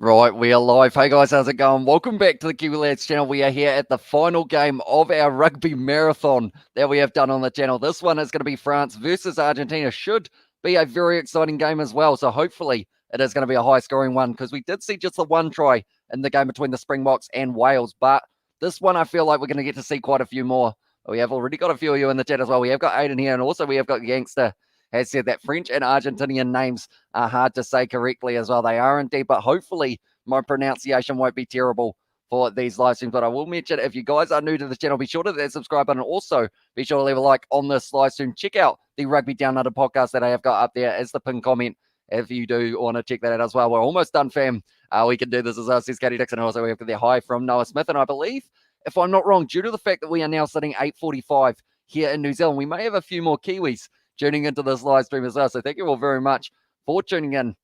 Right, we are live. Hey guys, how's it going? Welcome back to the Kiwi Lads channel. We are here at the final game of our rugby marathon that we have done on the channel. This one is going to be France versus Argentina. Should be a very exciting game as well. So hopefully it is going to be a high scoring one because we did see just the one try in the game between the Springboks and Wales. But this one I feel like we're going to get to see quite a few more. We have already got a few of you in the chat as well. We have got Aiden here and also we have got Gangster has said that French and Argentinian names are hard to say correctly as well. They are indeed, but hopefully my pronunciation won't be terrible for these live streams. But I will mention, if you guys are new to the channel, be sure to hit that subscribe button. Also, be sure to leave a like on this live stream. Check out the Rugby Down Under podcast that I have got up there as the pinned comment if you do want to check that out as well. We're almost done, fam. We can do this as well, says Katie Dixon. Also, we have got their hi from Noah Smith. And I believe, if I'm not wrong, due to the fact that we are now sitting 8:45 here in New Zealand, we may have a few more Kiwis tuning into this live stream as well. So thank you all very much for tuning in.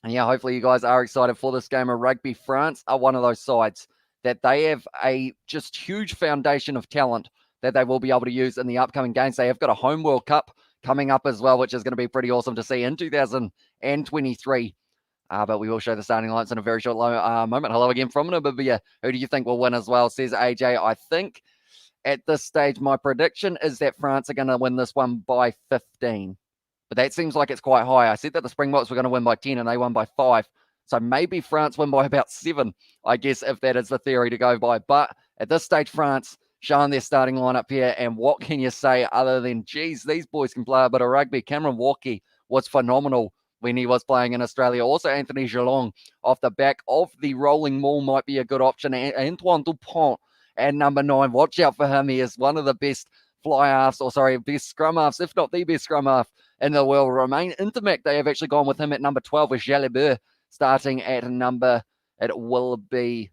And yeah, hopefully you guys are excited for this game of rugby. France are one of those sides that they have a just huge foundation of talent that they will be able to use in the upcoming games. They have got a home World Cup coming up as well, which is going to be pretty awesome to see in 2023. But we will show the starting lines in a very short moment. Hello again from Namibia. Who do you think will win as well, says AJ. I think at this stage, my prediction is that France are going to win this one by 15. But that seems like it's quite high. I said that the Springboks were going to win by 10 and they won by 5. So maybe France win by about 7, I guess, if that is the theory to go by. But at this stage, France showing their starting lineup here. And what can you say other than, geez, these boys can play a bit of rugby. Cameron Walkie was phenomenal when he was playing in Australia. Also, Anthony Geelong off the back of the rolling maul might be a good option. Antoine Dupont at number 9. Watch out for him. He is one of the best best scrum halves, if not the best scrum half in the world. Remain Intermac, they have actually gone with him at number 12 with Jalibert starting at number, it will be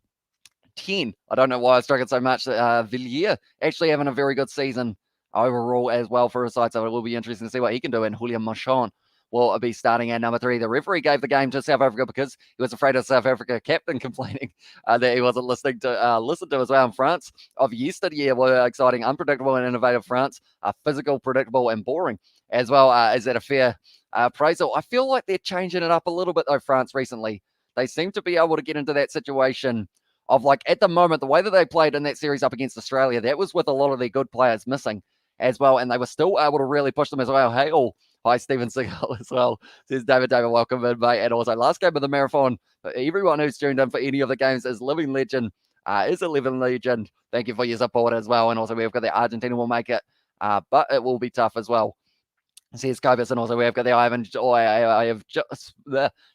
10. I don't know why I was struggling so much. Villiers actually having a very good season overall as well for his side, so it will be interesting to see what he can do. And Julian Marchand will be starting at number 3. The referee gave the game to South Africa because he was afraid of South Africa captain complaining that he wasn't listened to as well. In France of yesterday were exciting, unpredictable and innovative. France are physical, predictable and boring as well. Is that a fair appraisal? I feel like they're changing it up a little bit though, France recently. They seem to be able to get into that situation of, like, at the moment, the way that they played in that series up against Australia, that was with a lot of their good players missing as well, and they were still able to really push them as well. Hey, hi, Stephen Seagal as well. Says David, welcome in, mate. And also, last game of the marathon, for everyone who's tuned in for any of the games, is Living Legend. Is a Living Legend. Thank you for your support as well. And also, we've got the Argentina will make it, but it will be tough as well. Says Cobus, and also we have got the I have just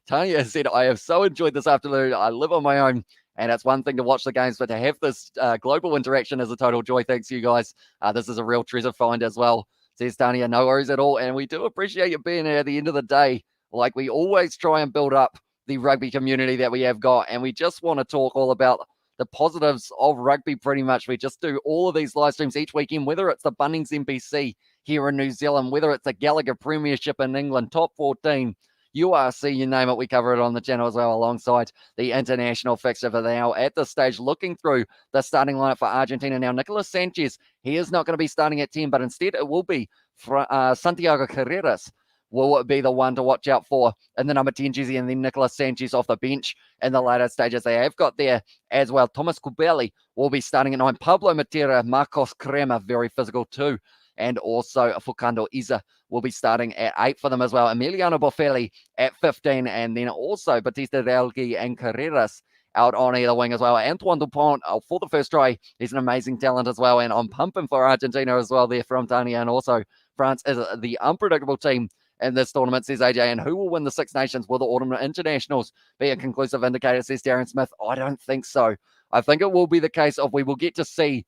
Tanya said, I have so enjoyed this afternoon. I live on my own, and it's one thing to watch the games, but to have this global interaction is a total joy. Thanks, you guys. This is a real treasure find as well. Says Tanya, no worries at all, and we do appreciate you being here at the end of the day. Like, we always try and build up the rugby community that we have got, and we just want to talk all about the positives of rugby pretty much. We just do all of these live streams each weekend, whether it's the Bunnings NPC here in New Zealand, whether it's the Gallagher Premiership in England, Top 14, URC, you name it, we cover it on the channel as well, alongside the international fixture for now. At this stage, looking through the starting lineup for Argentina now, Nicolas Sanchez, he is not going to be starting at 10, but instead it will be Santiago Carreras will be the one to watch out for in the number 10 jersey, and then Nicolas Sanchez off the bench in the later stages. They have got there as well. Thomas Kubeli will be starting at 9. Pablo Matera, Marcos Crema, very physical too. And also Fukando Iza will be starting at 8 for them as well. Emiliano Boffelli at 15. And then also Batista Delgui and Carreras out on either wing as well. Antoine Dupont for the first try. He's an amazing talent as well. And I'm pumping for Argentina as well there from Tania. And also France is the unpredictable team in this tournament, says AJ. And who will win the Six Nations? Will the Autumn Internationals be a conclusive indicator, says Darren Smith? I don't think so. I think it will be the case of we will get to see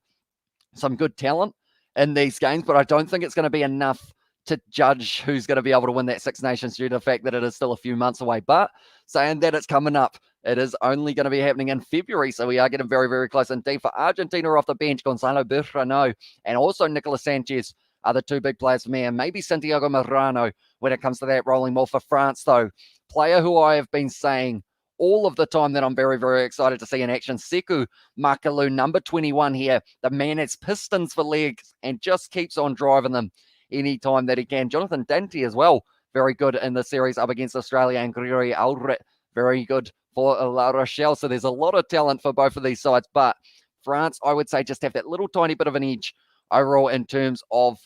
some good talent in these games, but I don't think it's going to be enough to judge who's going to be able to win that Six Nations due to the fact that it is still a few months away. But saying that it's coming up, it is only going to be happening in February, so we are getting very, very close indeed. For Argentina off the bench, Gonzalo Bertrano and also Nicolas Sanchez are the two big players for me, and maybe Santiago Marano when it comes to that rolling ball. For France, though, player who I have been saying all of the time that I'm very, very excited to see in action, Sekou Makalu, number 21 here. The man has pistons for legs and just keeps on driving them anytime that he can. Jonathan Dante as well, very good in the series up against Australia, and Gregory Aldrit, very good for La Rochelle. So there's a lot of talent for both of these sides. But France, I would say, just have that little tiny bit of an edge overall in terms of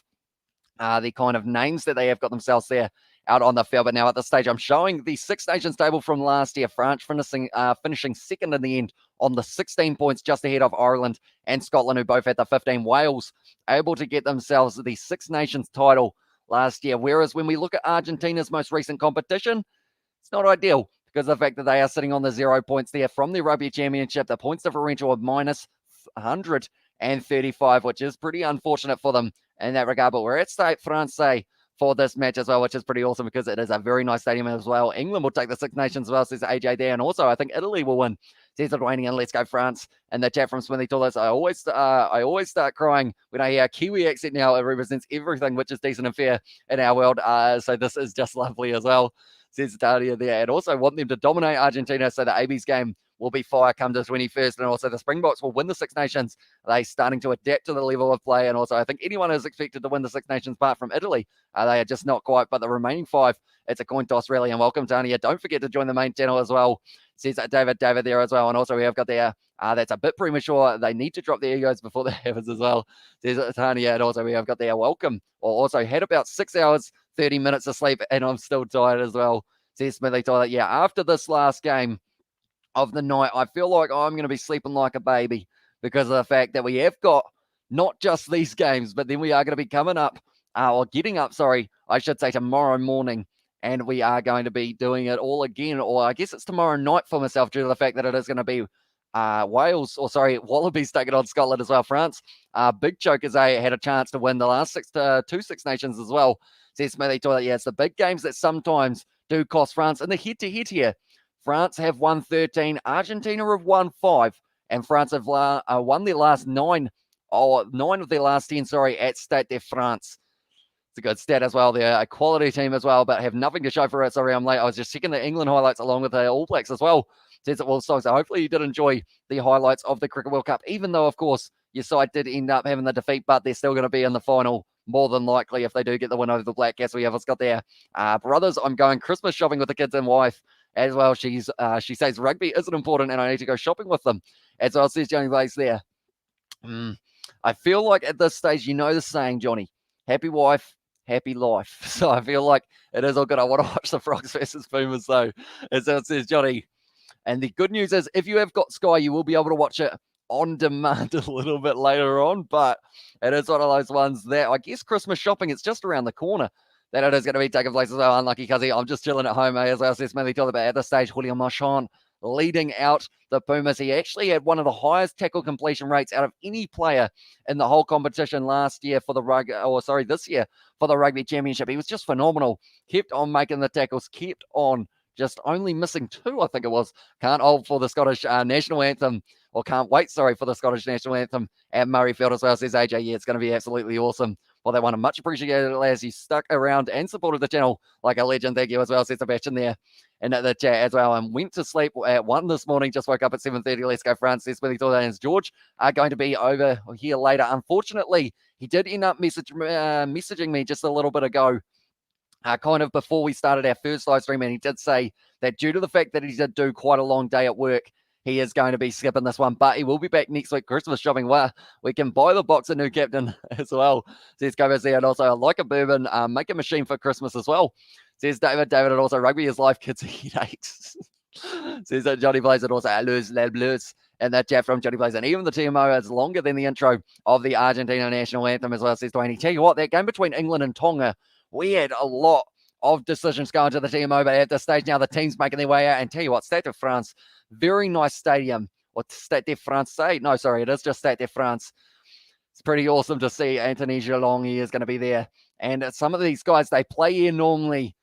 the kind of names that they have got themselves there out on the field. But now at this stage, I'm showing the Six Nations table from last year. France finishing second in the end on the 16 points, just ahead of Ireland and Scotland, who both had the 15. Wales able to get themselves the Six Nations title last year. Whereas when we look at Argentina's most recent competition, it's not ideal because of the fact that they are sitting on the 0 points there from the Rugby Championship. The points differential of minus 135, which is pretty unfortunate for them in that regard. But we're at Stade France for this match as well, which is pretty awesome because it is a very nice stadium as well. England will take the Six Nations as well, says AJ there. And also, I think Italy will win, says Dwayne, and let's go France. And the chat from Smithy Tullis, I always start crying when I hear a Kiwi accent now. It represents everything which is decent and fair in our world. So this is just lovely as well, says Daria there. And also want them to dominate Argentina, so the AB's game will be fire come the 21st. And also the Springboks will win the Six Nations. They starting to adapt to the level of play. And also I think anyone is expected to win the Six Nations apart from Italy. They are just not quite. But the remaining 5, it's a coin toss really. And welcome, Tania. Don't forget to join the main channel as well, says David there as well. And also we have got there, that's a bit premature. They need to drop their egos before that happens as well, says Tania. And also we have got there, welcome. Or also had about 6 hours, 30 minutes of sleep, and I'm still tired as well, says Smithy Toilet. Yeah, after this last game of the night, I feel like I'm going to be sleeping like a baby because of the fact that we have got not just these games, but then we are going to be coming up, or getting up, sorry, I should say tomorrow morning, and we are going to be doing it all again, or I guess it's tomorrow night for myself due to the fact that it is going to be Wallabies taking on Scotland as well. France, big chokers, they had a chance to win the last two Six Nations as well, says Smithy Toilet. Yeah, it's the big games that sometimes do cost France. In the head-to-head here, France have won 13, Argentina have won 5, and France have won their last 9 of their last 10, at Stade de France. It's a good stat as well. They're a quality team as well, but have nothing to show for it. Sorry, I'm late. I was just checking the England highlights along with the All Blacks as well. Says it will so hopefully you did enjoy the highlights of the Cricket World Cup, even though, of course, your side did end up having the defeat, but they're still going to be in the final more than likely if they do get the win over the Black Cats. We have got there. Brothers, I'm going Christmas shopping with the kids and wife as well. She says rugby isn't important and I need to go shopping with them. As well, says Johnny Blaze there. I feel like at this stage, you know the saying, Johnny, happy wife, happy life. So I feel like it is all good. I want to watch the Frogs versus Pumas though, as it says Johnny. And the good news is if you have got Sky, you will be able to watch it on demand a little bit later on, but it is one of those ones that I guess Christmas shopping, it's just around the corner that it is going to be taking place as well. Unlucky Cuzzy, I'm just chilling at home, as I said, Smithy told about at this stage, Julian Marchand leading out the Pumas. He actually had one of the highest tackle completion rates out of any player in the whole competition last year for the this year for the Rugby Championship. He was just phenomenal. Kept on making the tackles, kept on just only missing 2, I think it was. Can't hold for the Scottish national anthem, or can't wait, for the Scottish national anthem at Murrayfield as well, says AJ. Yeah, it's going to be absolutely awesome. Well, they want to much appreciated as you stuck around and supported the channel like a legend. Thank you as well, says Sebastian there in the chat as well. And went to sleep at 1 this morning, just woke up at 7:30. Let's go, France, says Billy Thornton's George are going to be over here later. Unfortunately, he did end up messaging me just a little bit ago, kind of before we started our first live stream, and he did say that due to the fact that he did do quite a long day at work, he is going to be skipping this one, but he will be back next week, Christmas shopping, where we can buy the box of new captain as well, says Gomez there. And also, I like a bourbon, make a machine for Christmas as well, says David. And also, rugby is life, kids are headaches, says that Johnny Blaze. And also, Les Bleus, and that chat from Johnny Blaze. And even the TMO is longer than the intro of the Argentina national anthem as well, says Dwayne. Tell you what, that game between England and Tonga, we had a lot of decisions going to the TMO, but at this stage now, the team's making their way out. And tell you what, Stade de France, very nice stadium. Or Stade de France, no, sorry, it is just Stade de France. It's pretty awesome to see Anthony Geelong. He is going to be there. And some of these guys, they play here normally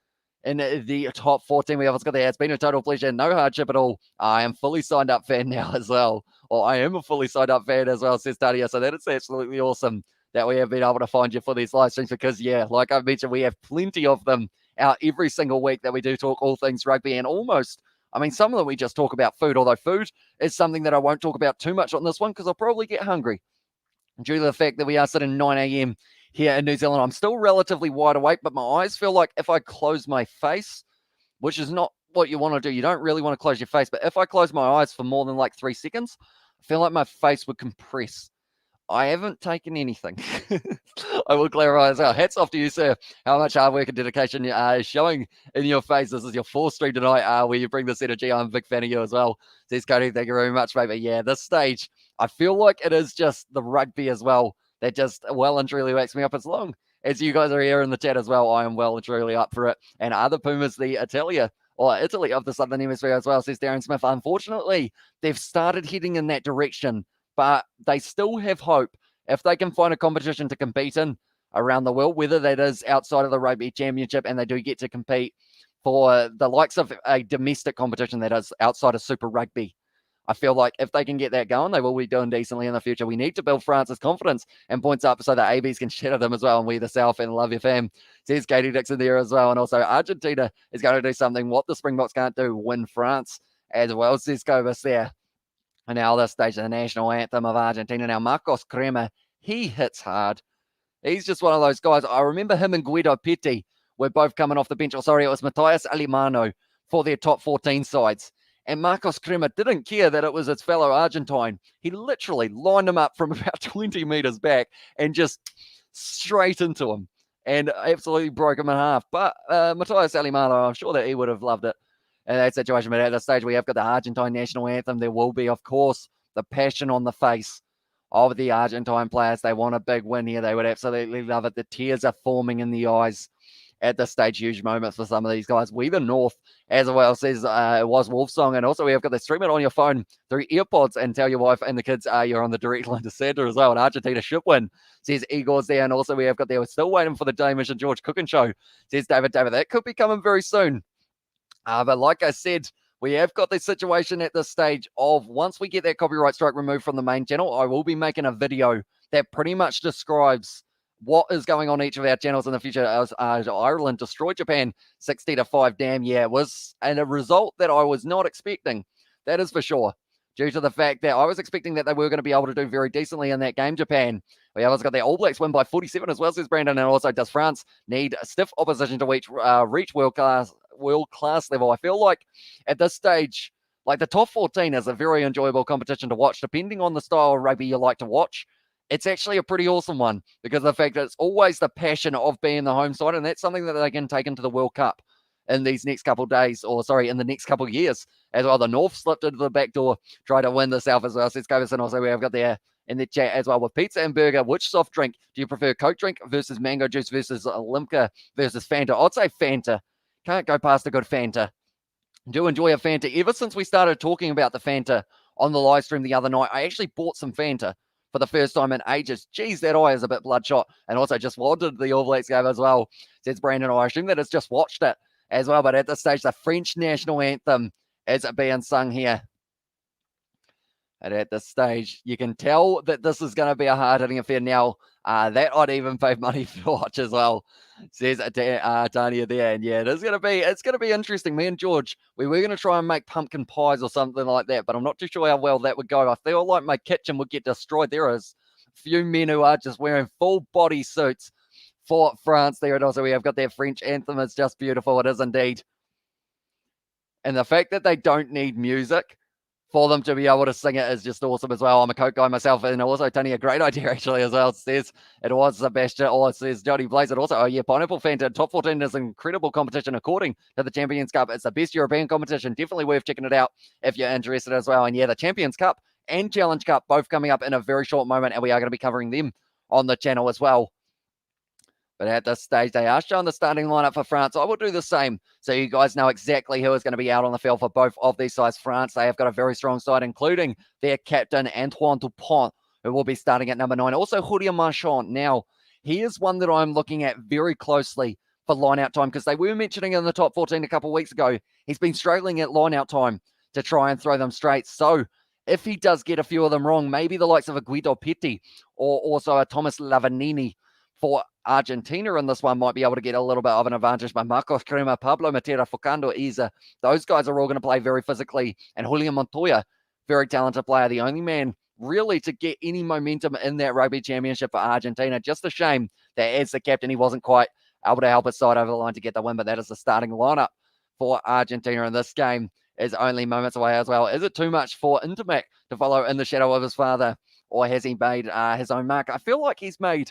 in the top 14 we have got there. It's been a total pleasure, no hardship at all. I am fully signed up fan now as well. Or I am a fully signed up fan as well, says Tadia. So that is absolutely awesome that we have been able to find you for these live streams, because, yeah, like I mentioned, we have plenty of them out every single week that we do talk all things rugby, and some of them we just talk about food, although food is something that I won't talk about too much on this one because I'll probably get hungry due to the fact that we are sitting 9 a.m. here in New Zealand. I'm still relatively wide awake, but my eyes feel like if I close my face, which is not what you want to do. You don't really want to close your face, but if I close my eyes for more than like 3 seconds, I feel like my face would compress. I haven't taken anything. I will clarify as well. Hats off to you, sir. How much hard work and dedication is showing in your face. This is your 4th stream tonight where you bring this energy. I'm a big fan of you as well. Says Cody, thank you very much, mate. But yeah, this stage, I feel like it is just the rugby as well that just well and truly wakes me up. As long as you guys are here in the chat as well, I am well and truly up for it. And are the Pumas the Italy of the Southern Hemisphere as well, says Darren Smith. Unfortunately, they've started heading in that direction, but they still have hope if they can find a competition to compete in around the world, whether that is outside of the Rugby Championship and they do get to compete for the likes of a domestic competition that is outside of Super Rugby. I feel like if they can get that going, they will be doing decently in the future. We need to build France's confidence and points up so that ABs can shatter them as well. And we the South and love your fam. Says Katie Dixon there as well. And also Argentina is going to do something what the Springboks can't do, win France as well, says Cobus there. And now this stage, the national anthem of Argentina. Now Marcos Crema, he hits hard. He's just one of those guys. I remember him and Guido Petti were both coming off the bench. It was Matthias Alemano for their top 14 sides. And Marcos Crema didn't care that it was his fellow Argentine. He literally lined him up from about 20 meters back and just straight into him and absolutely broke him in half. But Matthias Alemano, I'm sure that he would have loved it in that situation. But at this stage, we have got the Argentine national anthem. There will be, of course, the passion on the face of the Argentine players. They want a big win here. They would absolutely love it. The tears are forming in the eyes at this stage. Huge moments for some of these guys. We the North, as well, says it was Wolf Song. And also we have got the stream it on your phone through earpods and tell your wife and the kids you're on the direct line to Santa as well. And Argentina should win, says Igor's there. And also we have got there, we're still waiting for the Damish and George Cookin show, says David. That could be coming very soon. But like I said, we have got this situation at this stage of once we get that copyright strike removed from the main channel, I will be making a video that pretty much describes what is going on each of our channels in the future. As Ireland destroyed Japan 60-5. Damn, yeah, it was a result that I was not expecting. That is for sure. Due to the fact that I was expecting that they were going to be able to do very decently in that game, Japan. We also got the All Blacks win by 47 as well, says Brandon. And also, does France need stiff opposition to reach world class level? I feel like at this stage, like the top 14 is a very enjoyable competition to watch, depending on the style of rugby you like to watch. It's actually a pretty awesome one because of the fact that it's always the passion of being the home side, and that's something that they can take into the World Cup in these next couple of days, in the next couple of years as well. The North slipped into the back door, tried to win the South as well. So let's go. Also, we have got there in the chat as well with pizza and burger. Which soft drink do you prefer? Coke drink versus mango juice versus Limca versus Fanta? I'd say Fanta. Can't go past a good Fanta. Do enjoy a Fanta. Ever since we started talking about the Fanta on the live stream the other night, I actually bought some Fanta for the first time in ages. Geez, that eye is a bit bloodshot. And also just wanted the All Blacks game as well, says Brandon. I assume that it's just watched it as well. But at this stage, the French national anthem is being sung here. And at this stage, you can tell that this is going to be a hard-hitting affair now. That I'd even pay money to watch as well, says Tanya there. And yeah, it's going to be interesting. Me and George, we were going to try and make pumpkin pies or something like that, but I'm not too sure how well that would go. I feel like my kitchen would get destroyed. There is a few men who are just wearing full body suits for France there. And also we have got their French anthem. It's just beautiful. It is indeed. And the fact that they don't need music for them to be able to sing it is just awesome as well. I'm a Coke guy myself, and also Tony, a great idea actually as well. It says it was Sebastian, or it says Jody Blaze. It also, Pineapple Fanta top 14 is an incredible competition according to the Champions Cup. It's the best European competition. Definitely worth checking it out if you're interested as well. And yeah, the Champions Cup and Challenge Cup both coming up in a very short moment, and we are going to be covering them on the channel as well. But at this stage, they are showing the starting lineup for France. I will do the same so you guys know exactly who is going to be out on the field for both of these sides. France, they have got a very strong side, including their captain, Antoine Dupont, who will be starting at number 9. Also, Julien Marchand. Now, he is one that I'm looking at very closely for line-out time because they were mentioning in the top 14 a couple of weeks ago. He's been struggling at line-out time to try and throw them straight. So, if he does get a few of them wrong, maybe the likes of a Guido Petti or also a Thomas Lavanini for Argentina in this one might be able to get a little bit of an advantage. But Marcos Crema, Pablo Matera, Focando Isa, those guys are all going to play very physically. And Julian Montoya, very talented player, the only man really to get any momentum in that Rugby Championship for Argentina. Just a shame that as the captain, he wasn't quite able to help his side over the line to get the win, but that is the starting lineup for Argentina, and this game is only moments away as well. Is it too much for Intermac to follow in the shadow of his father, or has he made his own mark? I feel like he's made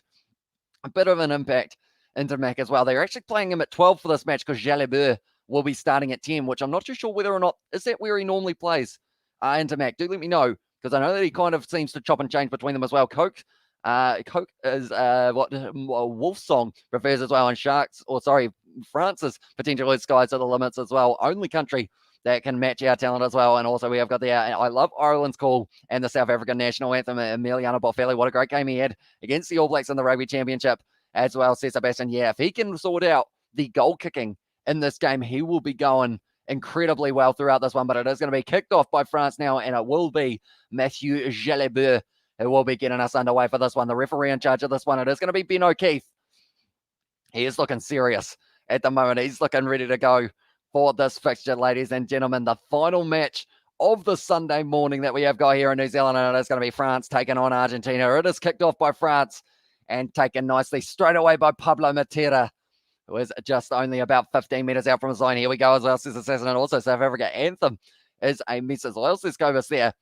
a bit of an impact into Mac as well. They're actually playing him at 12 for this match because Jalibert will be starting at 10, which I'm not too sure whether or not, is that where he normally plays into Mac? Do let me know, because I know that he kind of seems to chop and change between them as well. Coke is what Wolfsong prefers as well, and France's potential skies to the limits as well. Only country that can match our talent as well. And also we have got I love Ireland's call and the South African national anthem, Emiliano Boffelli. What a great game he had against the All Blacks in the Rugby Championship as well, says Sebastian. Yeah, if he can sort out the goal kicking in this game, he will be going incredibly well throughout this one. But it is going to be kicked off by France now, and it will be Mathieu Jalibert who will be getting us underway for this one. The referee in charge of this one, it is going to be Ben O'Keefe. He is looking serious at the moment. He's looking ready to go for this fixture, ladies and gentlemen. The final match of the Sunday morning that we have got here in New Zealand, and it is going to be France taking on Argentina. It is kicked off by France and taken nicely straight away by Pablo Matera, who is just only about 15 metres out from the line. Here we go as well, says Assassin, and also South Africa anthem is a miss as well, says Kovis there.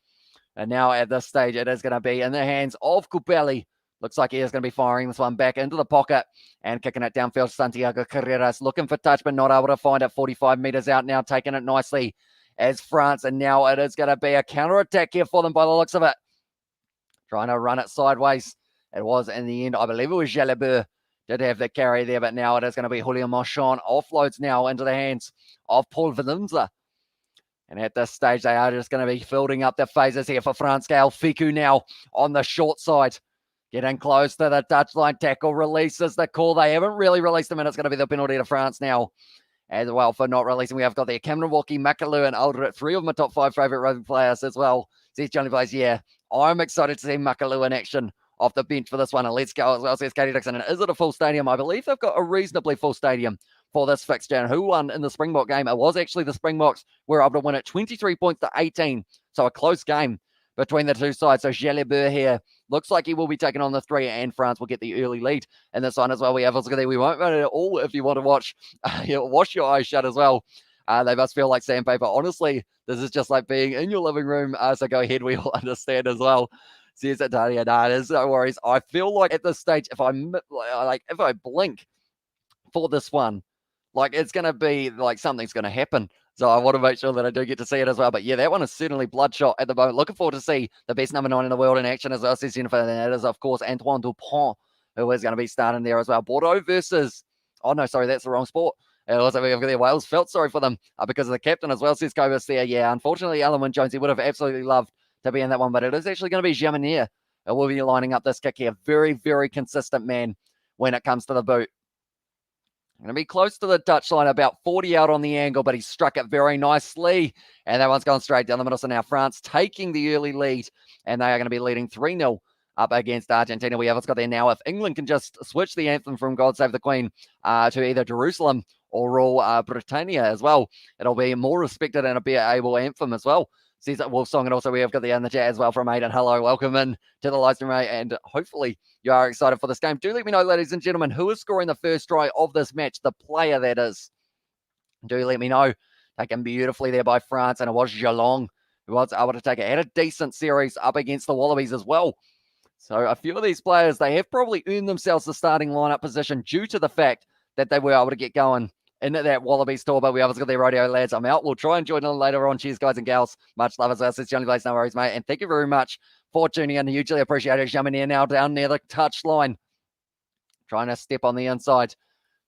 And now at this stage, it is going to be in the hands of Kupeli. Looks like he is going to be firing this one back into the pocket and kicking it downfield. Santiago Carreras looking for touch, but not able to find it. 45 metres out now, taking it nicely as France. And now it is going to be a counter-attack here for them by the looks of it. Trying to run it sideways. It was in the end, I believe it was Jalibert did have the carry there, but now it is going to be Julio Marchand. Offloads now into the hands of Paul Valimza. And at this stage, they are just going to be fielding up their phases here for France. Gael Fiku now on the short side. Getting close to the touchline. Tackle releases the call. They haven't really released him, and it's going to be the penalty to France now as well for not releasing. We have got the Kamranwalki, Makalu, and Aldrit, 3 of my top 5 favourite rugby players as well. Says Johnny Blaze, yeah, I'm excited to see Makalu in action off the bench for this one. And let's go as well, says Katie Dixon. And is it a full stadium? I believe they've got a reasonably full stadium for this fixture. And who won in the Springbok game? It was actually the Springboks were able to win it 23 points to 18. So a close game between the two sides. So Jalibert here looks like he will be taking on the 3, and France will get the early lead in this one as well. We have also there. We won't run it at all if you want to watch. Wash your eyes shut as well. They must feel like sandpaper. Honestly, this is just like being in your living room. So go ahead. We all understand as well. Says Italia. Nah, there's no worries. I feel like at this stage, if I blink for this one, like it's going to be like something's going to happen. So I want to make sure that I do get to see it as well. But yeah, that one is certainly bloodshot at the moment. Looking forward to see the best number 9 in the world in action as well, says Jennifer. And that is, of course, Antoine Dupont, who is going to be starting there as well. Bordeaux versus, oh no, sorry, that's the wrong sport. And also we have the Wales. Felt sorry for them because of the captain as well, says Cobus there. Yeah, unfortunately, Alan Wynne Jones, he would have absolutely loved to be in that one, but it is actually going to be Jamanier who will be lining up this kick here. Very, very consistent man when it comes to the boot. Going to be close to the touchline, about 40 out on the angle, but he struck it very nicely. And that one's gone straight down the middle. So now France taking the early lead, and they are going to be leading 3-0 up against Argentina. We have got there now. If England can just switch the anthem from God Save the Queen to either Jerusalem or Rule Britannia as well, it'll be more respected and a better able anthem as well. Says that Wolf Song, and also we have got the in the chat as well from Aiden. Hello, welcome in to the live stream, mate, and hopefully you are excited for this game. Do let me know, ladies and gentlemen, who is scoring the first try of this match, the player that is. Do let me know. Taken beautifully there by France, and it was Jalong who was able to take it. Had a decent series up against the Wallabies as well. So a few of these players, they have probably earned themselves the starting lineup position due to the fact that they were able to get going into that Wallabies tour. But we obviously got their rodeo lads. I'm out. We'll try and join in later on. Cheers, guys and gals. Much love as well. Says Johnny Blaze. No worries, mate. And thank you very much for tuning in. Hugely appreciate it. Coming in now down near the touch line. Trying to step on the inside.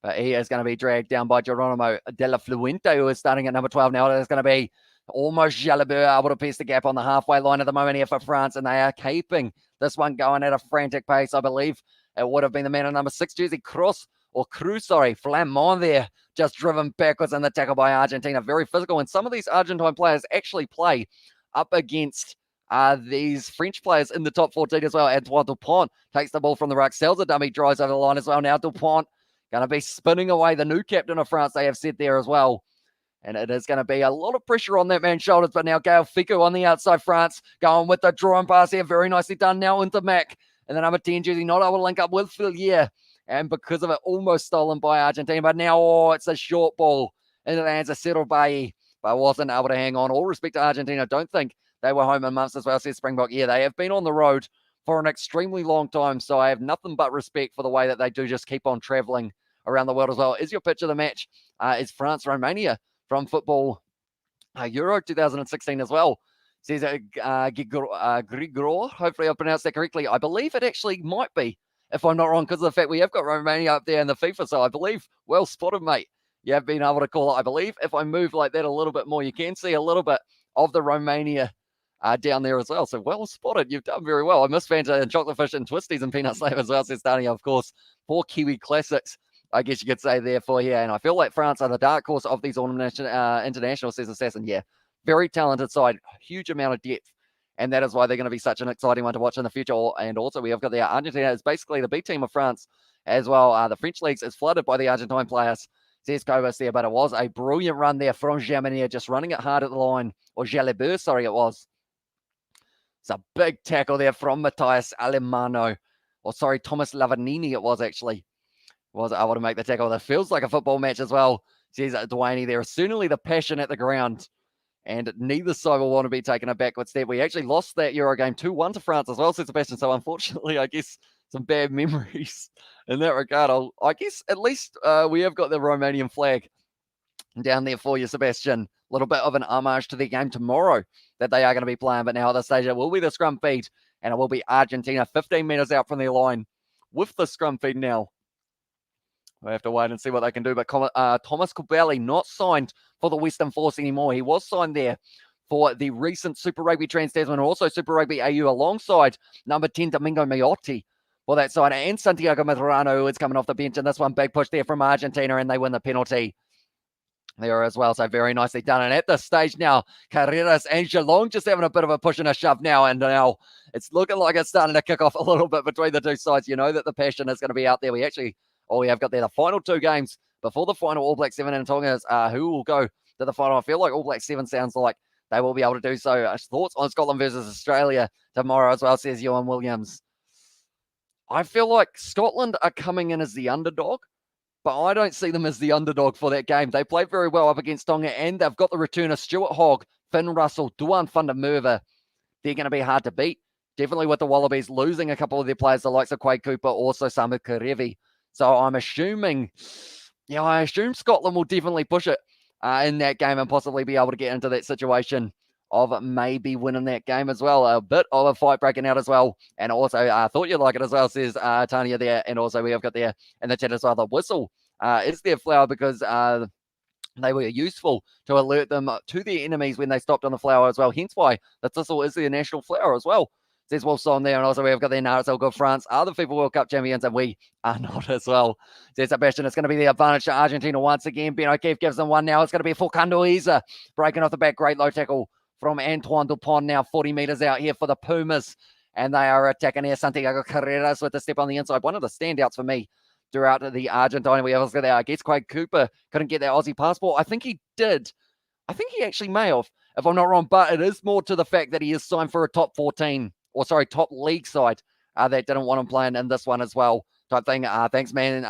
But he is going to be dragged down by Geronimo De La Fluente, who is starting at number 12 now. It is going to be almost Jalibert able to pierce the gap on the halfway line at the moment here for France. And they are keeping this one going at a frantic pace. I believe it would have been the man in number 6 jersey, Cruz, Flamand there, just driven backwards in the tackle by Argentina. Very physical. And some of these Argentine players actually play up against these French players in the top 14 as well. Antoine Dupont takes the ball from the ruck, sells a dummy, drives over the line as well. Now Dupont going to be spinning away the new captain of France, they have said there as well. And it is going to be a lot of pressure on that man's shoulders. But now Gael Fiku on the outside, France going with the draw and pass here. Very nicely done now into Mac. And the number 10 jersey not able to link up with Fillier. And because of it, almost stolen by Argentina. But now, it's a short ball. into the hands of Serobai, but wasn't able to hang on. All respect to Argentina. Don't think they were home in months as well, says Springbok. Yeah, they have been on the road for an extremely long time, so I have nothing but respect for the way that they do just keep on traveling around the world as well. Is your pitch of the match is France-Romania from Football Euro 2016 as well. Says Grigor. Hopefully I pronounced that correctly. I believe it actually might be, if I'm not wrong, because of the fact we have got Romania up there in the FIFA. So I believe, well spotted, mate. You have been able to call it, I believe. If I move like that a little bit more, you can see a little bit of the Romania down there as well. So well spotted. You've done very well. I miss Fanta and chocolate fish and twisties and peanut slab as well, says Dani, of course. 4 Kiwi classics, I guess you could say, there for you. And I feel like France are the dark horse of these international, says Assassin. Yeah, very talented side, huge amount of depth. And that is why they're going to be such an exciting one to watch in the future. And also, we have got the Argentina is basically the B team of France as well. The French leagues is flooded by the Argentine players, says Cobus there. But it was a brilliant run there from Germany, just running it hard at the line. Or Jalabur, sorry, it was. It's a big tackle there from Matthias Alemano. Or sorry, Thomas Lavanini it was actually. Was able to make the tackle. That feels like a football match as well, says Dwayne there. Certainly the passion at the ground. And neither side will want to be taking a backward step. We actually lost that Euro game 2-1 to France as well, says Sebastian. So unfortunately, I guess some bad memories in that regard. I guess at least we have got the Romanian flag down there for you, Sebastian. A little bit of an homage to the game tomorrow that they are going to be playing. But now at this stage, it will be the scrum feed, and it will be Argentina 15 meters out from their line with the scrum feed now. We have to wait and see what they can do. But Thomas Kubali not signed for the Western Force anymore. He was signed there for the recent Super Rugby Trans-Tasman and also Super Rugby AU alongside number 10, Domingo Miotti for that side. And Santiago Maturano, who is coming off the bench. And this one, big push there from Argentina, and they win the penalty there as well. So very nicely done. And at this stage now, Carreras and Geelong just having a bit of a push and a shove now. And now it's looking like it's starting to kick off a little bit between the two sides. You know that the passion is going to be out there. We have got there the final 2 games before the final. All Black 7 and Tonga who will go to the final. I feel like All Black 7 sounds like they will be able to do so. Thoughts on Scotland versus Australia tomorrow as well, says Ewan Williams. I feel like Scotland are coming in as the underdog, but I don't see them as the underdog for that game. They played very well up against Tonga, and they've got the return of Stuart Hogg, Finn Russell, Duan van der Merwe. They're going to be hard to beat. Definitely with the Wallabies losing a couple of their players, the likes of Quade Cooper, also Samu Karevi. So I assume Scotland will definitely push it in that game and possibly be able to get into that situation of maybe winning that game as well. A bit of a fight breaking out as well. And also, I thought you'd like it as well, says Tanya there. And also, we have got there in the chat as well, the whistle is their flower because they were useful to alert them to their enemies when they stopped on the flower as well. Hence why the thistle is their national flower as well. Says Wolfson there, and also we've got the RSL good France are the FIFA World Cup champions, and we are not as well. Says Sebastian, it's going to be the advantage to Argentina once again. Ben O'Keefe gives them one now. It's going to be Furcando Isa breaking off the back. Great low tackle from Antoine Dupont now 40 meters out here for the Pumas, and they are attacking here. Santiago Carreras with the step on the inside. One of the standouts for me throughout the Argentina. We have got there. I guess Quade Cooper couldn't get that Aussie passport. I think he did. I think he actually may have, if I'm not wrong, but it is more to the fact that he is signed for a top top league side that didn't want him playing in this one as well. Type thing. Thanks, man.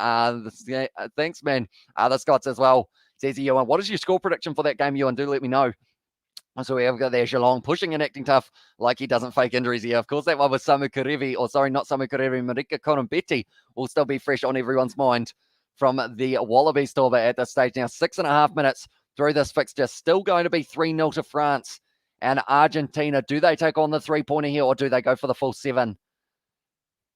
Thanks, man. The Scots as well. Says Ewan, what is your score prediction for that game, Ewan? Do let me know. So we have got there Geelong pushing and acting tough like he doesn't fake injuries here. Of course, that one was Samu Karevi, not Samu Karevi, Marika Conan-Betty will still be fresh on everyone's mind from the Wallabies tour. But at this stage now, 6.5 minutes through this fixture, still going to be 3-0 to France. And Argentina, do they take on the 3-pointer here or do they go for the full 7?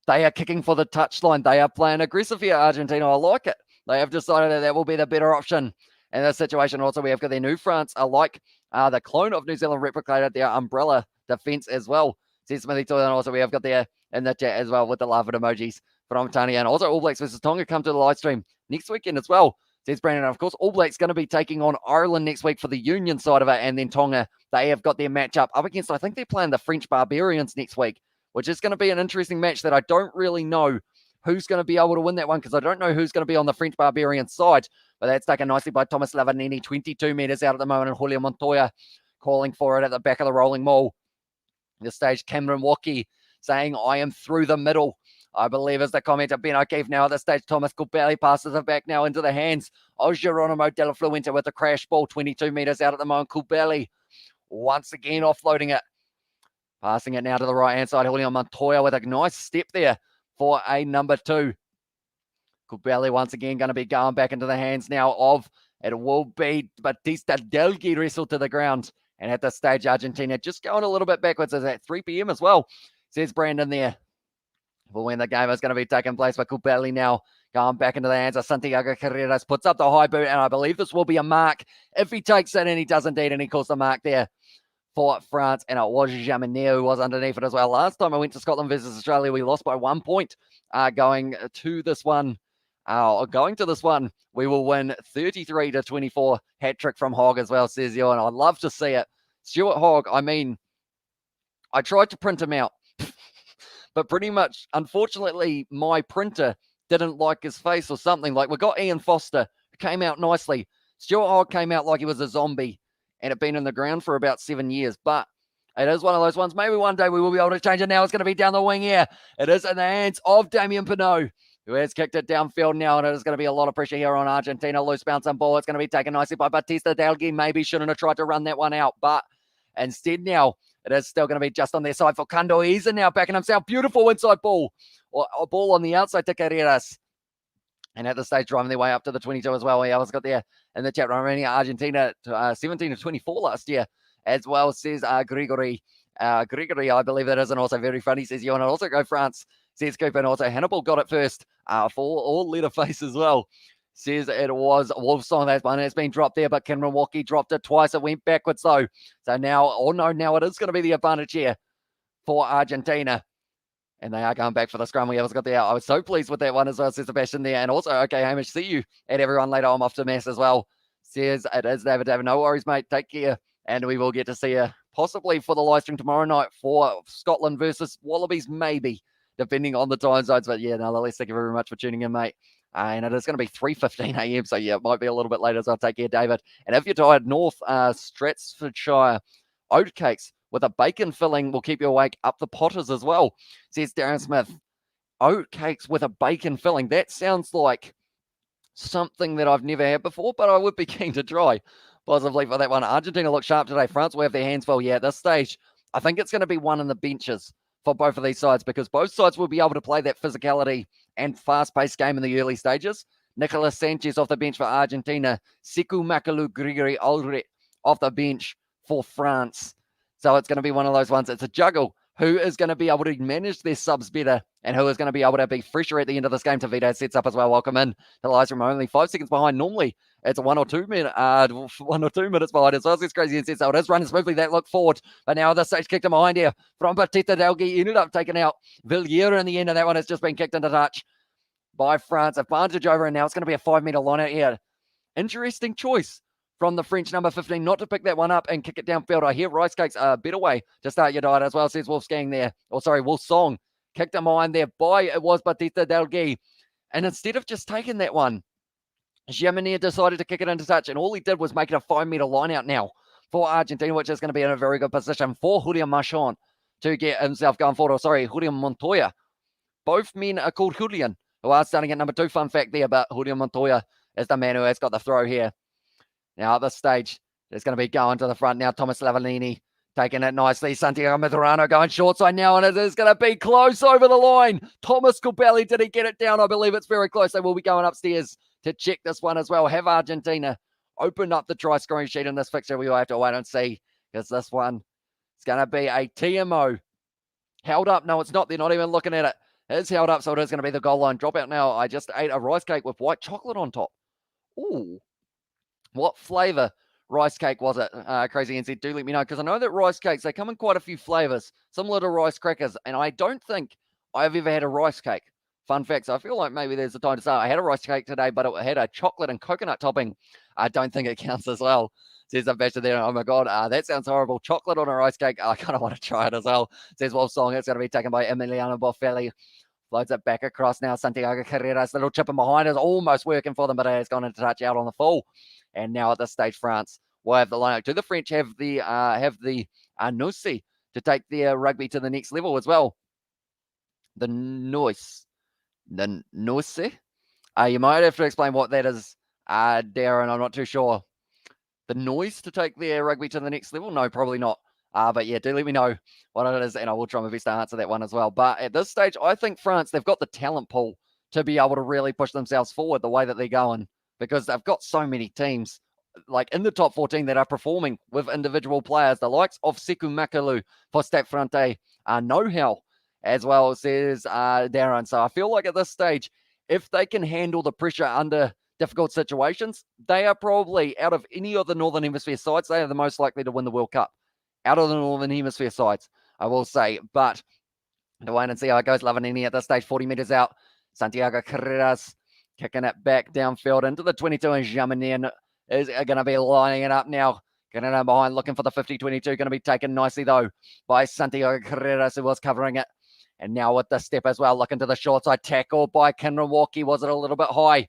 They are kicking for the touchline. They are playing aggressive here, Argentina. I like it. They have decided that will be the better option in this situation. Also, we have got their new France, like the clone of New Zealand replicated their umbrella defense as well. Says Smithy Toy, and also we have got there in the chat as well with the laughing emojis from Tanya. And also All Blacks versus Tonga come to the live stream next weekend as well. Says Brandon, and of course, All Blacks going to be taking on Ireland next week for the Union side of it. And then Tonga, they have got their matchup up against, I think they're playing the French Barbarians next week, which is going to be an interesting match that I don't really know who's going to be able to win that one because I don't know who's going to be on the French Barbarian side. But that's taken nicely by Thomas Lavanini, 22 meters out at the moment, and Julio Montoya calling for it at the back of the rolling mall. The stage, Cameron Waki saying, I am through the middle I believe is the comment of Ben O'Keefe now at this stage. Thomas Kubeli passes it back now into the hands of Geronimo de la Fuente with the crash ball, 22 metres out at the moment. Kubeli once again offloading it. Passing it now to the right-hand side. Julian Montoya with a nice step there for a number 2. Kubeli once again going to be going back into the hands now of, it will be Batista Delgui wrestled to the ground. And at this stage, Argentina just going a little bit backwards. It's at 3 p.m. as well, says Brandon there. For when the game is going to be taking place, but Kubeli now going back into the hands of Santiago Carreras, puts up the high boot, and I believe this will be a mark if he takes it, and he does indeed, and he calls the mark there for France, and it was Jaminet who was underneath it as well. Last time I went to Scotland versus Australia, we lost by 1 point. Going to this one, we will win 33-24. Hat trick from Hogg as well, says you, and I'd love to see it. Stuart Hogg, I mean, I tried to print him out, but pretty much, unfortunately, my printer didn't like his face or something. Like, we got Ian Foster, who came out nicely. Stuart Hogg came out like he was a zombie and had been in the ground for about 7 years. But it is one of those ones. Maybe one day we will be able to change it. Now it's going to be down the wing here. It is in the hands of Damien Pinot, who has kicked it downfield now, and it is going to be a lot of pressure here on Argentina. Loose bouncing ball. It's going to be taken nicely by Batista Delgui. Maybe shouldn't have tried to run that one out, but instead now, it is still going to be just on their side for Kandoiza now backing himself. Beautiful inside ball. Or a ball on the outside to Carreras. And at the stage, driving their way up to the 22 as well. I was got there in the chat room. Argentina 17-24 last year as well, says Gregory. Gregory, I believe that is, and also very funny, says you. And also go France, says Cooper. And also Hannibal got it first for all Letterface as well. Says it was Wolfsong. That one has been dropped there, but Cameron Walkie dropped it twice. It went backwards though. So now, now it is going to be the advantage here for Argentina. And they are going back for the scrum. We always got there. I was so pleased with that one as well, says Sebastian there. And also, okay, Hamish, see you and everyone later. I'm off to Mass as well. Says it is David. No worries, mate. Take care. And we will get to see you possibly for the live stream tomorrow night for Scotland versus Wallabies, maybe, depending on the time zones. But yeah, nonetheless, thank you very much for tuning in, mate. And it is going to be 3:15 a.m. So yeah, it might be a little bit later. So I'll take care, David. And if you're tired, North Stratfordshire oatcakes with a bacon filling will keep you awake up the Potters as well, says Darren Smith. Oatcakes with a bacon filling. That sounds like something that I've never had before, but I would be keen to try possibly for that one. Argentina look sharp today. France will have their hands full. Yeah, at this stage, I think it's going to be one in the benches for both of these sides because both sides will be able to play that physicality and fast-paced game in the early stages. Nicolas Sanchez off the bench for Argentina. Sekou Makalu Gregory Aldrit off the bench for France. So it's going to be one of those ones. It's a juggle. Who is going to be able to manage their subs better and who is going to be able to be fresher at the end of this game? Tavito sets up as well. Welcome in to live stream. Only 5 seconds behind. Normally, it's 1 or 2 minutes behind as well. It's crazy and says so. It is running smoothly. That look forward. But now the stage kicked him behind here from Batista Delgui. Ended up taking out Villiera in the end, and that one has just been kicked into touch by France. Advantage over, and now it's going to be a 5-meter line out here. Interesting choice from the French number 15, not to pick that one up and kick it downfield. I hear rice cakes are a better way to start your diet as well, says Wolfgang there. Wolfsong. Kicked him behind there by, it was Batista Delgui. And instead of just taking that one, Jaminet decided to kick it into touch, and all he did was make it a 5-meter line out now for Argentina, which is going to be in a very good position for Julian Marchand to get himself going forward. Julian Montoya. Both men are called Julian, who are starting at number 2. Fun fact there, but Julian Montoya is the man who has got the throw here. Now at this stage, it's going to be going to the front now. Thomas Lavalini taking it nicely. Santiago Medrano going short side now, and it is going to be close over the line. Thomas Kubeli, did he get it down? I believe it's very close. They will be going upstairs to check this one as well. Have Argentina opened up the try scoring sheet in this fixture? We will have to wait and see because this one is going to be a TMO. Held up. No, it's not. They're not even looking at it. It's held up, so it is going to be the goal line. Drop out now. I just ate a rice cake with white chocolate on top. Ooh. What flavour rice cake was it? Crazy NZ, do let me know, because I know that rice cakes, they come in quite a few flavours, similar to rice crackers, and I don't think I've ever had a rice cake. Fun fact, so I feel like maybe there's a time to say I had a rice cake today, but it had a chocolate and coconut topping. I don't think it counts as well. Says Sebastian there. Oh my God, that sounds horrible. Chocolate on a rice cake. I kind of want to try it as well. Says Wolfsong. It's going to be taken by Emiliano Boffelli. Floats it back across now. Santiago Carreras, little chip in behind is almost working for them, but it has gone into touch out on the full. And now at this stage, France will have the lineup. Do the French have the Nussi to take their rugby to the next level as well? The Noise. The noise. You might have to explain what that is, Darren. I'm not too sure. The noise to take their rugby to the next level? No, probably not. But yeah, do let me know what it is, and I will try my best to answer that one as well. But at this stage, I think France, they've got the talent pool to be able to really push themselves forward the way that they're going, because they've got so many teams like in the top 14 that are performing with individual players, the likes of Sekou Makalu for Stade Francais, know-how as well, says Darren. So I feel like at this stage, if they can handle the pressure under difficult situations, they are probably, out of any of the Northern Hemisphere sides, they are the most likely to win the World Cup. Out of the Northern Hemisphere sides, I will say. But to wait and see how it goes. Lavanini at this stage, 40 metres out. Santiago Carreras kicking it back downfield into the 22, and Jamanin is going to be lining it up now. Getting it behind, looking for the 50-22. Going to be taken nicely, though, by Santiago Carreras, who was covering it. And now with the step as well, looking to the short side tackle by Kinrawaki. Was it a little bit high?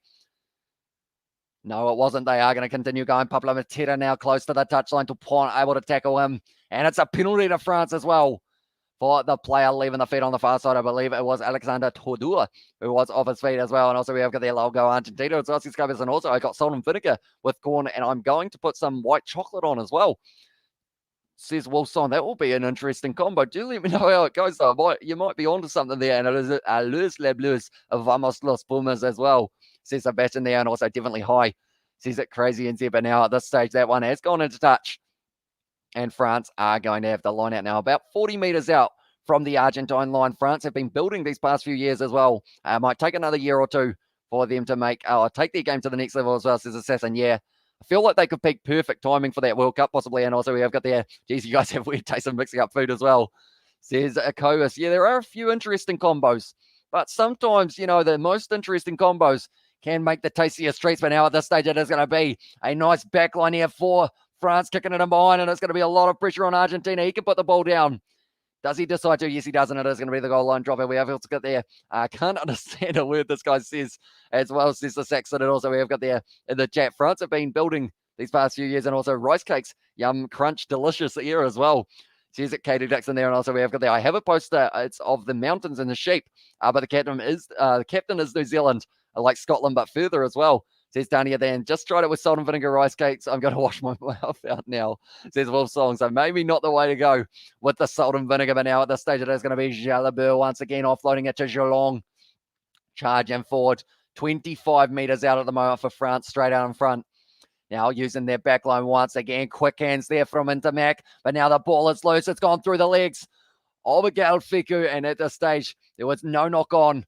No, it wasn't. They are going to continue going. Pablo Matera now close to the touchline to Pont, able to tackle him. And it's a penalty to France as well for the player leaving the feet on the far side. I believe it was Alexander Tordua who was off his feet as well. And also we have got the logo Argentina. It's Aussie Scopers, and also I got salt and vinegar with corn, and I'm going to put some white chocolate on as well. Says Wilson, that will be an interesting combo. Do let me know how it goes, though. You might be onto something there. And it is Les Bleus, Vamos Los Pumas as well. Says Sebastian there, and also definitely high. Says it crazy and Zeb, but now at this stage, that one has gone into touch. And France are going to have the line out now, about 40 metres out from the Argentine line. France have been building these past few years as well. Might take another year or two for them to take their game to the next level as well, says Assassin. Yeah, I feel like they could pick perfect timing for that World Cup possibly. And also we have got there, geez, you guys have weird taste of mixing up food as well, says Akoas. Yeah, there are a few interesting combos, but sometimes, the most interesting combos can make the tastiest treats. But now at this stage, it is going to be a nice backline here for France, kicking it in behind, and it's going to be a lot of pressure on Argentina. He can put the ball down. Does he decide to? Yes, he does, and it is going to be the goal line drop. And we have also got there. I can't understand a word this guy says as well, says the Saxon. And also we have got there in the chat, France have been building these past few years, and also rice cakes, yum, crunch, delicious here as well. Says it, Katie Dixon there, and also we have got there. I have a poster. It's of the mountains and the sheep, but the captain is New Zealand, like Scotland, but further as well. Says Tanya then, just tried it with salt and vinegar rice cakes. I'm going to wash my mouth out now, says Wolf Song. So maybe not the way to go with the salt and vinegar, but now at this stage it is going to be Jalabur once again offloading it to Geelong. Charging forward, 25 metres out at the moment for France, straight out in front. Now using their backline once again. Quick hands there from Intermac, but now the ball is loose. It's gone through the legs of Miguel Fiku, and at this stage there was no knock on.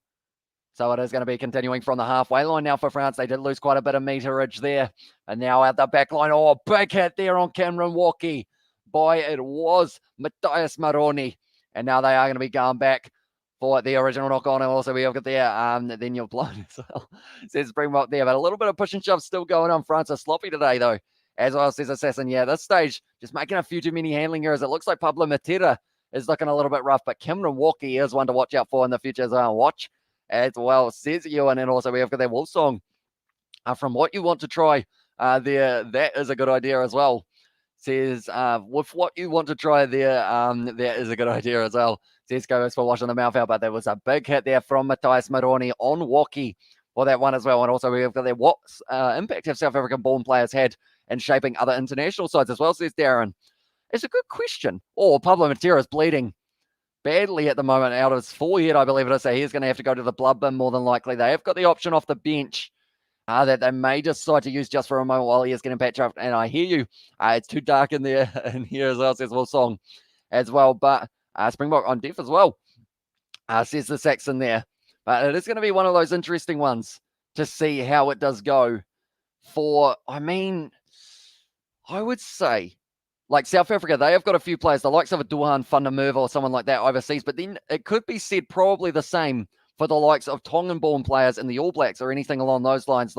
So it is going to be continuing from the halfway line now for France. They did lose quite a bit of meterage there. And now at the back line, big hit there on Cameron Walkie it was Matthias Maroni. And now they are going to be going back for the original knock on. And also we have got there, then you're blind as well, says Springbok there. But a little bit of push and shove still going on. France are sloppy today, though. As well, says Assassin. Yeah, this stage, just making a few too many handling errors. It looks like Pablo Matera is looking a little bit rough, but Cameron Walkie is one to watch out for in the future as well. Watch as well, says Ewan. And also we have got that Wolf Song. From what you want to try there, that is a good idea as well. Says, with what you want to try there, that is a good idea as well. Says goes for washing the mouth out, but there was a big hit there from Matthias Maroni on Walkie for that one as well. And also we have got there, what impact have South African-born players had in shaping other international sides as well, says Darren. It's a good question. Pablo Matera is bleeding badly at the moment out of his forehead, I believe it is. So he's going to have to go to the blood bin more than likely. They have got the option off the bench that they may decide to use just for a moment while he is getting patched up. And I hear you. It's too dark in there in here as well, says Will Song as well. But Springbok on deaf as well, says the Saxon there. But it is going to be one of those interesting ones to see how it does go I would say, like South Africa, they have got a few players, the likes of a Duhan van der Merwe or someone like that overseas, but then it could be said probably the same for the likes of Tongan-born players in the All Blacks or anything along those lines.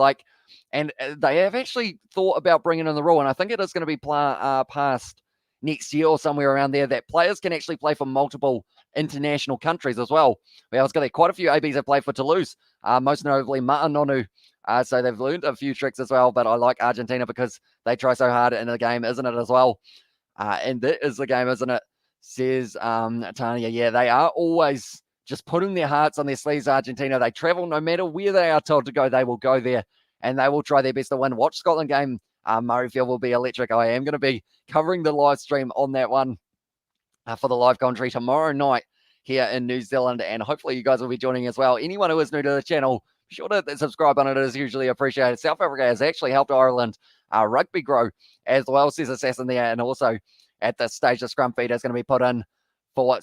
And they have actually thought about bringing in the rule, and I think it is going to be passed next year or somewhere around there, that players can actually play for multiple international countries as well. We have got quite a few ABs that play for Toulouse, most notably Ma'anonu. So they've learned a few tricks as well, but I like Argentina because they try so hard in the game, isn't it, as well? And that is the game, isn't it? Says Tanya. Yeah, they are always just putting their hearts on their sleeves, Argentina. They travel no matter where they are told to go, they will go there and they will try their best to win. Watch Scotland game. Murrayfield will be electric. I am going to be covering the live stream on that one for the live commentary tomorrow night here in New Zealand, and hopefully you guys will be joining as well. Anyone who is new to the channel, be sure to hit the subscribe button. It is hugely appreciated. South Africa has actually helped Ireland rugby grow as well, says Assassin there, and also at this stage the scrum feed is going to be put in for,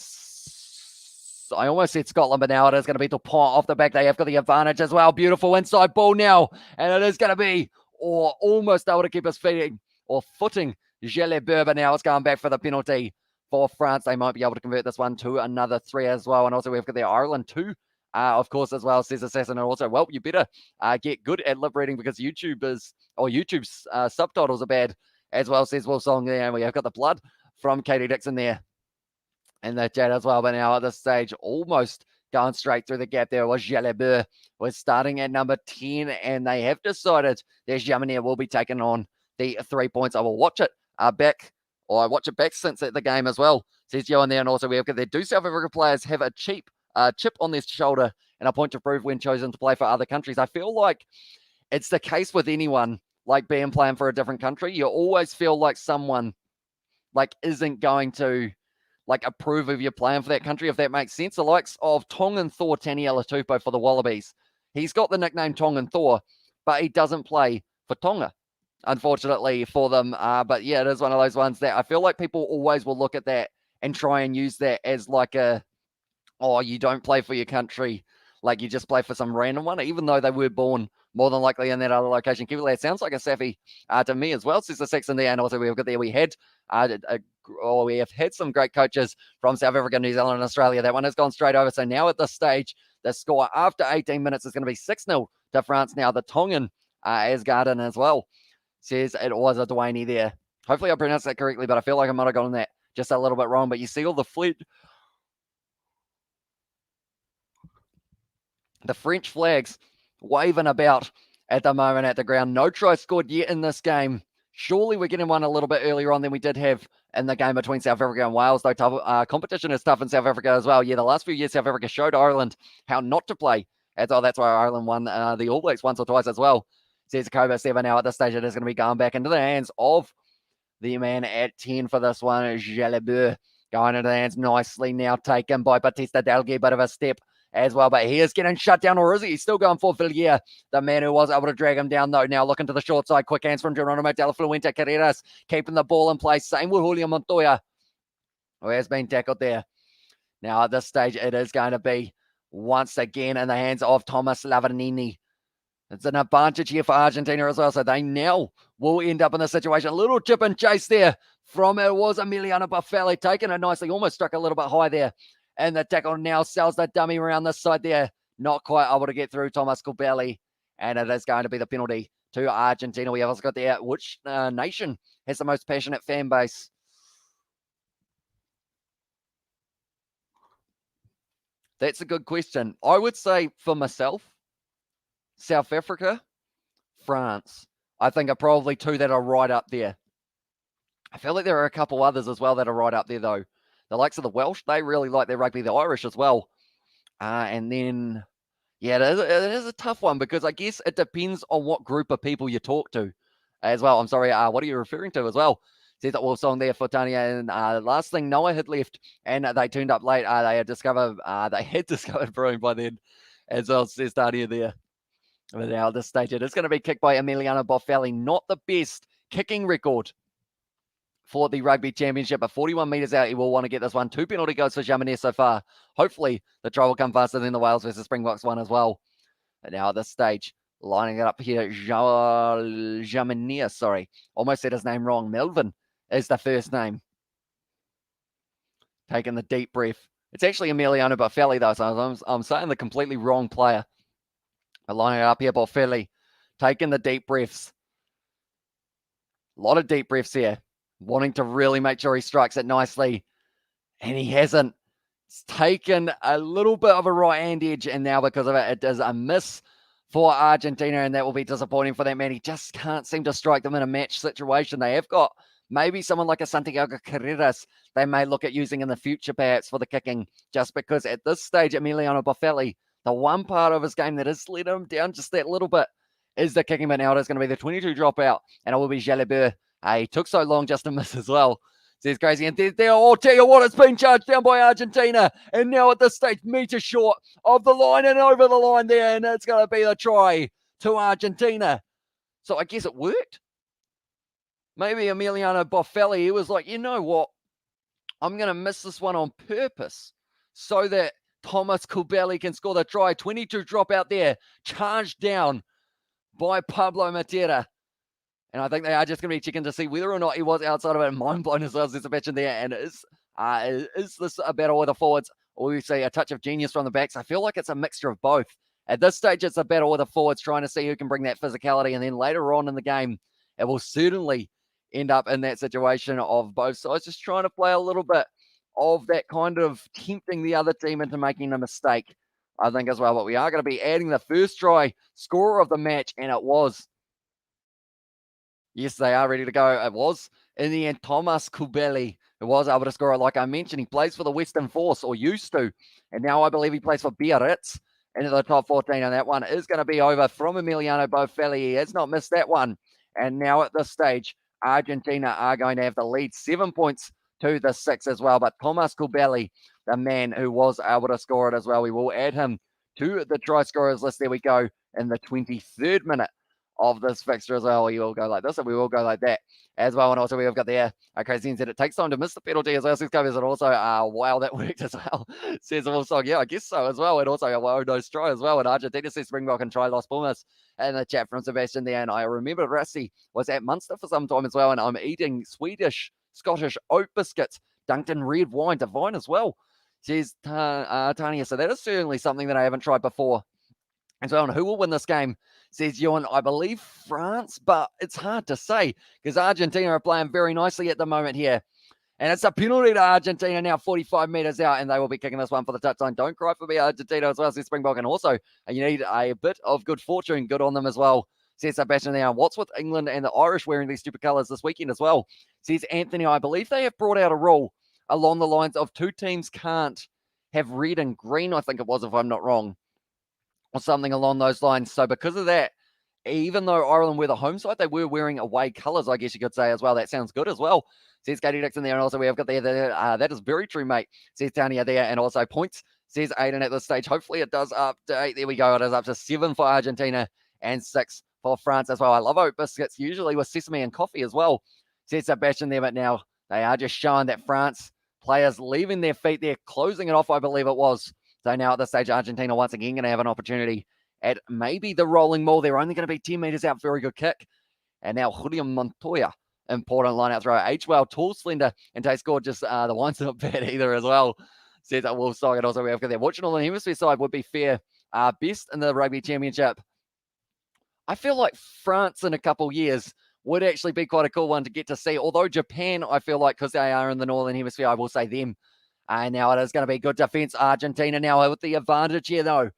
I almost said Scotland, but now it is going to be Dupont off the back. They have got the advantage as well. Beautiful inside ball now, and it is going to be almost able to keep us footing. Gelebeur, but now it's going back for the penalty for France. They might be able to convert this one to another 3 as well. And also we've got the Ireland 2, of course, as well, says Assassin. And also, well, you better get good at lip reading because YouTube's subtitles are bad as well, says Will Song there. And we have got the blood from Katie Dixon there in the chat as well. But now at this stage, almost going straight through the gap there was Gelebeur. We're starting at number 10, and they have decided that Jamanier will be taking on the 3 points. I will watch it back. Or I watch it back since at the game as well, says Johan there. And also we have got there. Do South Africa players have a chip on their shoulder and a point to prove when chosen to play for other countries? I feel like it's the case with anyone like being playing for a different country. You always feel like someone like isn't going to like approve of you playing for that country, if that makes sense. The likes of Tongan Thor Taniela Tupou for the Wallabies. He's got the nickname Tongan Thor, but he doesn't play for Tonga, unfortunately for them. But yeah, it is one of those ones that I feel like people always will look at that and try and use that as like you don't play for your country, like you just play for some random one, even though they were born more than likely in that other location. It sounds like a Safi to me as well, says the Saxon there. And also we've got there, we have had some great coaches from South Africa, New Zealand, and Australia. That one has gone straight over. So now at this stage, the score after 18 minutes is going to be 6-0 to France. Now the Tongan Asgarden as well says it was a Dwayne there. Hopefully I pronounced that correctly, but I feel like I might have gotten that just a little bit wrong. But you see all the French flags waving about at the moment at the ground. No try scored yet in this game. Surely we're getting one a little bit earlier on than we did have in the game between South Africa and Wales, though competition is tough in South Africa as well. Yeah, the last few years South Africa showed Ireland how not to play. That's why Ireland won the All Blacks once or twice as well. Says Koba 7 now at this stage. It is going to be going back into the hands of the man at 10 for this one. Gelebeur going into the hands nicely now, taken by Batista Delgui. Bit of a step as well, but he is getting shut down, or is he? He's still going for Villiers, the man who was able to drag him down, though. Now looking to the short side. Quick hands from Geronimo de la Fuente Carreras, keeping the ball in place. Same with Julio Montoya, who has been tackled there. Now at this stage, it is going to be once again in the hands of Thomas Lavernini. It's an advantage here for Argentina as well, so they now will end up in the situation. A little chip and chase there from it was Emiliano Buffelli, taking it nicely, almost struck a little bit high there. And the tackle now sells the dummy around this side there. Not quite able to get through Thomas Kubeli. And it is going to be the penalty to Argentina. We have also got there, which nation has the most passionate fan base? That's a good question. I would say for myself, South Africa, France. I think are probably two that are right up there. I feel like there are a couple others as well that are right up there, though. The likes of the Welsh, they really like their rugby. The Irish as well. And then, yeah, it is a tough one because I guess it depends on what group of people you talk to as well. I'm sorry, what are you referring to as well? Says that Wolf song there for Tanya. And last thing, Noah had left and they turned up late. They had discovered brewing by then as well, says Tanya there. But now at this stage, it is going to be kicked by Emiliano Boffelli. Not the best kicking record for the Rugby Championship, but 41 metres out, he will want to get this one. 2 penalty goals for Jamanier so far. Hopefully, the try will come faster than the Wales versus Springboks one as well. And now at this stage, lining it up here, Jamanier, sorry. Almost said his name wrong. Melvin is the first name. Taking the deep breath. It's actually Emiliano Boffelli, though, so I'm saying the completely wrong player. But lining it up here, Boffelli, taking the deep breaths. A lot of deep breaths here. Wanting to really make sure he strikes it nicely. And he hasn't. It's taken a little bit of a right-hand edge, and now because of it, it is a miss for Argentina, and that will be disappointing for that man. He just can't seem to strike them in a match situation. They have got maybe someone like a Santiago Carreras, they may look at using in the future perhaps for the kicking, just because at this stage, Emiliano Boffelli, the one part of his game that has let him down just that little bit is the kicking, but now it is going to be the 22 dropout, and it will be Jalibert. He took so long just to miss as well. Says crazy, and there, I'll tell you what, it's been charged down by Argentina, and now at this stage, metre short of the line and over the line there, and it's going to be the try to Argentina. So I guess it worked. Maybe Emiliano Boffelli, he was like, you know what, I'm going to miss this one on purpose so that Thomas Kubeli can score the try. 22 drop out there, charged down by Pablo Matera. And I think they are just going to be checking to see whether or not he was outside of it. Mind blown as well as there's a match in there. And is this a battle with the forwards, or we say a touch of genius from the backs? I feel like it's a mixture of both. At this stage, it's a battle with the forwards, trying to see who can bring that physicality. And then later on in the game, it will certainly end up in that situation of both sides just trying to play a little bit of that kind of tempting the other team into making a mistake, I think, as well. But we are going to be adding the first try scorer of the match, and it was. Yes, they are ready to go. It was, in the end, Thomas Kubeli, who was able to score it. Like I mentioned, he plays for the Western Force, or used to, and now I believe he plays for Biarritz into the top 14, and that one is going to be over from Emiliano Boffelli. He has not missed that one, and now at this stage, Argentina are going to have the lead 7 points to the 6 as well, but Thomas Kubeli, the man who was able to score it as well, we will add him to the try scorers list. There we go, in the 23rd minute of this fixture as well. We will go like this, and we will go like that as well. And also we've got there, Crazy said it takes time to miss the penalty as well. Says covers it also. Wow, that worked as well. Says also, yeah, I guess so as well. And also a well-nosed try as well. And Argentina says Springbok and try Los Pumas. And the chat from Sebastian there. And I remember Rassi was at Munster for some time as well. And I'm eating Scottish oat biscuits dunked in red wine, divine as well. Says Tanya. So that is certainly something that I haven't tried before as well. And who will win this game? Says Ewan, I believe France, but it's hard to say because Argentina are playing very nicely at the moment here. And it's a penalty to Argentina now, 45 meters out, and they will be kicking this one for the touchline. Don't cry for me, Argentina, as well, says Springbok. And also, you need a bit of good fortune, good on them as well, says Sebastian there. What's with England and the Irish wearing these stupid colours this weekend as well? Says Anthony, I believe they have brought out a rule along the lines of two teams can't have red and green, I think it was, if I'm not wrong, or something along those lines. So because of that, even though Ireland were the home side, they were wearing away colours, I guess you could say as well. That sounds good as well, says Katie Dixon there. And also we have got there, that is very true, mate, says Tanya there. And also points, says Aiden at this stage. Hopefully it does update. There we go. It is up to 7 for Argentina and 6 for France as well. I love oat biscuits, usually with sesame and coffee as well, says Sebastian there. But now they are just showing that France players leaving their feet there, closing it off, I believe it was. So now at this stage, Argentina once again going to have an opportunity at maybe the rolling maul. They're only going to be 10 meters out. Very good kick. And now Julian Montoya, important line-out throw. H-Well, tall, slender, and tastes gorgeous. The wine's not bad either as well, says that Wolf Song. And also we have got there. Watching on the Hemisphere side would be fair. Best in the Rugby Championship. I feel like France in a couple years would actually be quite a cool one to get to see. Although Japan, I feel like, because they are in the Northern Hemisphere, I will say them. And now it is going to be good defense. Argentina now with the advantage here, though.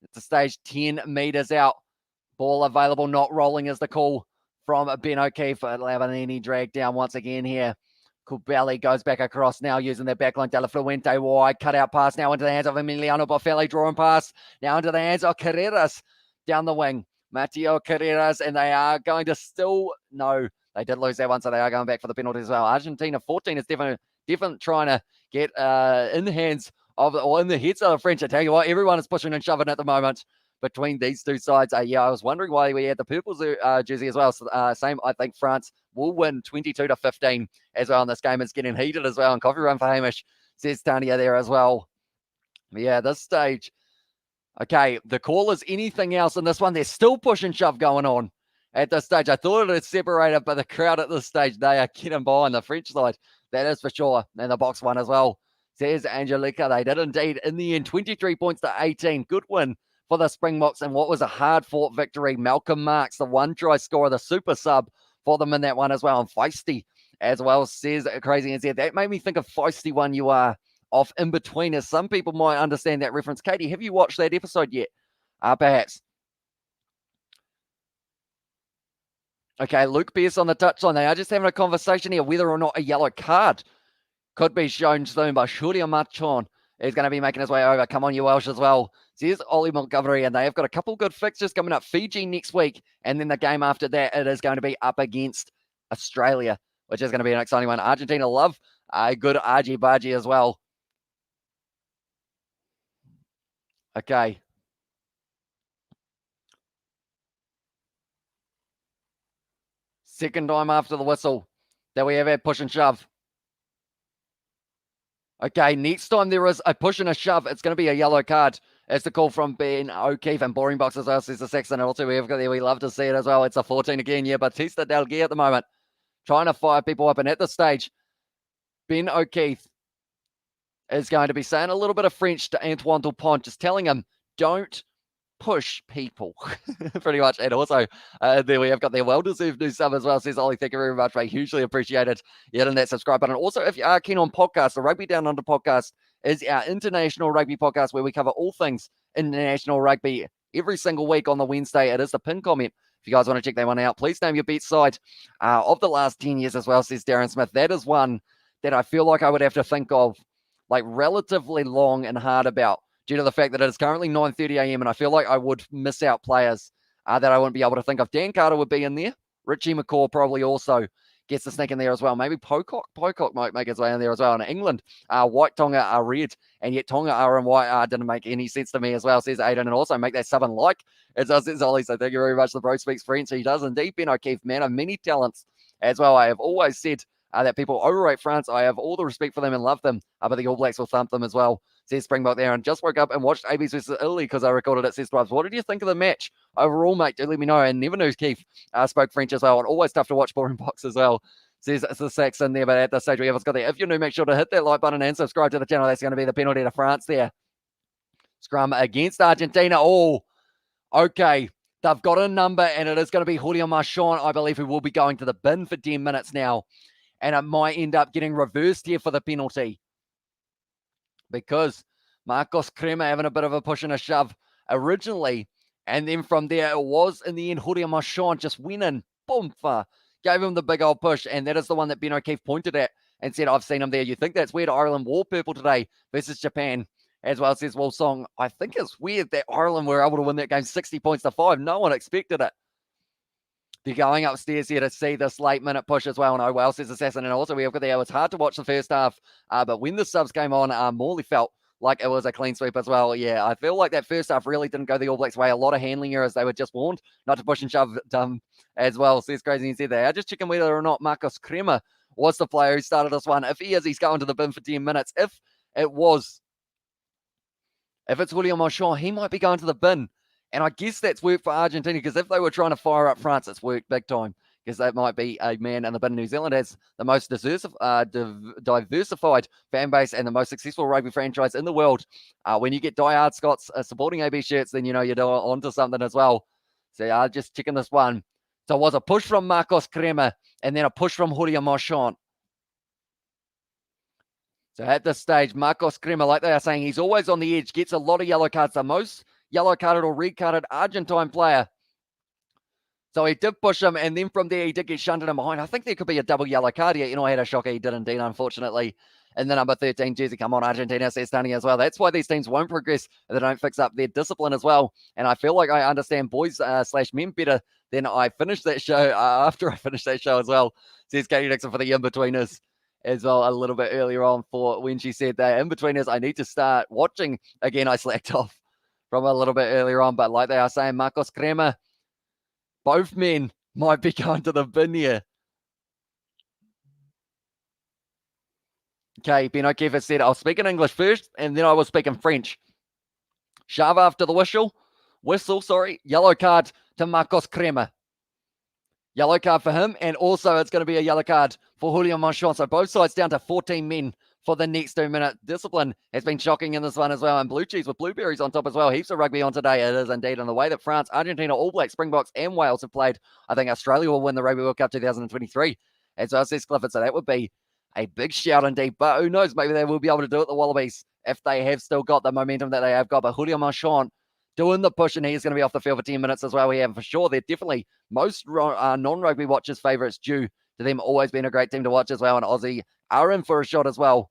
It's a stage 10 meters out. Ball available, not rolling is the call from Ben O'Keefe. Lavanini dragged down once again here. Kubeli goes back across now using their backline. De La Fuente wide. Cut out pass now into the hands of Emiliano Boffelli. Drawing pass now into the hands of Carreras down the wing. Mateo Carreras, and they are going to still... No, they did lose that one, so they are going back for the penalty as well. Argentina 14 is definitely trying to get in the hands of, or in the heads of the French. I tell you what, everyone is pushing and shoving at the moment between these two sides. Yeah, I was wondering why we had the purple jersey as well. So, same, I think France will win 22-15 as well in this game. It's getting heated as well. And coffee run for Hamish, says Tanya there as well. Yeah, this stage. Okay, the call is anything else in this one. There's still push and shove going on at this stage. I thought it had separated, but the crowd at this stage, they are getting by on the French side. That is for sure. And the box one as well, says Angelica. They did indeed. In the end, 23 points to 18. Good win for the Springboks, and what was a hard-fought victory. Malcolm Marks, the one try scorer, the super sub for them in that one as well. And feisty as well, says Crazy and said. That made me think of feisty one you are off in between, as some people might understand that reference. Katie, have you watched that episode yet? Perhaps. Okay, Luke Pierce on the touchline. They are just having a conversation here whether or not a yellow card could be shown soon, but Shuria Machon is going to be making his way over. Come on, you Welsh as well. So here's Ollie Montgomery, and they have got a couple good fixtures coming up. Fiji next week, and then the game after that, it is going to be up against Australia, which is going to be an exciting one. Argentina love a good argy-bargy as well. Okay. Second time after the whistle that we have had push and shove. Okay, next time there is a push and a shove, it's going to be a yellow card. It's the call from Ben O'Keefe and Boring Box as well, says the Saxon. And also, we've got there. We love to see it as well. It's a 14 again, yeah. Batista Del Guia at the moment, trying to fire people up. And at this stage, Ben O'Keefe is going to be saying a little bit of French to Antoine Dupont, just telling him, don't push people, pretty much. And also, there we have got their well-deserved new sub as well, says Ollie. Thank you very much, mate. Hugely appreciated. Hitting that subscribe button. Also, if you are keen on podcasts, the Rugby Down Under podcast is our international rugby podcast where we cover all things international rugby every single week on the Wednesday. It is the pin comment. If you guys want to check that one out, please name your bet side of the last 10 years as well, says Darren Smith. That is one that I feel like I would have to think of like relatively long and hard about, due to the fact that it is currently 9:30 a.m. and I feel like I would miss out players that I wouldn't be able to think of. Dan Carter would be in there. Richie McCaw probably also gets the sneak in there as well. Maybe Pocock might make his way in there as well. And England, White Tonga are red, and yet Tonga are in white. Didn't make any sense to me as well, says Aiden. And also make that sub and like. It does, says Ollie. So thank you very much. The bro speaks French. He does indeed. Ben O'Keefe, man of many talents as well. I have always said that people overrate France. I have all the respect for them and love them, but the All Blacks will thump them as well, says Springbok there. And just woke up and watched ABs versus Italy because I recorded it, says Dwebs. What did you think of the match overall, mate? Do let me know. And never knew Keith spoke French as well. And always tough to watch Boring Box as well, says it's the Saxon there. But at this stage, we have got there. If you're new, make sure to hit that like button and subscribe to the channel. That's going to be the penalty to France there. Scrum against Argentina. Oh, okay. They've got a number, and it is going to be Julio Marchand, I believe, who will be going to the bin for 10 minutes now. And it might end up getting reversed here for the penalty, because Marcos Crema having a bit of a push and a shove originally. And then from there, it was in the end, Julio Marchand just went in, boom, gave him the big old push. And that is the one that Ben O'Keefe pointed at and said, I've seen him there. You think that's weird? Ireland wore purple today versus Japan as well, says Will Song. I think it's weird that Ireland were able to win that game 60 points to 5. No one expected it. They're going upstairs here to see this late-minute push as well. And oh, well, says Assassin. And also, we have got there. It was hard to watch the first half, but when the subs came on, Morley felt like it was a clean sweep as well. Yeah, I feel like that first half really didn't go the All Blacks' way. A lot of handling errors. They were just warned not to push and shove as well, says Crazy. And said they are just checking whether or not Marcos Crema was the player who started this one. If he is, he's going to the bin for 10 minutes. If it's Julio Marchand, he might be going to the bin. And I guess that's worked for Argentina, because if they were trying to fire up France, it's worked big time, because that might be a man in the bin. New Zealand has the most diversified fan base and the most successful rugby franchise in the world. When you get diehard Scots supporting AB shirts, then you know you're onto something as well. So just checking this one. So it was a push from Marcos Crema and then a push from Julio Marchand. So at this stage, Marcos Crema, like they are saying, he's always on the edge, gets a lot of yellow cards, the most yellow carded or red carded Argentine player. So he did push him, and then from there, he did get shunted in behind. I think there could be a double yellow card here. I had a shocker. He did indeed, unfortunately. And the number 13 jersey, come on, Argentina, says Tony as well. That's why these teams won't progress if they don't fix up their discipline as well. And I feel like I understand boys / men better than I finished that show, after I finished that show as well, says Katie Dixon for the in-betweeners as well, a little bit earlier on, for when she said that in-betweeners, I need to start watching. Again, I slacked off from a little bit earlier on, but like they are saying, Marcos Crema, both men might be going to the bin here. Okay, Ben O'Keefe said, I'll speak in English first, and then I will speak in French. Shove after the whistle, yellow card to Marcos Crema. Yellow card for him, and also it's going to be a yellow card for Julio Marchand. So both sides down to 14 men for the next 2-minute. Discipline has been shocking in this one as well. And blue cheese with blueberries on top as well. Heaps of rugby on today. It is indeed. In the way that France, Argentina, All Blacks, Springboks, and Wales have played, I think Australia will win the Rugby World Cup 2023. And so says Clifford. So that would be a big shout indeed. But who knows? Maybe they will be able to do it, the Wallabies, if they have still got the momentum that they have got. But Julio Marchand doing the push, and he's going to be off the field for 10 minutes as well. We have for sure. They're definitely most non-rugby watchers' favourites, due to them always being a great team to watch as well. And Aussie are in for a shot as well,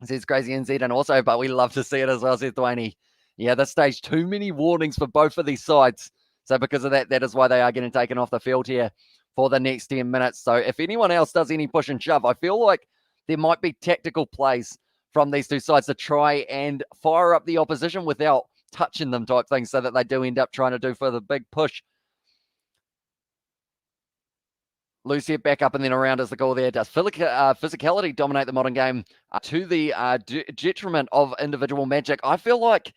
says Crazy NZ, and also, but we love to see it as well, says Dwayne. Yeah, this stage, too many warnings for both of these sides. So because of that, that is why they are getting taken off the field here for the next 10 minutes. So if anyone else does any push and shove, I feel like there might be tactical plays from these two sides to try and fire up the opposition without touching them type thing, so that they do end up trying to do for the big push. Lucia back up and then around is the goal there. Does physicality dominate the modern game to the detriment of individual magic? I feel like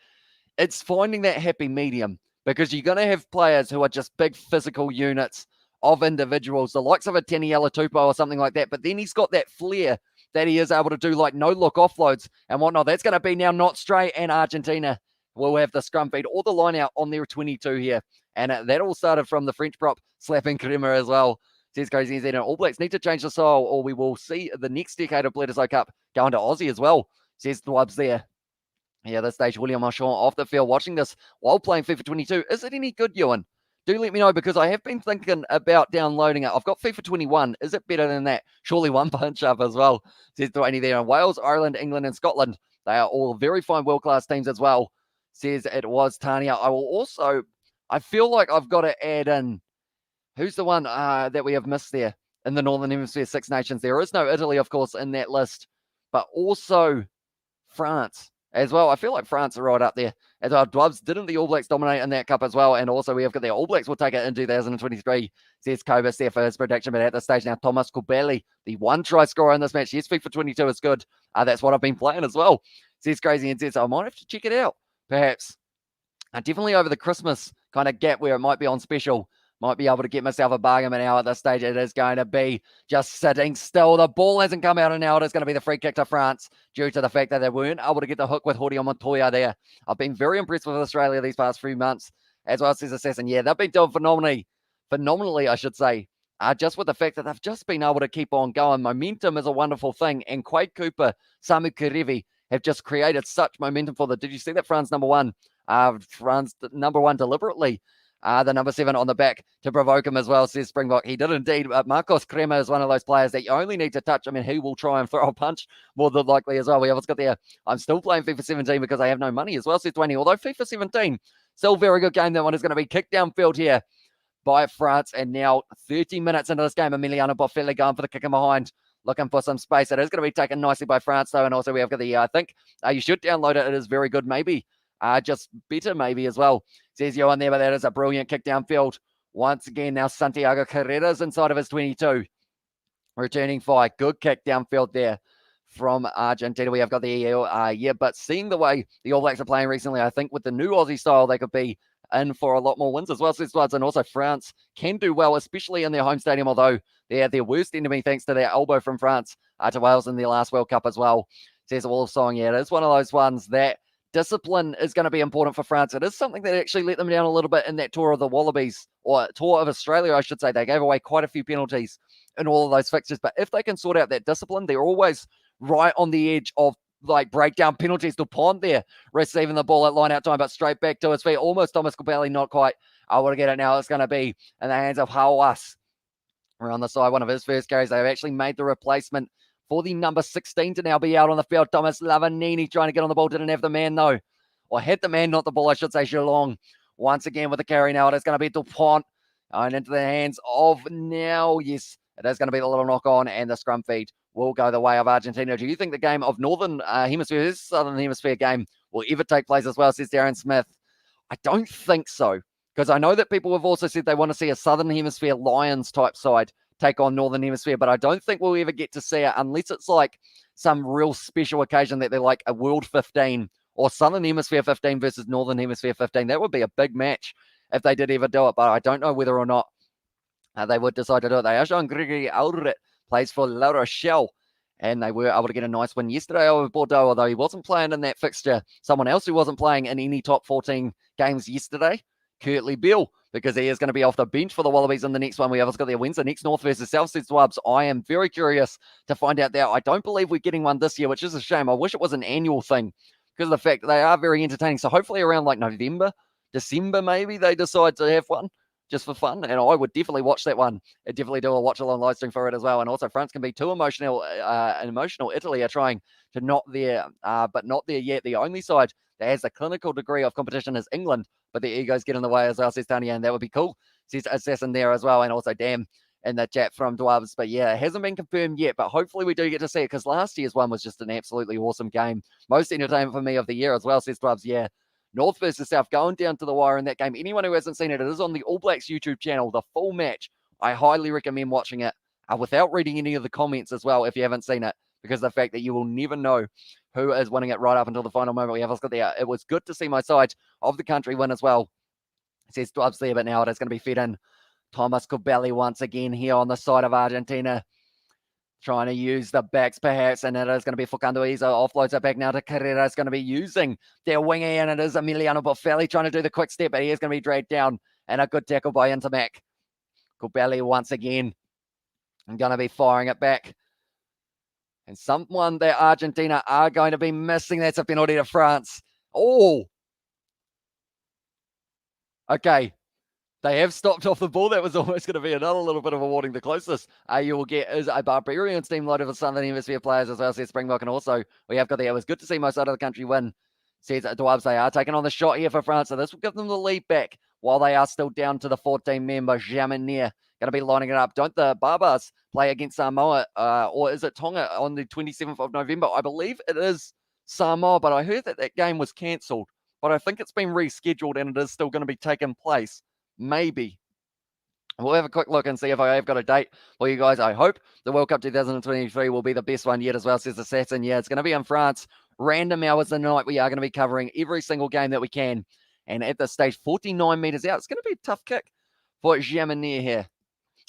it's finding that happy medium, because you're going to have players who are just big physical units of individuals, the likes of a Taniela Tupou or something like that, but then he's got that flair that he is able to do like no-look offloads and whatnot. That's going to be now not straight, and Argentina will have the scrum feed or the line out on their 22 here. And that all started from the French prop slapping Kremer as well. Says Crazy NZ, and All Blacks need to change the style, or we will see the next decade of Bledisloe Cup going to Aussie as well, says the Wubs there. Yeah, this stage, William Marchand off the field watching this while playing FIFA 22. Is it any good, Ewan? Do let me know, because I have been thinking about downloading it. I've got FIFA 21. Is it better than that? Surely one punch up as well, says Dwayne there. And Wales, Ireland, England, and Scotland, they are all very fine world-class teams as well, says it was Tanya. I feel like I've got to add in, who's the one that we have missed there in the Northern Hemisphere Six Nations? There is no Italy, of course, in that list, but also France as well. I feel like France are right up there as well. Dwubs, didn't the All Blacks dominate in that cup as well? And also we have got the All Blacks will take it in 2023, says Cobus there for his prediction. But at this stage now, Thomas Kubeli, the one try scorer in this match. Yes, FIFA 22 is good. That's what I've been playing as well, says Crazy and says, so I might have to check it out, perhaps. Definitely over the Christmas kind of gap where it might be on special. Might be able to get myself a bargain, but now at this stage it is going to be just sitting still. The ball hasn't come out, and now it is going to be the free kick to France due to the fact that they weren't able to get the hook with Jordi Montoya there. I've been very impressed with Australia these past few months, as well, says Assassin. Yeah, they've been doing phenomenally, I should say, just with the fact that they've just been able to keep on going. Momentum is a wonderful thing, and Quade Cooper, Samu Kerevi have just created such momentum for them. Did you see that France number one deliberately? The number 7 on the back to provoke him as well, says Springbok. He did indeed. Marcos Kremer is one of those players that you only need to touch. I mean, he will try and throw a punch more than likely as well. We have got there. I'm still playing FIFA 17 because I have no money as well, says Dwayne. Although FIFA 17, still a very good game. That one is going to be kicked downfield here by France. And now 30 minutes into this game, Emiliano Boffelli going for the kick in behind, looking for some space. It is going to be taken nicely by France, though. And also we have got the, I think you should download it. It is very good, maybe. Just better maybe as well, says Johan there, but that is a brilliant kick downfield. Once again, now Santiago Carreras inside of his 22. Returning fire. Good kick downfield there from Argentina. We have got the but seeing the way the All Blacks are playing recently, I think with the new Aussie style, they could be in for a lot more wins as well, says Floods. And also France can do well, especially in their home stadium, although they are their worst enemy thanks to their elbow from France to Wales in their last World Cup as well, says Wolf Song. Yeah, it is one of those ones that discipline is going to be important for France. It is something that actually let them down a little bit in that tour of the Wallabies, or tour of Australia, I should say. They gave away quite a few penalties in all of those fixtures. But if they can sort out that discipline, they're always right on the edge of like breakdown penalties. Dupont there receiving the ball at line out time, but straight back to his feet. Almost Thomas Kubeli, not quite. I want to get it now. It's going to be in the hands of Hawass. We're on the side, one of his first carries. They've actually made the replacement for the number 16 to now be out on the field. Thomas Lavanini trying to get on the ball. Didn't have the man, though. Or had the man, not the ball, I should say. Geelong once again with the carry now. It is going to be Dupont. And into the hands of now. Yes, it is going to be the little knock on. And the scrum feed will go the way of Argentina. Do you think the game of Northern Hemisphere, this Southern Hemisphere game, will ever take place as well, says Darren Smith? I don't think so. Because I know that people have also said they want to see a Southern Hemisphere Lions type side take on Northern Hemisphere, but I don't think we'll ever get to see it unless it's like some real special occasion that they're like a World 15 or Southern Hemisphere 15 versus Northern Hemisphere 15. That would be a big match if they did ever do it, but I don't know whether or not they would decide to do it. They are showing Gregory Aldrit plays for La Rochelle, and they were able to get a nice win yesterday over Bordeaux, although he wasn't playing in that fixture. Someone else who wasn't playing in any top 14 games yesterday, Kurtley Beale, because he is going to be off the bench for the Wallabies in the next one. We have got their Wednesday, next North versus South, says Dwubs. I am very curious to find out that. I don't believe we're getting one this year, which is a shame. I wish it was an annual thing because of the fact that they are very entertaining. So hopefully around like November December, maybe they decide to have one just for fun. And I would definitely watch that one. I'd definitely do a watch along live stream for it as well. And also, France can be too emotional. Italy are trying to not there, but not there yet. The only side that has a clinical degree of competition is England, but the egos get in the way as well, says Tanya, and that would be cool. Says Assassin there as well. And also, damn, in the chat from Dwabs. But yeah, it hasn't been confirmed yet, but hopefully we do get to see it because last year's one was just an absolutely awesome game. Most entertainment for me of the year as well, says Dwabs. Yeah. North versus South going down to the wire in that game. Anyone who hasn't seen it, it is on the All Blacks YouTube channel, the full match. I highly recommend watching it without reading any of the comments as well if you haven't seen it, because of the fact that you will never know who is winning it right up until the final moment. We have got there. It was good to see my side of the country win as well, says Dwabs there, but now it is going to be fed in. Thomas Cobelli once again here on the side of Argentina, trying to use the backs perhaps, and it is going to be Fukanduiza, offloads it back now to Carrera. It's going to be using their wingy, and it is Emiliano Boffelli trying to do the quick step, but he is going to be dragged down, and a good tackle by Intermac. Cobelli once again, I'm going to be firing it back. And someone that Argentina are going to be missing, that's a penalty to France. Oh! Okay. They have stopped off the ball. That was almost going to be another little bit of a warning. The closest you will get is a Barbarians team load of Southern Hemisphere players as well, says Springbok. And also, we have got there. It was good to see my side of the country win, says Dwabs. They are taking on the shot here for France. So this will give them the lead back while they are still down to the 14-member Jamanier. Going to be lining it up. Don't the Barbars play against Samoa or is it Tonga on the 27th of November? I believe it is Samoa, but I heard that that game was cancelled. But I think it's been rescheduled and it is still going to be taking place. Maybe. We'll have a quick look and see if I have got a date for you guys. I hope the World Cup 2023 will be the best one yet as well, says Assassin. Yeah, it's going to be in France. Random hours of the night. We are going to be covering every single game that we can. And at this stage, 49 metres out. It's going to be a tough kick for Jamanier here.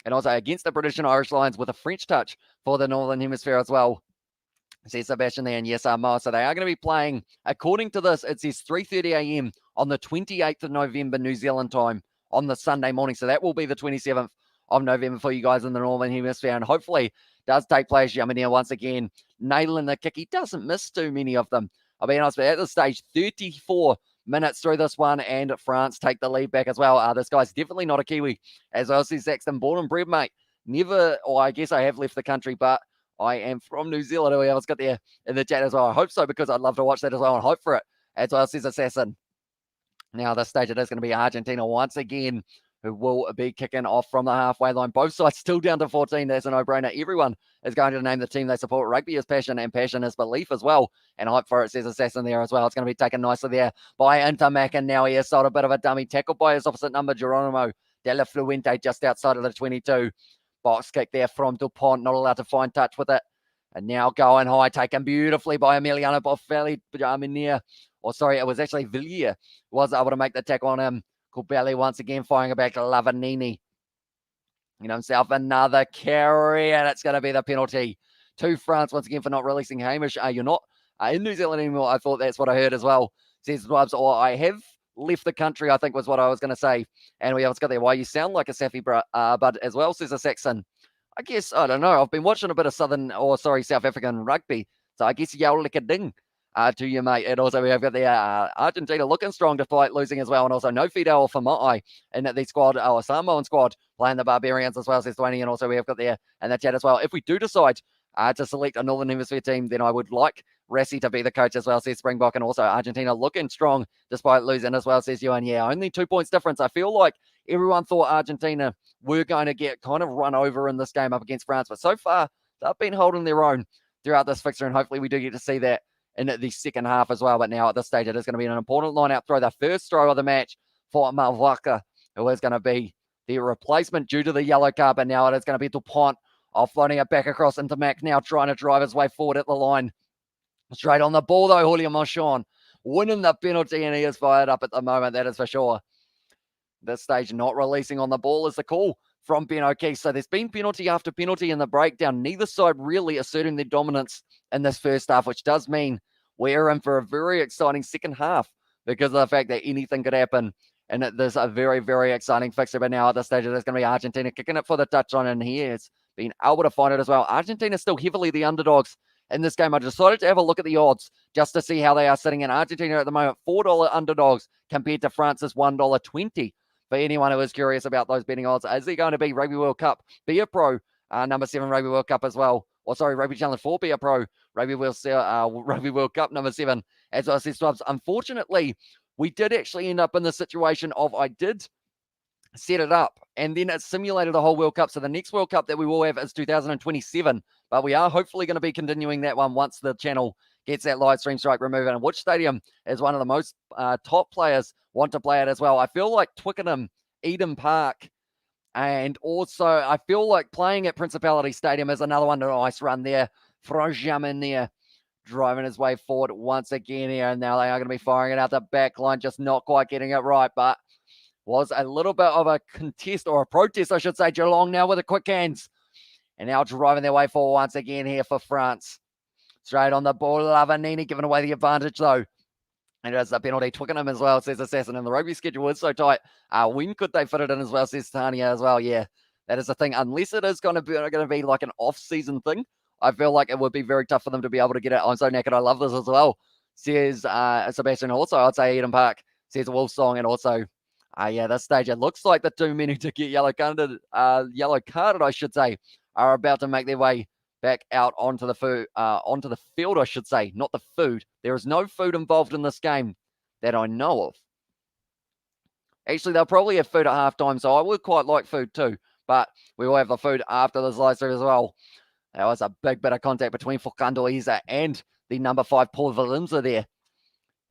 And also against the British and Irish Lions with a French touch for the Northern Hemisphere as well, says Sebastian there, and yes, Samoa. So they are going to be playing, according to this, it says 3:30 a.m. on the 28th of November, New Zealand time, on the Sunday morning. So that will be the 27th of November for you guys in the Northern Hemisphere. And hopefully does take place. Jamanier once again nailing the kick. He doesn't miss too many of them, I'll be honest, but at this stage, 34 minutes through this one, and France take the lead back as well. This guy's definitely not a Kiwi, as well, says Saxton. Born and bred, mate. Never, or I guess I have left the country, but I am from New Zealand. Who else got there in the chat as well? I hope so, because I'd love to watch that as well and hope for it, as well, says Assassin. Now, this stage, it is going to be Argentina once again, who will be kicking off from the halfway line. Both sides still down to 14. That's a no-brainer. Everyone is going to name the team they support. Rugby is passion, and passion is belief as well. And hope for it, says Assassin there as well. It's going to be taken nicely there by Intermac, and now he has sold a bit of a dummy tackle by his opposite number, Geronimo De La Fluente, just outside of the 22. Box kick there from Dupont, not allowed to find touch with it. And now going high, taken beautifully by Emiliano Boffelli. It was actually Villiers was able to make the tackle on him. Cobelli once again firing it back to Lavanini. You know himself, another carry, and it's going to be the penalty to France once again for not releasing Hamish. You're not in New Zealand anymore. I thought that's what I heard as well, says Dwabs. Or I have left the country, I think was what I was going to say. And we have got there. Why you sound like a Safi bud as well, says a Saxon. I guess, I don't know. I've been watching a bit of South African rugby. So I guess yell like a ding to you, mate. And also we have got the Argentina looking strong despite losing as well. And also no Fidel for Ma'i in the squad, our Samoan squad, playing the Barbarians as well, says Dwayne. And also we have got there in the chat as well. If we do decide to select a Northern Hemisphere team, then I would like Rassi to be the coach as well, says Springbok. And also Argentina looking strong despite losing as well, says Ewan. Yeah, only 2 points difference. I feel like everyone thought Argentina were going to get kind of run over in this game up against France. But so far, they've been holding their own throughout this fixture. And hopefully we do get to see that in the second half as well. But now at this stage, it is going to be an important line-out throw, the first throw of the match for Malvaka, who is going to be the replacement due to the yellow card. But now it is going to be Dupont offloading it back across into Mac, now trying to drive his way forward at the line. Straight on the ball, though, Julio Monchon winning the penalty, and he is fired up at the moment, that is for sure. This stage, not releasing on the ball is the call from Ben O'Keefe. So there's been penalty after penalty in the breakdown. Neither side really asserting their dominance in this first half, which does mean we're in for a very exciting second half because of the fact that anything could happen. And there's a very, very exciting fixture. But now at this stage, there's going to be Argentina kicking it for the touchline, and he has been able to find it as well. Argentina still heavily the underdogs in this game. I decided to have a look at the odds just to see how they are sitting in Argentina at the moment. $4 underdogs compared to France's $1.20. For anyone who is curious about those betting odds, is there going to be Rugby World Cup, Be a Pro, number 7 Rugby World Cup as well? Or sorry, Rugby Challenge 4, Be a Pro, Rugby World Cup number 7, as well as these clubs. Unfortunately, we did actually end up in the situation of I did set it up and then it simulated the whole World Cup. So the next World Cup that we will have is 2027, but we are hopefully going to be continuing that one once the channel gets that live stream strike removed. And which stadium is one of the most top players want to play it as well? I feel like Twickenham, Eden Park, and also I feel like playing at Principality Stadium is another one. Nice run there. Frojamener driving his way forward once again here, and now they are going to be firing it out the back line, just not quite getting it right, but was a little bit of a contest, or a protest, I should say. Geelong now with the quick hands, and now driving their way forward once again here for France. Straight on the ball, Lavanini giving away the advantage though. And it is a penalty. Twickenham as well, says Assassin. And the rugby schedule is so tight. When could they fit it in as well, says Tania as well. Yeah, that is the thing. Unless it is going to be like an off-season thing, I feel like it would be very tough for them to be able to get it. I'm so knackered. I love this as well, says Sebastian. Also, I'd say Eden Park, says Wolf Song. And also, yeah, this stage, it looks like the too many to get yellow carded, I should say, are about to make their way back out onto the field, I should say, not the food. There is no food involved in this game that I know of. Actually, they'll probably have food at halftime, so I would quite like food too. But we will have the food after this live stream as well. There was a big bit of contact between Focando Isa and the number 5 Paul Valimza there.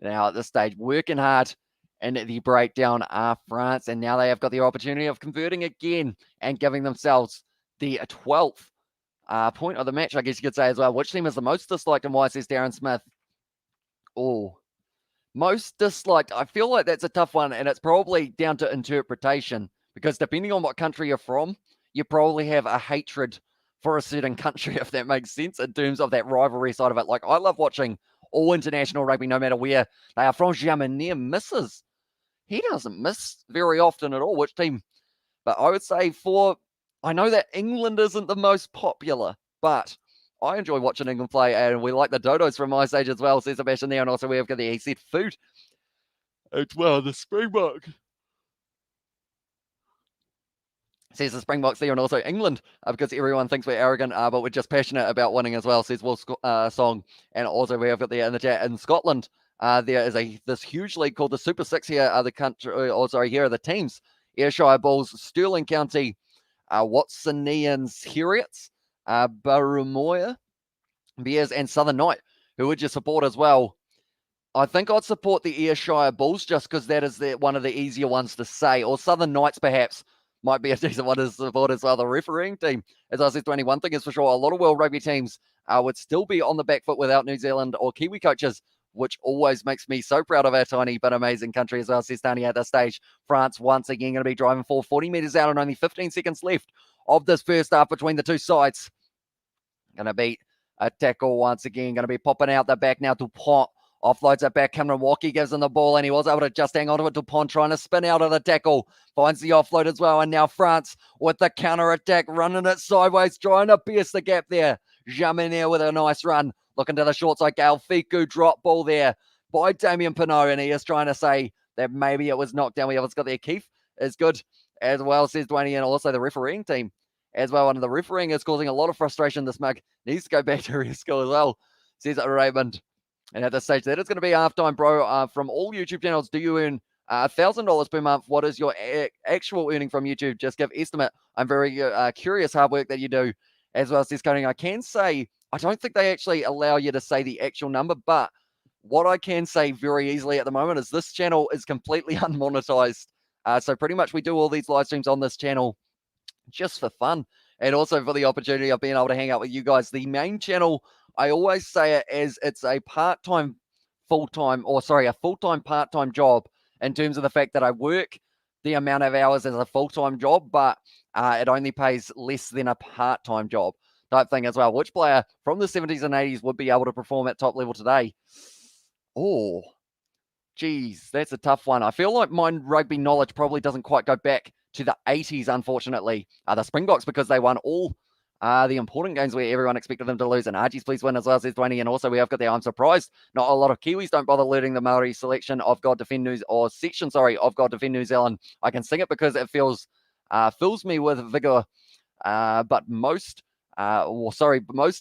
Now at this stage, working hard in the breakdown are France, and now they have got the opportunity of converting again and giving themselves the 12th point of the match, I guess you could say as well. Which team is the most disliked and why, says Darren Smith? Oh, most disliked. I feel like that's a tough one, and it's probably down to interpretation, because depending on what country you're from, you probably have a hatred for a certain country, if that makes sense, in terms of that rivalry side of it. Like, I love watching all international rugby, no matter where they are from. Frojamener misses. He doesn't miss very often at all. Which team? But I would say I know that England isn't the most popular, but I enjoy watching England play, and we like the Dodos from my stage as well, says Sebastian there. And also we have got the EC food as well, the Springbok. Says the Springboks there, and also England, because everyone thinks we're arrogant, but we're just passionate about winning as well, says Wolf Song. And also we have got there in the chat, in Scotland, there is this huge league called the Super Six. Here are the here are the teams: Ayrshire Bulls, Stirling County, Watsonians Heriots, Barramoya Bears, and Southern Knight. Who would you support as well? I think I'd support the Ayrshire Bulls just because that is one of the easier ones to say. Or Southern Knights, perhaps, might be a decent one to support as well. The refereeing team, as I said, 21 thing is for sure, a lot of World Rugby teams would still be on the back foot without New Zealand or Kiwi coaches, which always makes me so proud of our tiny but amazing country as well, says Tony at this stage. France once again going to be driving for 40 metres out and only 15 seconds left of this first half between the two sides. Going to be a tackle once again, going to be popping out the back now. Dupont offloads it back. Cameron Walkie gives him the ball, and he was able to just hang on to it. Dupont trying to spin out of the tackle, finds the offload as well, and now France with the counter-attack, running it sideways, trying to pierce the gap there. Jamener with a nice run, looking to the short side. Gael Fiku drop ball there by Damien Pinot, and he is trying to say that maybe it was knocked down. We have got there. Keith is good as well, says Dwayne, and also the refereeing team as well. And the refereeing is causing a lot of frustration. This mug needs to go back to rear school as well, says Raymond. And at this stage, that is going to be halftime, bro. From all YouTube channels, do you earn $1,000 per month? What is your actual earning from YouTube? Just give estimate. I'm very curious. Hard work that you do as well, says Coding. I can say, I don't think they actually allow you to say the actual number, but what I can say very easily at the moment is this channel is completely unmonetized. So pretty much we do all these live streams on this channel just for fun, and also for the opportunity of being able to hang out with you guys. The main channel, I always say it as it's a part-time, full-time, or sorry, a full-time, part-time job in terms of the fact that I work the amount of hours as a full-time job, but it only pays less than a part-time job type thing as well. Which player from the 70s and 80s would be able to perform at top level today? Oh, geez, that's a tough one. I feel like my rugby knowledge probably doesn't quite go back to the 80s, unfortunately. The Springboks, because they won all the important games where everyone expected them to lose. And Argies, please win as well, says Dwayne. And also we have got there, I'm surprised not a lot of Kiwis don't bother learning the Maori selection of God Defend News or section, of God Defend New Zealand. I can sing it because it fills me with vigor. But most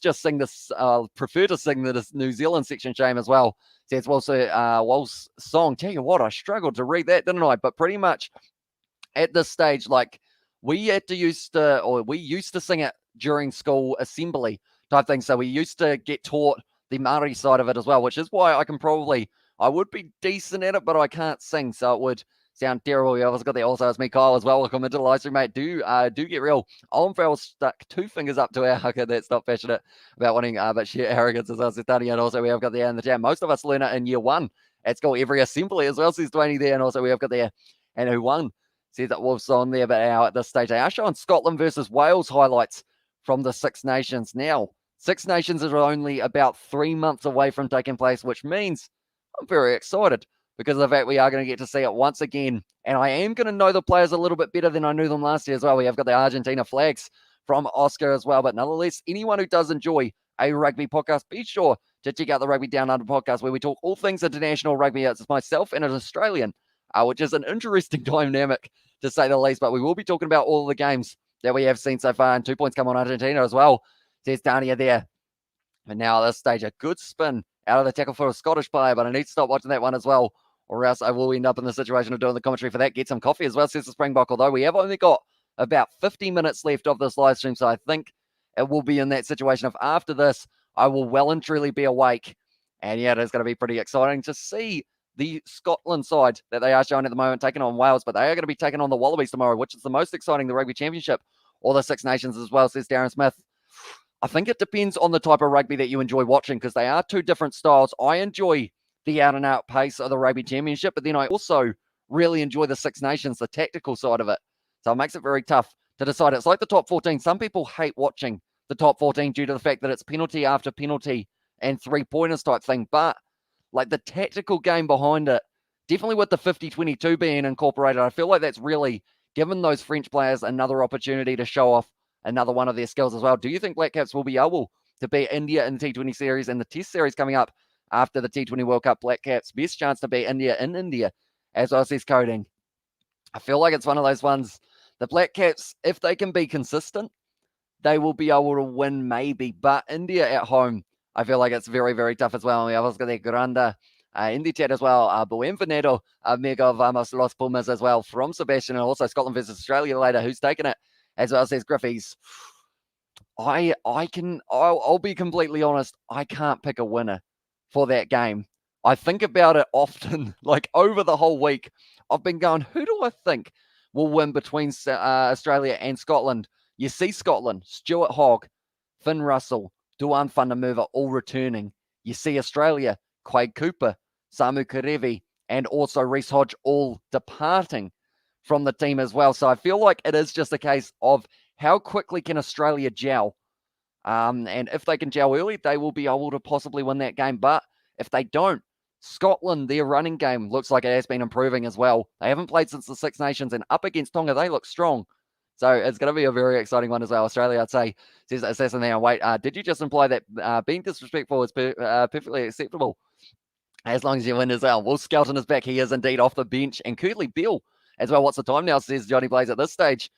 just sing this, prefer to sing the New Zealand section, shame as well. Says Walt's song. Tell you what, I struggled to read that, didn't I? But pretty much at this stage, like we used to sing it during school assembly type thing. So we used to get taught the Māori side of it as well, which is why I would be decent at it, but I can't sing. So it would sound terrible. We also got there. Also, it's me, Kyle, as well. Welcome into the live stream, mate. Do get real. Owen Farrell stuck 2 fingers up to our hooker that's not passionate about winning, but sheer arrogance as well, says Tony. And also, we have got there in the chat. Most of us learn it in year 1 at school, every assembly as well, says Dwayne there. And also, we have got there, and who won, says that Wolf's on there. But now at this stage, they are showing Scotland versus Wales highlights from the Six Nations. Now, Six Nations are only about 3 months away from taking place, which means I'm very excited because of the fact we are going to get to see it once again. And I am going to know the players a little bit better than I knew them last year as well. We have got the Argentina flags from Oscar as well. But nonetheless, anyone who does enjoy a rugby podcast, be sure to check out the Rugby Down Under podcast, where we talk all things international rugby. It's myself and an Australian, which is an interesting dynamic to say the least. But we will be talking about all the games that we have seen so far. And 2 points come on Argentina as well, says Tania there. And now at this stage, a good spin out of the tackle for a Scottish player, but I need to stop watching that one as well, or else I will end up in the situation of doing the commentary for that. Get some coffee as well, says the Springbok, although we have only got about 50 minutes left of this live stream, so I think it will be in that situation of after this, I will well and truly be awake. And yeah, it is going to be pretty exciting to see the Scotland side that they are showing at the moment taking on Wales, but they are going to be taking on the Wallabies tomorrow, which is the most exciting, the Rugby Championship, or the Six Nations as well, says Darren Smith. I think it depends on the type of rugby that you enjoy watching, because they are two different styles. I enjoy the out-and-out pace of the Rugby Championship, but then I also really enjoy the Six Nations, the tactical side of it. So it makes it very tough to decide. It's like the top 14. Some people hate watching the top 14 due to the fact that it's penalty after penalty and three-pointers type thing. But like the tactical game behind it, definitely with the 50-22 being incorporated, I feel like that's really given those French players another opportunity to show off another one of their skills as well. Do you think Black Caps will be able to beat India in the T20 series and the Test series coming up after the T20 World Cup? Black Caps best chance to beat India in India, as I says coding. I feel like it's one of those ones. The Black Caps, if they can be consistent, they will be able to win maybe. But India at home, I feel like it's very, very tough as well. And we have got the Granda in the chat as well. Buenvenedo, Mega Vamos Los Pumas as well from Sebastian, and also Scotland versus Australia later. Who's taking it? As well, says Griffey's. I'll be completely honest. I can't pick a winner for that game. I think about it often, like over the whole week. I've been going, who do I think will win between Australia and Scotland? You see Scotland, Stuart Hogg, Finn Russell, Duan van der Merwe all returning. You see Australia, Quade Cooper, Samu Karevi, and also Reece Hodge all departing from the team as well. So I feel like it is just a case of how quickly can Australia gel. And if they can gel early, they will be able to possibly win that game. But if they don't, Scotland, their running game looks like it has been improving as well. They haven't played since the Six Nations, and up against Tonga, they look strong. So it's going to be a very exciting one as well. Australia, I'd say, says Assassin there. Wait, did you just imply that being disrespectful is perfectly acceptable as long as you win as well? Will Skelton is back. He is indeed off the bench. And Curtly Beale as well. What's the time now, says Johnny Blaze at this stage?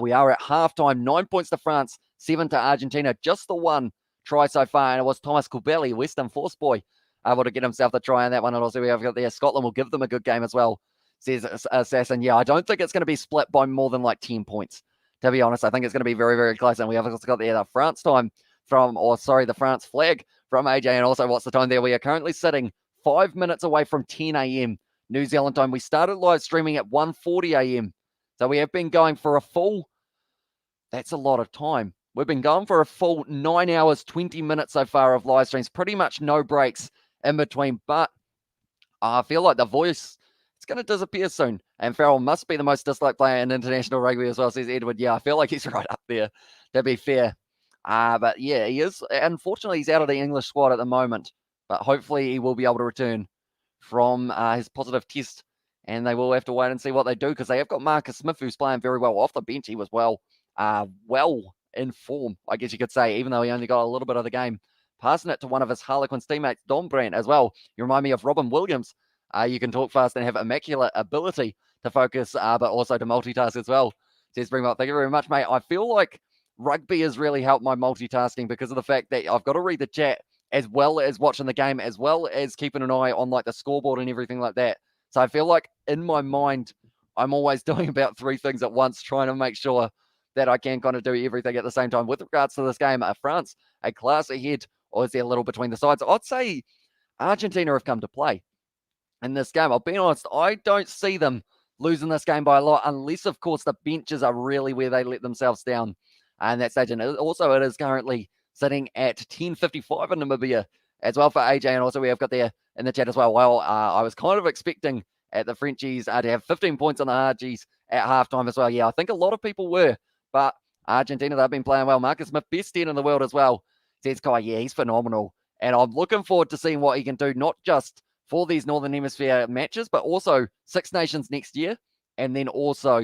We are at halftime. 9 points to France, 7 to Argentina. Just the one try so far, and it was Thomas Kubeli, Western Force boy, able to get himself the try on that one. And also we have got there, Scotland will give them a good game as well, says Assassin. Yeah, I don't think it's going to be split by more than like 10 points, to be honest. I think it's going to be very, very close. And we have got there the France time the France flag from AJ. And also what's the time there? We are currently sitting 5 minutes away from 10 a.m. New Zealand time. We started live streaming at 1:40 a.m. So we have been going for a full, that's a lot of time. We've been going for a full 9 hours, 20 minutes so far of live streams. Pretty much no breaks in between. But I feel like the voice, it's going to disappear soon. And Farrell must be the most disliked player in international rugby as well, says Edward. Yeah, I feel like he's right up there, to be fair. But yeah, he is. Unfortunately, he's out of the English squad at the moment. But hopefully he will be able to return from his positive test. And they will have to wait and see what they do, because they have got Marcus Smith, who's playing very well off the bench. He was well in form, I guess you could say, even though he only got a little bit of the game. Passing it to one of his Harlequins teammates, Don Brandt, as well. You remind me of Robin Williams. You can talk fast and have immaculate ability to focus, but also to multitask as well. Says Springbok, thank you very much, mate. I feel like rugby has really helped my multitasking because of the fact that I've got to read the chat as well as watching the game, as well as keeping an eye on like the scoreboard and everything like that. So I feel like in my mind, I'm always doing about 3 things at once, trying to make sure that I can kind of do everything at the same time. With regards to this game, are France a class ahead, or is there a little between the sides? I'd say Argentina have come to play in this game. I'll be honest, I don't see them losing this game by a lot, unless, of course, the benches are really where they let themselves down in that stage. And also, it is currently sitting at 10:55 in Namibia as well for AJ. And also, we have got there in the chat as well. Well, I was kind of expecting at the Frenchies to have 15 points on the Argies at halftime as well. Yeah, I think a lot of people were, but Argentina, they've been playing well. Marcus Smith, best 10 in the world as well. Says Kai, yeah, he's phenomenal. And I'm looking forward to seeing what he can do, not just for these Northern Hemisphere matches, but also Six Nations next year. And then also,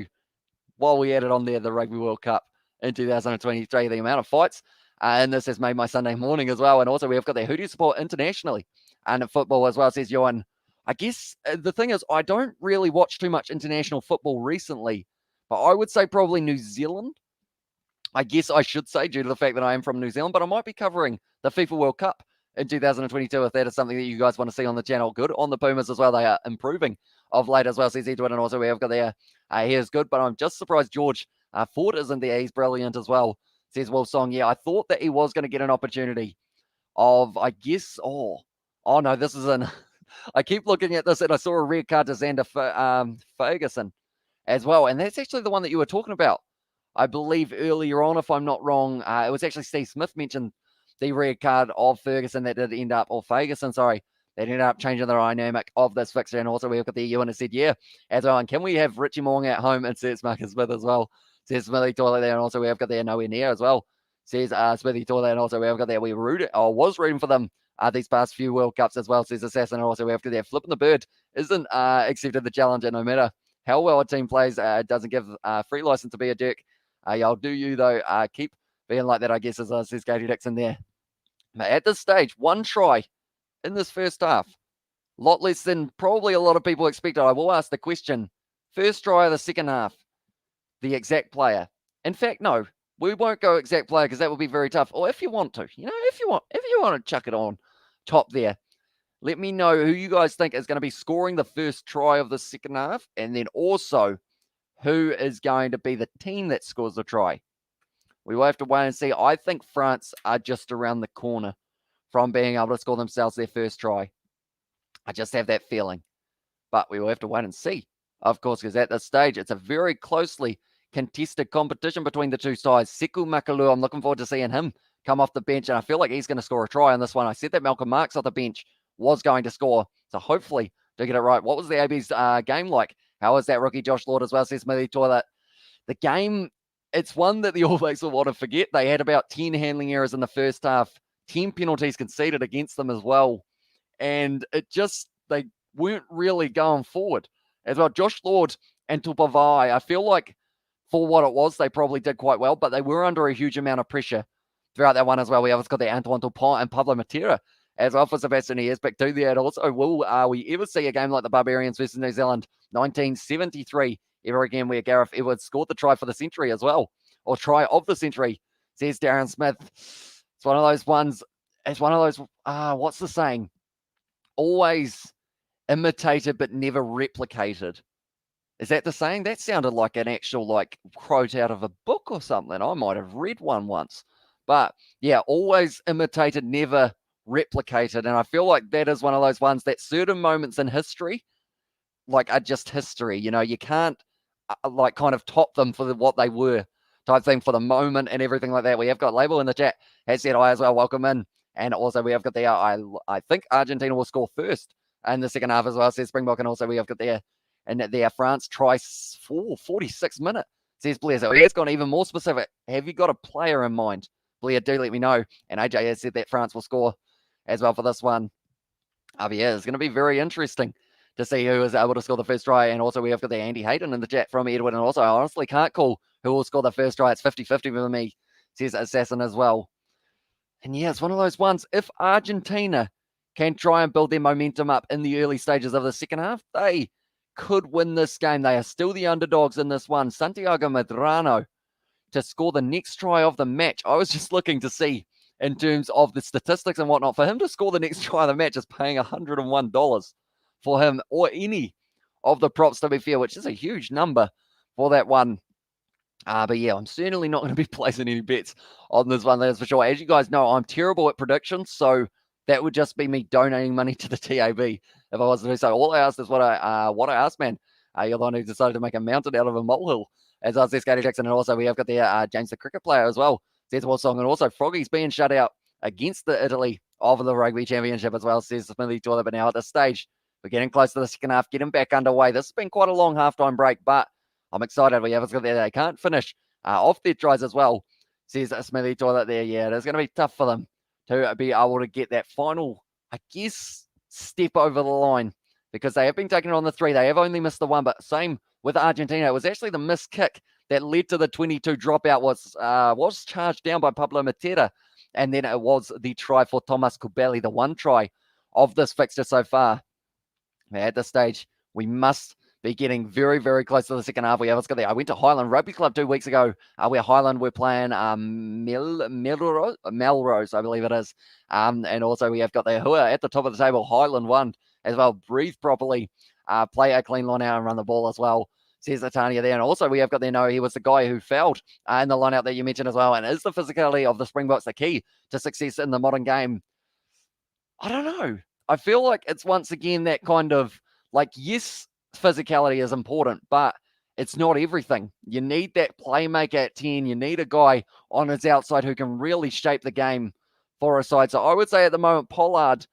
while we added on there, the Rugby World Cup in 2023, the amount of fights. And this has made my Sunday morning as well. And also, we have got the Who do you support internationally and in football as well, says Johan. I guess the thing is, I don't really watch too much international football recently, but I would say probably New Zealand. I guess I should say, due to the fact that I am from New Zealand, but I might be covering the FIFA World Cup in 2022 if that is something that you guys want to see on the channel. Good on the Pumas as well. They are improving of late as well, says Edwin. And also we have got there, he is good, but I'm just surprised George Ford isn't there. He's brilliant as well, says Wolf Song. Yeah, I thought that he was going to get an opportunity of, I guess, oh no, this is an, I keep looking at this and I saw a red card to Xander Ferguson as well. And that's actually the one that you were talking about, I believe, earlier on, if I'm not wrong. It was actually Steve Smith mentioned the red card of Ferguson that did end up, or Ferguson, sorry, that ended up changing the dynamic of this fixture. And also we've got the Ewan said, yeah, as well. And can we have Richie Moong at home? And says Marcus Smith as well. Says Smithy Toilet there. And also we have got there nowhere near as well. Says Smithy Toilet. And also we have got there, we was rooting for them these past few World Cups as well, says Assassin. And also we have got there, flipping the bird isn't accepted the challenge. And no matter how well a team plays, it doesn't give free license to be a jerk. Y'all do you, though. Keep being like that, I guess, as says Katie Dixon there. But at this stage, 1 try in this first half. A lot less than probably a lot of people expected. I will ask the question. First try of the second half. The exact player. In fact, no. We won't go exact player because that will be very tough. Or if you want to. If you want to chuck it on top there. Let me know who you guys think is going to be scoring the first try of the second half. And then also, who is going to be the team that scores the try? We will have to wait and see. I think France are just around the corner from being able to score themselves their first try. I just have that feeling. But we will have to wait and see, of course, because at this stage, it's a very closely contested competition between the two sides. Sekou Makalu, I'm looking forward to seeing him come off the bench, and I feel like he's going to score a try on this one. I said that Malcolm Marks off the bench was going to score, so hopefully to get it right. What was the AB's game like? How was that rookie Josh Lord as well, says Smithy Toilet? The game, it's one that the All Blacks will want to forget. They had about 10 handling errors in the first half, 10 penalties conceded against them as well. And they weren't really going forward as well. Josh Lord and Tupavai, I feel like for what it was, they probably did quite well, but they were under a huge amount of pressure throughout that one as well. We also got the Antoine Dupont and Pablo Matera as well for Sebastian Hiers back to there. And also, will we ever see a game like the Barbarians versus New Zealand 1973 ever again, where Gareth Edwards scored the try for the century as well, or try of the century, says Darren Smith. It's one of those ones, what's the saying? Always imitated but never replicated. Is that the saying? That sounded like an actual quote out of a book or something. I might have read one once. But yeah, always imitated, never replicated. And I feel like that is one of those ones that certain moments in history are just history. You can't kind of top them for what they were type thing for the moment and everything like that. We have got Label in the chat, has said hi as well, welcome in. And also we have got there, I think Argentina will score first in the second half as well, says Springbok. And also we have got there, and there France try for 46 minutes, says Blair. So he has gone even more specific. Have you got a player in mind? Blair, do let me know. And AJ has said that France will score as well for this one. But yeah, it's going to be very interesting to see who is able to score the first try. And also we have got the Andy Hayden in the chat from Edward. And also I honestly can't call who will score the first try. It's 50-50 for me, says Assassin as well. And yeah, it's one of those ones. If Argentina can try and build their momentum up in the early stages of the second half, they could win this game. They are still the underdogs in this one. Santiago Medrano to score the next try of the match. I was just looking to see in terms of the statistics and whatnot. For him to score the next try of the match is paying $101 for him or any of the props, to be fair, which is a huge number for that one. But yeah, I'm certainly not going to be placing any bets on this one, that's for sure. As you guys know, I'm terrible at predictions, so that would just be me donating money to the TAB if I was to do so. All I asked is what I asked, man. You're the one who decided to make a mountain out of a molehill, as I was there, Skater Jackson. And also we have got there James the cricket player as well. Says Song, and also Froggy's being shut out against the Italy of the Rugby Championship as well, says Smithy Toilet. But now at this stage, we're getting close to the second half, getting back underway. This has been quite a long halftime break, but I'm excited. We have got there. They can't finish off their tries as well, says Smithy Toilet there. Yeah, it's going to be tough for them to be able to get that final, I guess, step over the line, because they have been taking it on the 3. They have only missed the 1, but same with Argentina. It was actually the missed kick that led to the 22 dropout was charged down by Pablo Matera, and then it was the try for Thomas Kubeli, the 1 try of this fixture so far. At this stage, we must be getting very, very close to the second half. Let's go there. I went to Highland Rugby Club 2 weeks ago, where Highland were playing Melrose, I believe it is. And also we have got there who are at the top of the table. Highland won as well. Breathe properly, play a clean line out and run the ball as well, says Latania there. And also we have got there, no, he was the guy who fouled in the line out that you mentioned as well. And is the physicality of the Springboks the key to success in the modern game? I don't know. I feel like it's once again that kind of like, yes, physicality is important, but it's not everything. You need that playmaker at 10. You need a guy on his outside who can really shape the game for a side. So I would say at the moment, Pollard,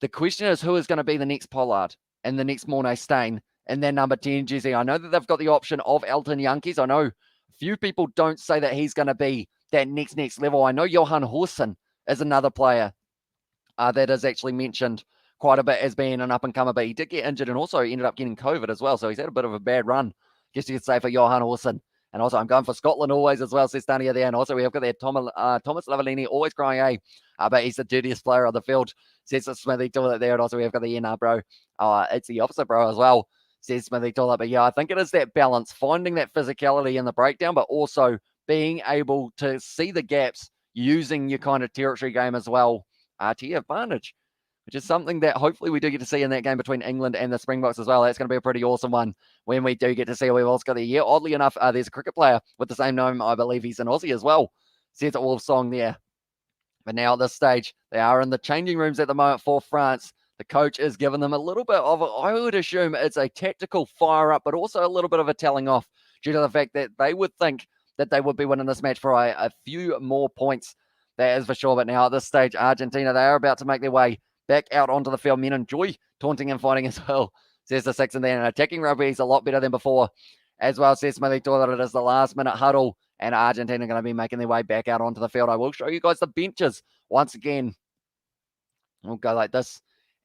the question is who is going to be the next Pollard and the next Mornay Stain in their number 10 jersey. I know that they've got the option of Elton Yankees. I know few people don't say that he's going to be that next level. I know Johan Horsen is another player that is actually mentioned quite a bit as being an up-and-comer, but he did get injured and also ended up getting COVID as well, so he's had a bit of a bad run, I guess you could say, for Johan Horsen. And also, I'm going for Scotland always as well, says Tania there. And also, we have got there Thomas Lavalini, always crying, but he's the dirtiest player on the field, says Smithy Toilet there. And also, we have got the bro. It's the opposite, bro, as well, says Smithy Toilet. But yeah, I think it is that balance, finding that physicality in the breakdown, but also being able to see the gaps, using your kind of territory game as well to your advantage, which is something that hopefully we do get to see in that game between England and the Springboks as well. That's going to be a pretty awesome one when we do get to see we've also got the year. Oddly enough, there's a cricket player with the same name. I believe he's an Aussie as well, says Wolf Song there. But now at this stage, they are in the changing rooms at the moment for France. The coach is giving them a little bit of, I would assume it's a tactical fire up, but also a little bit of a telling off due to the fact that they would think that they would be winning this match for a few more points. That is for sure. But now at this stage, Argentina, they are about to make their way back out onto the field. Men enjoy taunting and fighting as well, says the Sixth. And then attacking rugby is a lot better than before as well, says Smithy Toilet. It is the last minute huddle, and Argentina are going to be making their way back out onto the field. I will show you guys the benches once again. We'll go like this,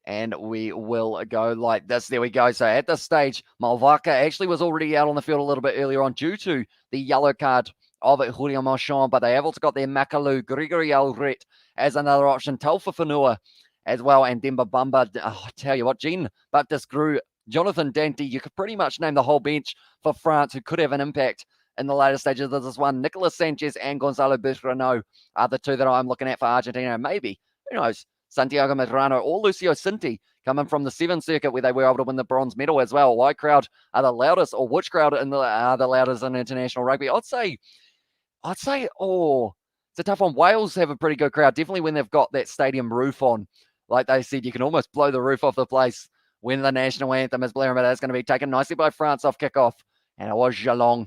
and we will go like this. There we go. So at this stage, Malvaca actually was already out on the field a little bit earlier on due to the yellow card of Julio Marchand, but they have also got their Makalu, Gregory Alret as another option, Telfa Fanua as well, and Demba Bamba. Oh, I tell you what, Jean Baptiste Grew, Jonathan Dante, you could pretty much name the whole bench for France who could have an impact in the later stages of this one. Nicolas Sanchez and Gonzalo Bertrano are the two that I'm looking at for Argentina. Maybe, who knows, Santiago Medrano or Lucio Cinti coming from the 7 circuit where they were able to win the bronze medal as well. Why crowd are the loudest, or which crowd are the loudest in international rugby? I'd say, oh, it's a tough one. Wales have a pretty good crowd, definitely when they've got that stadium roof on. Like they said, you can almost blow the roof off the place when the national anthem is blaring, but that's going to be taken nicely by France off kickoff. And it was Jalong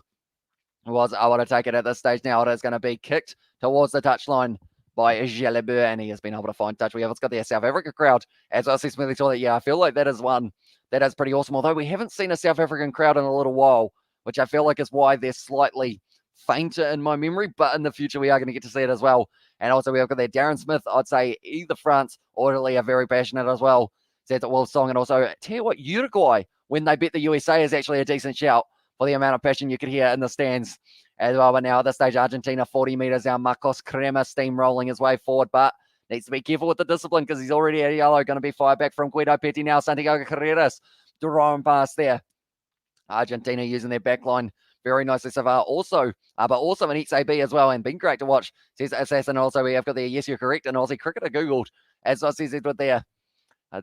who was able to take it at this stage. Now it is going to be kicked towards the touchline by Jalabur, and he has been able to find touch. Let's got the South Africa crowd as I see Smithy saw that. Yeah, I feel like that is one that is pretty awesome, although we haven't seen a South African crowd in a little while, which I feel like is why they're slightly fainter in my memory, but in the future we are going to get to see it as well. And also we've got there Darren Smith. I'd say either France or Italy are very passionate as well, says Wolf Song. And also, tell you what, Uruguay, when they beat the USA, is actually a decent shout for the amount of passion you could hear in the stands as well. But now at this stage, Argentina 40 meters down. Marcos Crema steamrolling his way forward, but needs to be careful with the discipline because he's already at yellow. Going to be fired back from Guido Petty now. Santiago Carreras drawing past there. Argentina using their back line very nicely so far. Also, but also an XAB as well, and been great to watch. Says Assassin also, we have got there, yes, you're correct, and Aussie Cricketer Googled, as I said with there.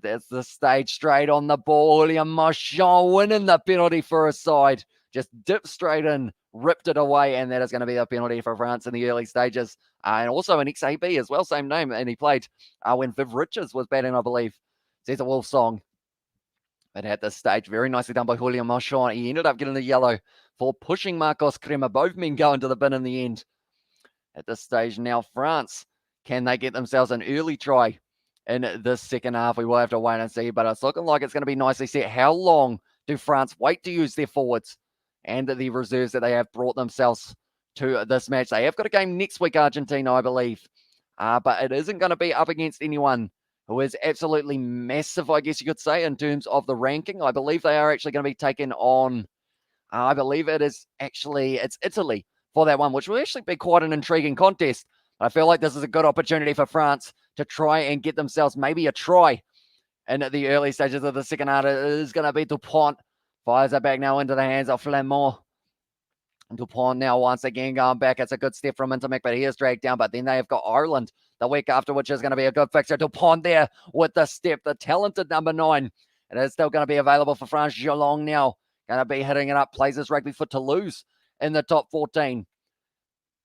That's the stage straight on the ball. William Marchand winning the penalty for a side. Just dipped straight in, ripped it away, and that is going to be a penalty for France in the early stages. And also an XAB as well, same name, and he played when Viv Richards was batting, I believe. Says a Wolf song. But at this stage, very nicely done by Julian Marchand. He ended up getting the yellow for pushing Marcos Crema. Both men going to the bin in the end. At this stage now, France, can they get themselves an early try in this second half? We will have to wait and see, but it's looking like it's going to be nicely set. How long do France wait to use their forwards and the reserves that they have brought themselves to this match? They have got a game next week, Argentina, I believe, but it isn't going to be up against anyone who is absolutely massive, I guess you could say, in terms of the ranking. I believe they are actually going to be taken on, I believe it's Italy for that one, which will actually be quite an intriguing contest. I feel like this is a good opportunity for France to try and get themselves maybe a try in the early stages of the second half. It is going to be Dupont. Fires it back now into the hands of Flamand. Dupont now once again going back. It's a good step from Intermic, but he is dragged down. But then they have got Ireland the week after, which is going to be a good fixture. Dupont there with the step, the talented number 9. It is still going to be available for France. Geelong now going to be hitting it up. Plays his rugby for Toulouse in the top 14.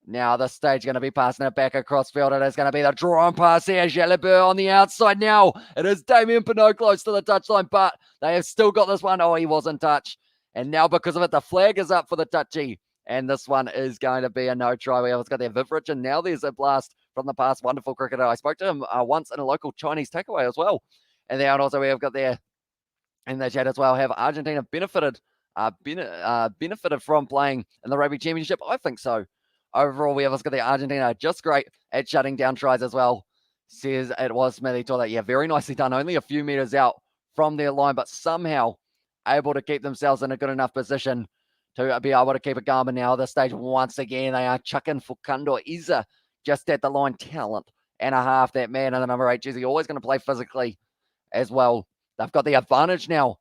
Now the stage going to be passing it back across field. It is going to be the draw and pass here. Jalibert on the outside now. It is Damien Pinot close to the touchline, but they have still got this one. Oh, he wasn't touched. And now because of it, the flag is up for the touchy. And this one is going to be a no try. We have got there Viv Richards, and now there's a blast from the past. Wonderful cricketer. I spoke to him once in a local Chinese takeaway as well. And then also we have got there in the chat as well, have Argentina benefited from playing in the Rugby Championship? I think so. Overall, we have got the Argentina just great at shutting down tries as well. Says it was Smithy Toilet. Yeah, very nicely done. Only a few meters out from their line, but somehow able to keep themselves in a good enough position to be able to keep it going. But now this stage, once again, they are chucking Fukundo Isa just at the line. Talent and a half, that man in the number 8 jersey. Always going to play physically as well. They've got the advantage now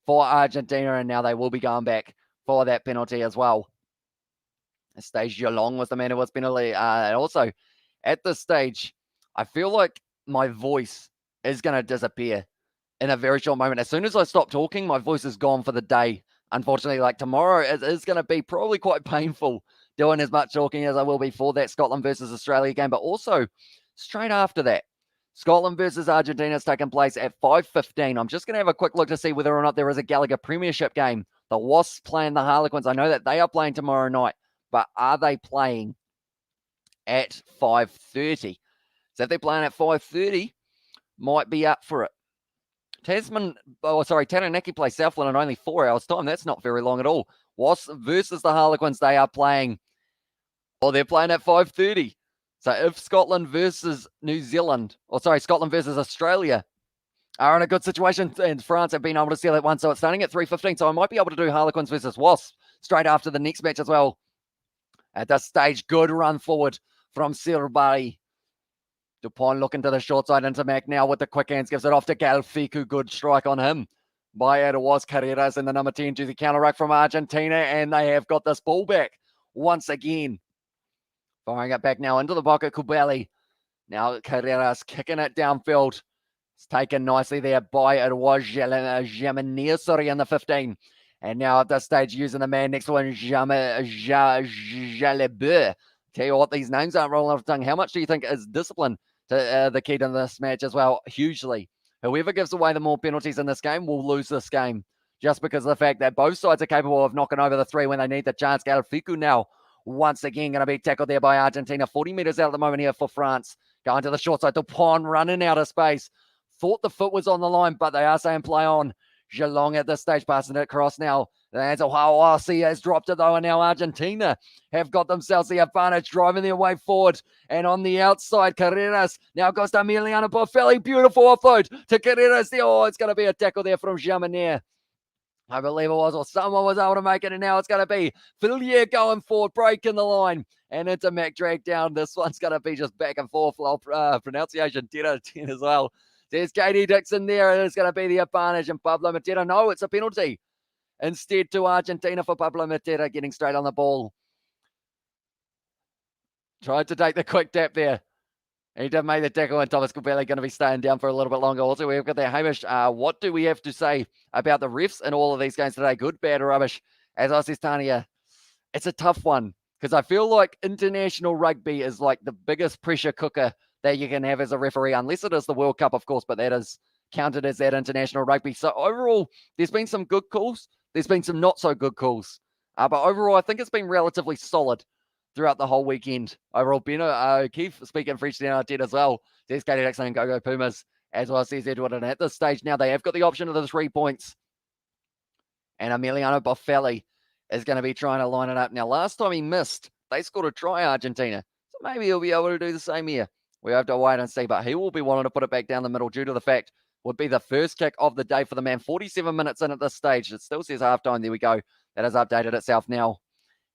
for Argentina, and now they will be going back for that penalty as well. Stage Geelong was the man who was penalty. Also, at this stage, I feel like my voice is going to disappear in a very short moment. As soon as I stop talking, my voice is gone for the day. Unfortunately, like tomorrow, it is going to be probably quite painful doing as much talking as I will be for that Scotland versus Australia game. But also, straight after that, Scotland versus Argentina is taking place at 5:15. I'm just going to have a quick look to see whether or not there is a Gallagher Premiership game. The Wasps playing the Harlequins. I know that they are playing tomorrow night, but are they playing at 5:30? So if they're playing at 5:30, might be up for it. Taranaki play Southland in only 4 hours' time. That's not very long at all. Wasps versus the Harlequins, they are playing, they're playing at 5:30. So if Scotland versus Scotland versus Australia are in a good situation, and France have been able to steal that one, so it's starting at 3:15. So I might be able to do Harlequins versus Wasps straight after the next match as well. At this stage, good run forward from Sirbari. Dupont looking to the short side into Mac now with the quick hands, gives it off to Galfiku. Good strike on him by Edwards Carreras in the number 10 to the counter ruck from Argentina, and they have got this ball back once again. Firing it back now into the pocket, Kubeli. Now Carreras kicking it downfield. It's taken nicely there by Edouard Jamenir, in the 15. And now at this stage, using the man next to him, Jalibert. Tell you what, these names aren't rolling off the tongue. How much do you think is discipline to the key to this match as well? Hugely. Whoever gives away the more penalties in this game will lose this game, just because of the fact that both sides are capable of knocking over the 3 when they need the chance. Galfiku now, once again, going to be tackled there by Argentina. 40 meters out at the moment here for France. Going to the short side. Dupont running out of space. Thought the foot was on the line, but they are saying play on. Geelong at this stage passing it across now. The hands of Hawasi has dropped it though, and now Argentina have got themselves the advantage, driving their way forward. And on the outside, Carreras now goes to Emiliano Boffelli. Beautiful offload to Carreras there. Oh, it's going to be a tackle there from Jamenir. I believe it was, or someone was able to make it, and now it's going to be Villiers going forward, breaking the line, and into Mac drag down. This one's going to be just back and forth. Pronunciation 10 out of 10 as well. There's Katie Dixon there, and it's going to be the advantage, and Pablo Matera, no, it's a penalty. Instead to Argentina for Pablo Matera getting straight on the ball. Tried to take the quick tap there. He did make the tackle, and Thomas Gubelli going to be staying down for a little bit longer. Also, we've got there, Hamish. What do we have to say about the refs in all of these games today? Good, bad, or rubbish? As I said, Tania, it's a tough one because I feel like international rugby is like the biggest pressure cooker that you can have as a referee, unless it is the World Cup, of course, but that is counted as that international rugby. So overall, there's been some good calls. There's been some not so good calls. But overall, I think it's been relatively solid throughout the whole weekend. Overall, Beno, Keith speaking French down did as well. There's Katie Dixon and Go Pumas, as well as says Edward. And at this stage now, they have got the option of the 3 points. And Emiliano Boffelli is going to be trying to line it up. Now, last time he missed, they scored a try, Argentina. So maybe he'll be able to do the same here. We have to wait and see, but he will be wanting to put it back down the middle due to the fact would be the first kick of the day for the man. 47 minutes in at this stage. It still says halftime. There we go. That has updated itself now.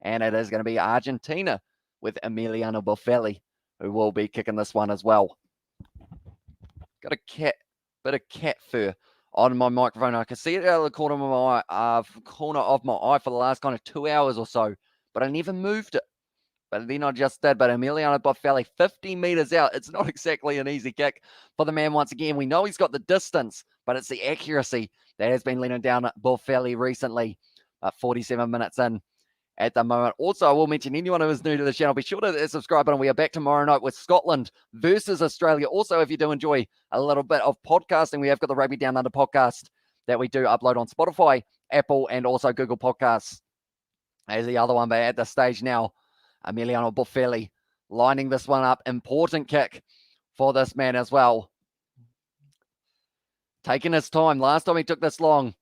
And it is going to be Argentina with Emiliano Boffelli, who will be kicking this one as well. Got a bit of cat fur on my microphone. I can see it out of the corner of my eye for the last kind of 2 hours or so, but I never moved it. But then I just did. But Emiliano Boffelli, 50 meters out. It's not exactly an easy kick for the man once again. We know he's got the distance, but it's the accuracy that has been leaning down at Boffelli recently. 47 minutes in at the moment. Also, I will mention anyone who is new to the channel, be sure to hit the subscribe button. We are back tomorrow night with Scotland versus Australia. Also, if you do enjoy a little bit of podcasting, we have got the Rugby Down Under podcast that we do upload on Spotify, Apple, and also Google Podcasts. There's the other one, but at this stage now, Emiliano Boffelli lining this one up. Important kick for this man as well. Taking his time. Last time he took this long,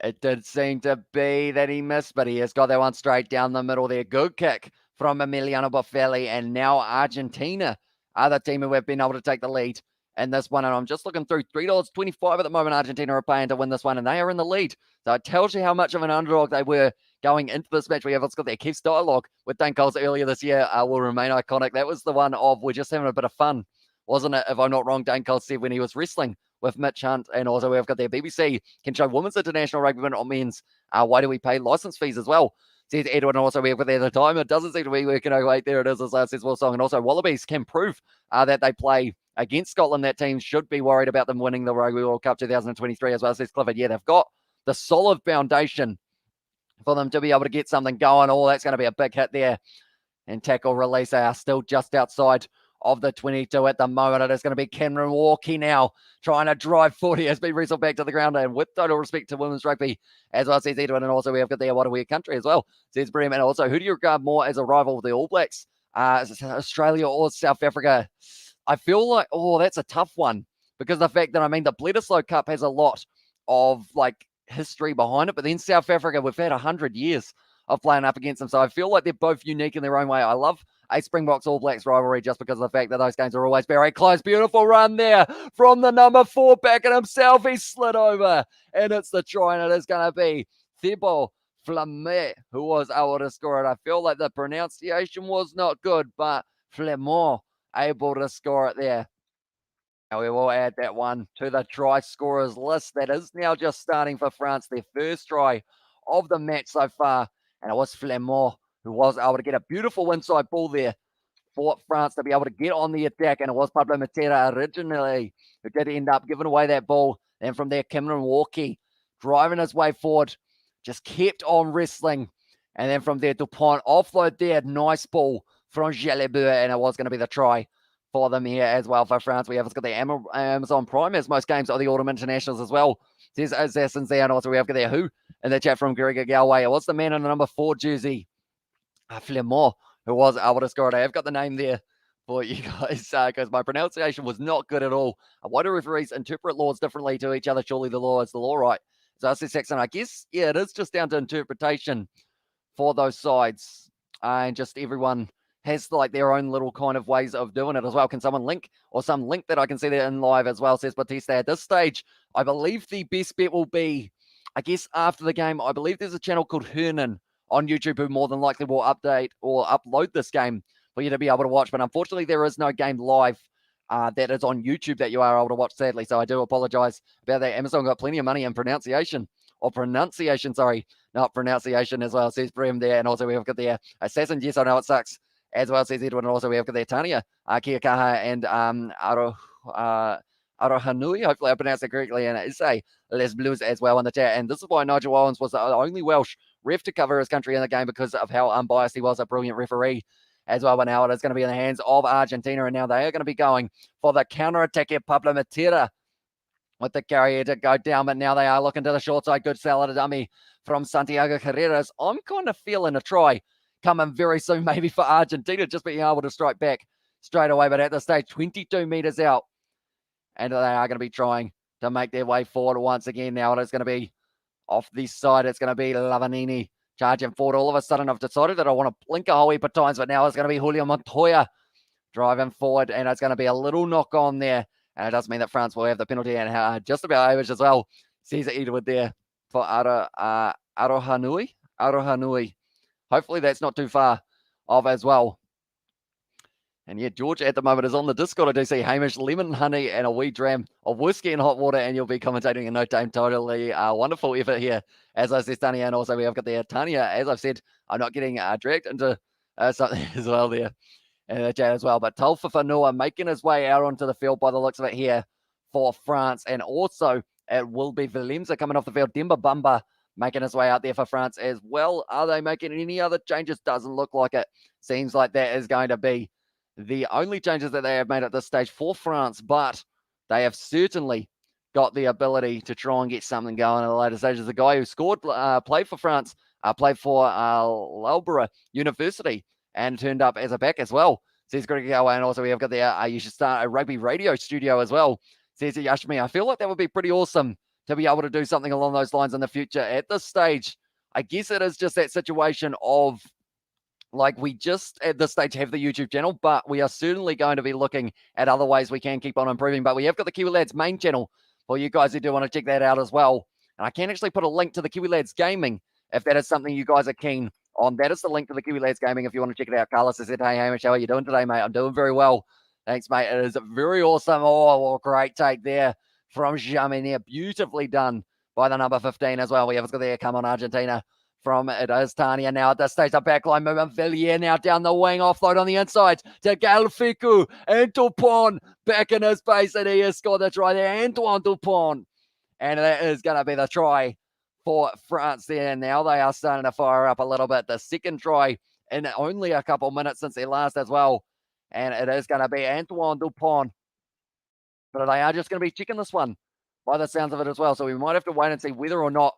it did seem to be that he missed, but he has got that one straight down the middle there. Good kick from Emiliano Boffelli, and now Argentina are the team who have been able to take the lead in this one. And I'm just looking through $3.25 at the moment. Argentina are paying to win this one, and they are in the lead. So it tells you how much of an underdog they were going into this match. Let's got their Keith's dialogue with Dane Coles earlier this year will remain iconic. That was the one of we're just having a bit of fun, wasn't it? If I'm not wrong, Dane Coles said when he was wrestling with Mitch Hunt, and also we've got their BBC can show women's international rugby, but not men's. Why do we pay license fees as well? Says Edward, and also we've got there the time. It doesn't seem to be working. Oh, wait, there it is, as says Will Song. And also Wallabies can prove that they play against Scotland. That team should be worried about them winning the Rugby World Cup 2023 as well, says Clifford. Yeah, they've got the solid foundation for them to be able to get something going. Oh, that's going to be a big hit there. And tackle release. They are still just outside of the 22 at the moment. It is going to be Cameron Walkie now trying to drive 40. Has been wrestled back to the ground, and with total respect to women's rugby, as well, says Edwin. And also we have got the what are we a country as well, says Bream. And also, who do you regard more as a rival of the All Blacks, Australia or South Africa? I feel like, that's a tough one, because the fact that, the Bledisloe Cup has a lot of history behind it, but then South Africa, we've had 100 years of playing up against them. So I feel like they're both unique in their own way. I love a Springboks All Blacks rivalry just because of the fact that those games are always very close. Beautiful run there from the number 4 back at himself. He slid over, and it's the try, and it is going to be Thibaut Flamé who was able to score it. I feel like the pronunciation was not good, but Flamand able to score it there. Now we will add that one to the try scorers list. That is now just starting for France, their first try of the match so far. And it was Flamand who was able to get a beautiful inside ball there for France to be able to get on the attack. And it was Pablo Matera originally who did end up giving away that ball. And from there, Cameron Walkie driving his way forward, just kept on wrestling. And then from there, Dupont offload there. Nice ball from Jalabeur. And it was going to be the try for them here as well for France. We have got the Amazon Prime, as most games are the Autumn Internationals as well. There's Assassins there, and also we have got there who in the chat from Gregor Galway. It was the man in the number 4 jersey, Flamand, who was able to score it. I have got the name there for you guys because my pronunciation was not good at all. Why do referees interpret laws differently to each other? Surely the law is the law, right? So I said Saxon, I guess, yeah, it is just down to interpretation for those sides. And just everyone has their own little kind of ways of doing it as well. Can someone link or some link that I can see there in live as well, says Batista. At this stage, I believe the best bet will be I guess after the game, I believe there's a channel called Hernan on YouTube who more than likely will update or upload this game for you to be able to watch. But unfortunately, there is no game live that is on YouTube that you are able to watch, sadly. So I do apologize about that. Amazon got plenty of money in pronunciation, sorry, not pronunciation as well, says Brem there. And also we've got the Assassin, yes, I know it sucks, as well, says Edwin. And also we've got the Tania, Kiakaha, and Arohanui, hopefully I pronounced it correctly, and it's a Les Bleus as well in the chat. And this is why Nigel Owens was the only Welsh ref to cover his country in the game, because of how unbiased he was, a brilliant referee as well. But now it is going to be in the hands of Argentina, and now they are going to be going for the counter-attack at Pablo Matera with the carrier to go down. But now they are looking to the short side. Good salad dummy from Santiago Carreras. I'm kind of feeling a try coming very soon, maybe for Argentina, just being able to strike back straight away. But at this stage, 22 meters out, and they are going to be trying to make their way forward once again. Now it is going to be off this side. It's going to be Lavanini charging forward. All of a sudden, I've decided that I want to blink a whole heap of times, but now it's going to be Julio Montoya driving forward, and it's going to be a little knock on there. And it does mean that France will have the penalty, and just about average as well. Sees Edward there for Arohanui. Hopefully that's not too far off as well. And yeah, George at the moment is on the Discord. I do see Hamish, lemon, honey, and a wee dram of whiskey and hot water, and you'll be commentating in no time. Totally wonderful effort here, as I said, Tania. And also we have got the Tania. As I've said, I'm not getting dragged into something as well there in the chat as well. But Taufa making his way out onto the field by the looks of it here for France. And also it will be Valemza coming off the field. Demba Bamba making his way out there for France as well. Are they making any other changes? Doesn't look like it. Seems like that is going to be the only changes that they have made at this stage for France, but they have certainly got the ability to try and get something going in the later stages. The guy who scored, played for France, played for Loughborough University, and turned up as a back as well, says Greg Galway. And also we have got the, you should start a rugby radio studio as well, says Yashmi. I feel like that would be pretty awesome to be able to do something along those lines in the future. At this stage, I guess it is just that situation of, like, we just at this stage have the YouTube channel, but we are certainly going to be looking at other ways we can keep on improving. But we have got the Kiwi Lads main channel for you guys who do want to check that out as well. And I can actually put a link to the Kiwi Lads Gaming if that is something you guys are keen on. That is the link to the Kiwi Lads Gaming if you want to check it out. Carlos has said, hey, Hamish, how are you doing today, mate? I'm doing very well. Thanks, mate. It is very awesome. Oh, great take there from Jaminier. Beautifully done by the number 15 as well. We have got there, come on, Argentina. From it is Tania now at this stage. The backline movement. Villiers now down the wing. Offload on the inside to Galfiku. And Dupont back in his base. And he has scored the try there. Antoine Dupont. And that is going to be the try for France there. And now they are starting to fire up a little bit. The second try in only a couple minutes since their last as well. And it is going to be Antoine Dupont. But they are just going to be checking this one by the sounds of it as well. So we might have to wait and see whether or not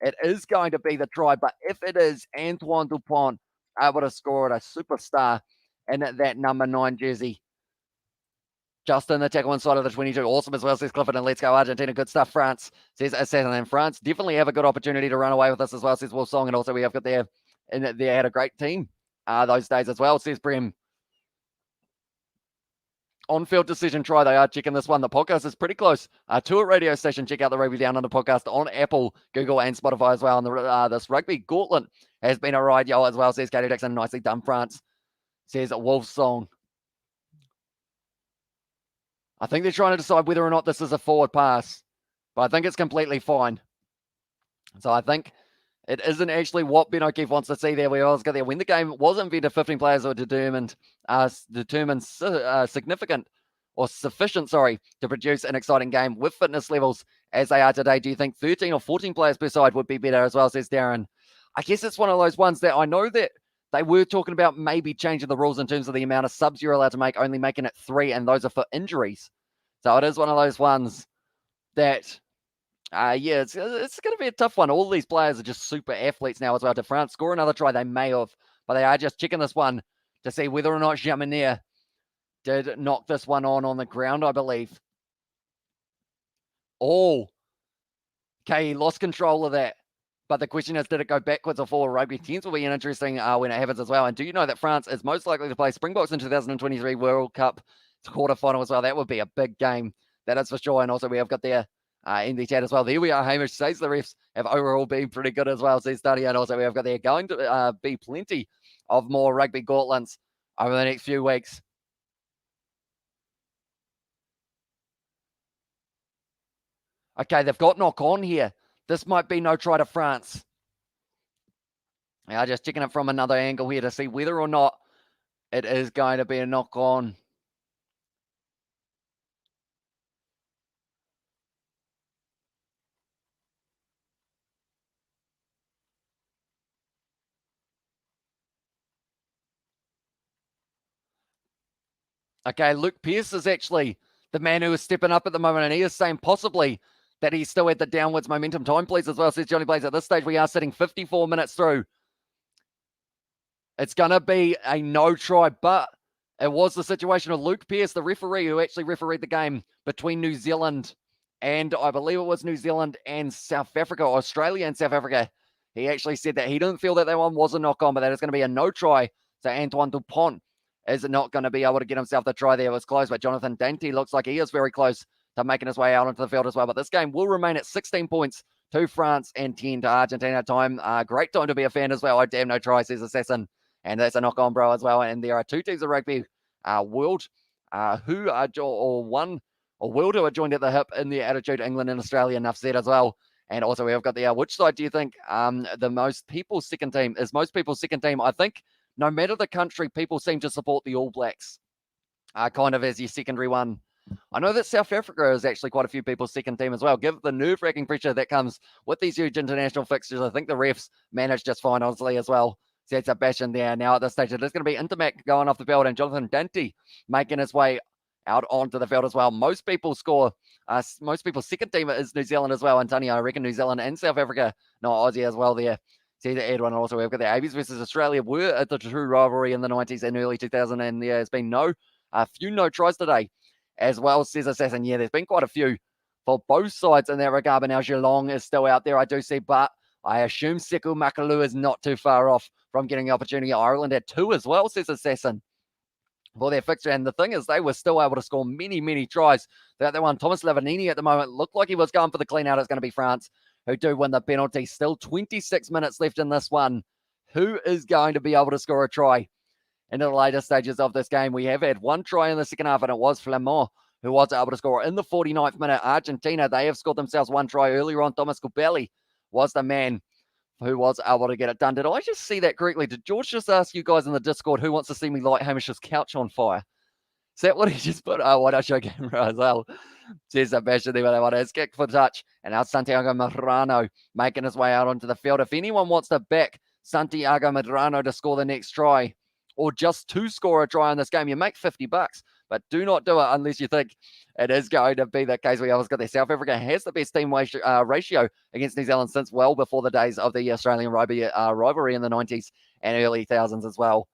it is going to be the try. But if it is, Antoine Dupont able to score it, a superstar in that number 9 jersey. Just in the tackle inside of the 22. Awesome as well, says Clifford. And let's go, Argentina. Good stuff, France, says Assassin. And France definitely have a good opportunity to run away with this as well, says Wolfsong. And also we have got there, and they had a great team those days as well, says Brem. On-field decision try. They are checking this one. The podcast is pretty close to a radio station. Check out the Rugby Down Under podcast on Apple, Google, and Spotify as well. And this rugby gauntlet has been a ride, yo, as well, says Katie Dixon. Nicely done, France, says Wolf Song. I think they're trying to decide whether or not this is a forward pass, but I think it's completely fine. So I think it isn't actually what Ben O'Keefe wants to see there. We always got there. When the game was invented, 15 players were determined significant or sufficient, to produce an exciting game with fitness levels as they are today. Do you think 13 or 14 players per side would be better as well, says Darren? I guess it's one of those ones that I know that they were talking about maybe changing the rules in terms of the amount of subs you're allowed to make, only making it 3, and those are for injuries. So it is one of those ones that, yeah, it's going to be a tough one. All these players are just super athletes now as well. Did France score another try? They may have, but they are just checking this one to see whether or not Jaminier did knock this one on the ground, I believe. Oh, okay, he lost control of that. But the question is, did it go backwards or forward? Rugby 10s will be an interesting when it happens as well. And do you know that France is most likely to play Springboks in 2023 World Cup quarterfinal as well? That would be a big game. That is for sure. And also we have got there in the chat as well. There we are. Hamish says the refs have overall been pretty good as well, says Duddy. And also we have got there going to be plenty of more rugby gauntlets over the next few weeks. Okay, they've got knock on here. This might be no try to France. Yeah, just checking it from another angle here to see whether or not it is going to be a knock on. Okay, Luke Pearce is actually the man who is stepping up at the moment, and he is saying possibly that he's still at the downwards momentum. Time, please, as well, says Johnny Blaze. At this stage, we are sitting 54 minutes through. It's going to be a no try, but it was the situation of Luke Pearce, the referee, who actually refereed the game between New Zealand and I believe it was New Zealand and South Africa, or Australia and South Africa. He actually said that he didn't feel that one was a knock on, but that it's going to be a no try. So Antoine Dupont is not going to be able to get himself the try there. It was close, but Jonathan Dainty looks like he is very close to making his way out onto the field as well. But this game will remain at 16 points to France and 10 to Argentina. Great time to be a fan as well. Oh, damn, no try, says Assassin. And that's a knock on, bro, as well. And there are two teams of rugby world who are World who are joined at the hip in the Attitude, England and Australia, enough said as well. And also we have got the, which side do you think the most people's second team is? Most people's second team, I think, no matter the country, people seem to support the All Blacks kind of as your secondary one. I know that South Africa is actually quite a few people's second team as well. Give the nerve-wracking pressure that comes with these huge international fixtures. I think the refs managed just fine, honestly, as well. So it's a bash in there. Now at this stage, it is going to be Intermac going off the field and Jonathan Dainty making his way out onto the field as well. Most people's second team is New Zealand as well. Antonio, I reckon New Zealand and South Africa, not Aussie as well there. See the Edwin also. We've got the Abies versus Australia were at the true rivalry in the 90s and early 2000s, and there has been a few no tries today as well, says Assassin. Yeah, there's been quite a few for both sides in that regard, but now Geelong is still out there, I do see, but I assume Sekou Makalu is not too far off from getting the opportunity. Ireland had 2 as well, says Assassin, for their fixture. And the thing is, they were still able to score many, many tries. That one, Thomas Lavanini at the moment looked like he was going for the clean out. It's going to be France who do win the penalty. Still 26 minutes left in this one. Who is going to be able to score a try into the later stages of this game? We have had 1 try in the second half, and it was Flamand who was able to score in the 49th minute. Argentina, they have scored themselves 1 try earlier on. Thomas Kubeli was the man who was able to get it done. Did I just see that correctly? Did George just ask you guys in the Discord who wants to see me light Hamish's couch on fire? Is that what he just put? Oh, why don't I show camera as well? Cheers, Sebastian there with that one. It's kick for touch. And now Santiago Medrano making his way out onto the field. If anyone wants to back Santiago Medrano to score the next try, or just to score a try in this game, you make $50. But do not do it unless you think it is going to be the case. We always got there. South Africa has the best team ratio against New Zealand since well before the days of the Australian rugby rivalry in the 90s and early thousands as well.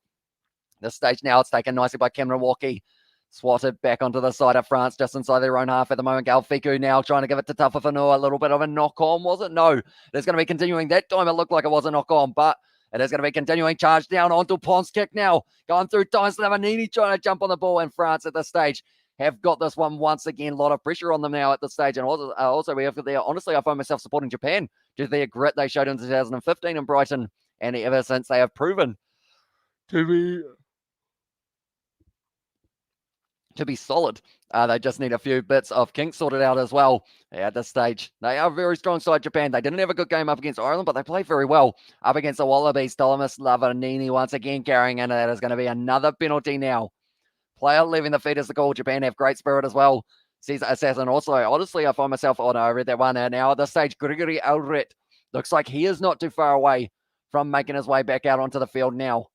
This stage now, it's taken nicely by Cameron Walkie. Swatted back onto the side of France, just inside their own half at the moment. Galfiku now trying to give it to Tafawhanua. A little bit of a knock-on, was it? No. It's going to be continuing. That time it looked like it was a knock-on, but it is going to be continuing. Charge down onto Pont's kick now. Going through Thomas Lavanini trying to jump on the ball, and France at this stage have got this one once again. A lot of pressure on them now at this stage. And also we have there, honestly, I find myself supporting Japan due to their grit they showed in 2015 in Brighton. And ever since they have proven to be solid. They just need a few bits of kinks sorted out as well at this stage. They are a very strong side, Japan. They didn't have a good game up against Ireland, but they played very well up against the Wallabies. Thomas Lavanini once again carrying in. That is going to be another penalty now. Player leaving the feet is the call. Japan have great spirit as well, says Assassin. Also, honestly, I find myself, no, I read that one. And now at this stage, Gregory Aldrit looks like he is not too far away from making his way back out onto the field now.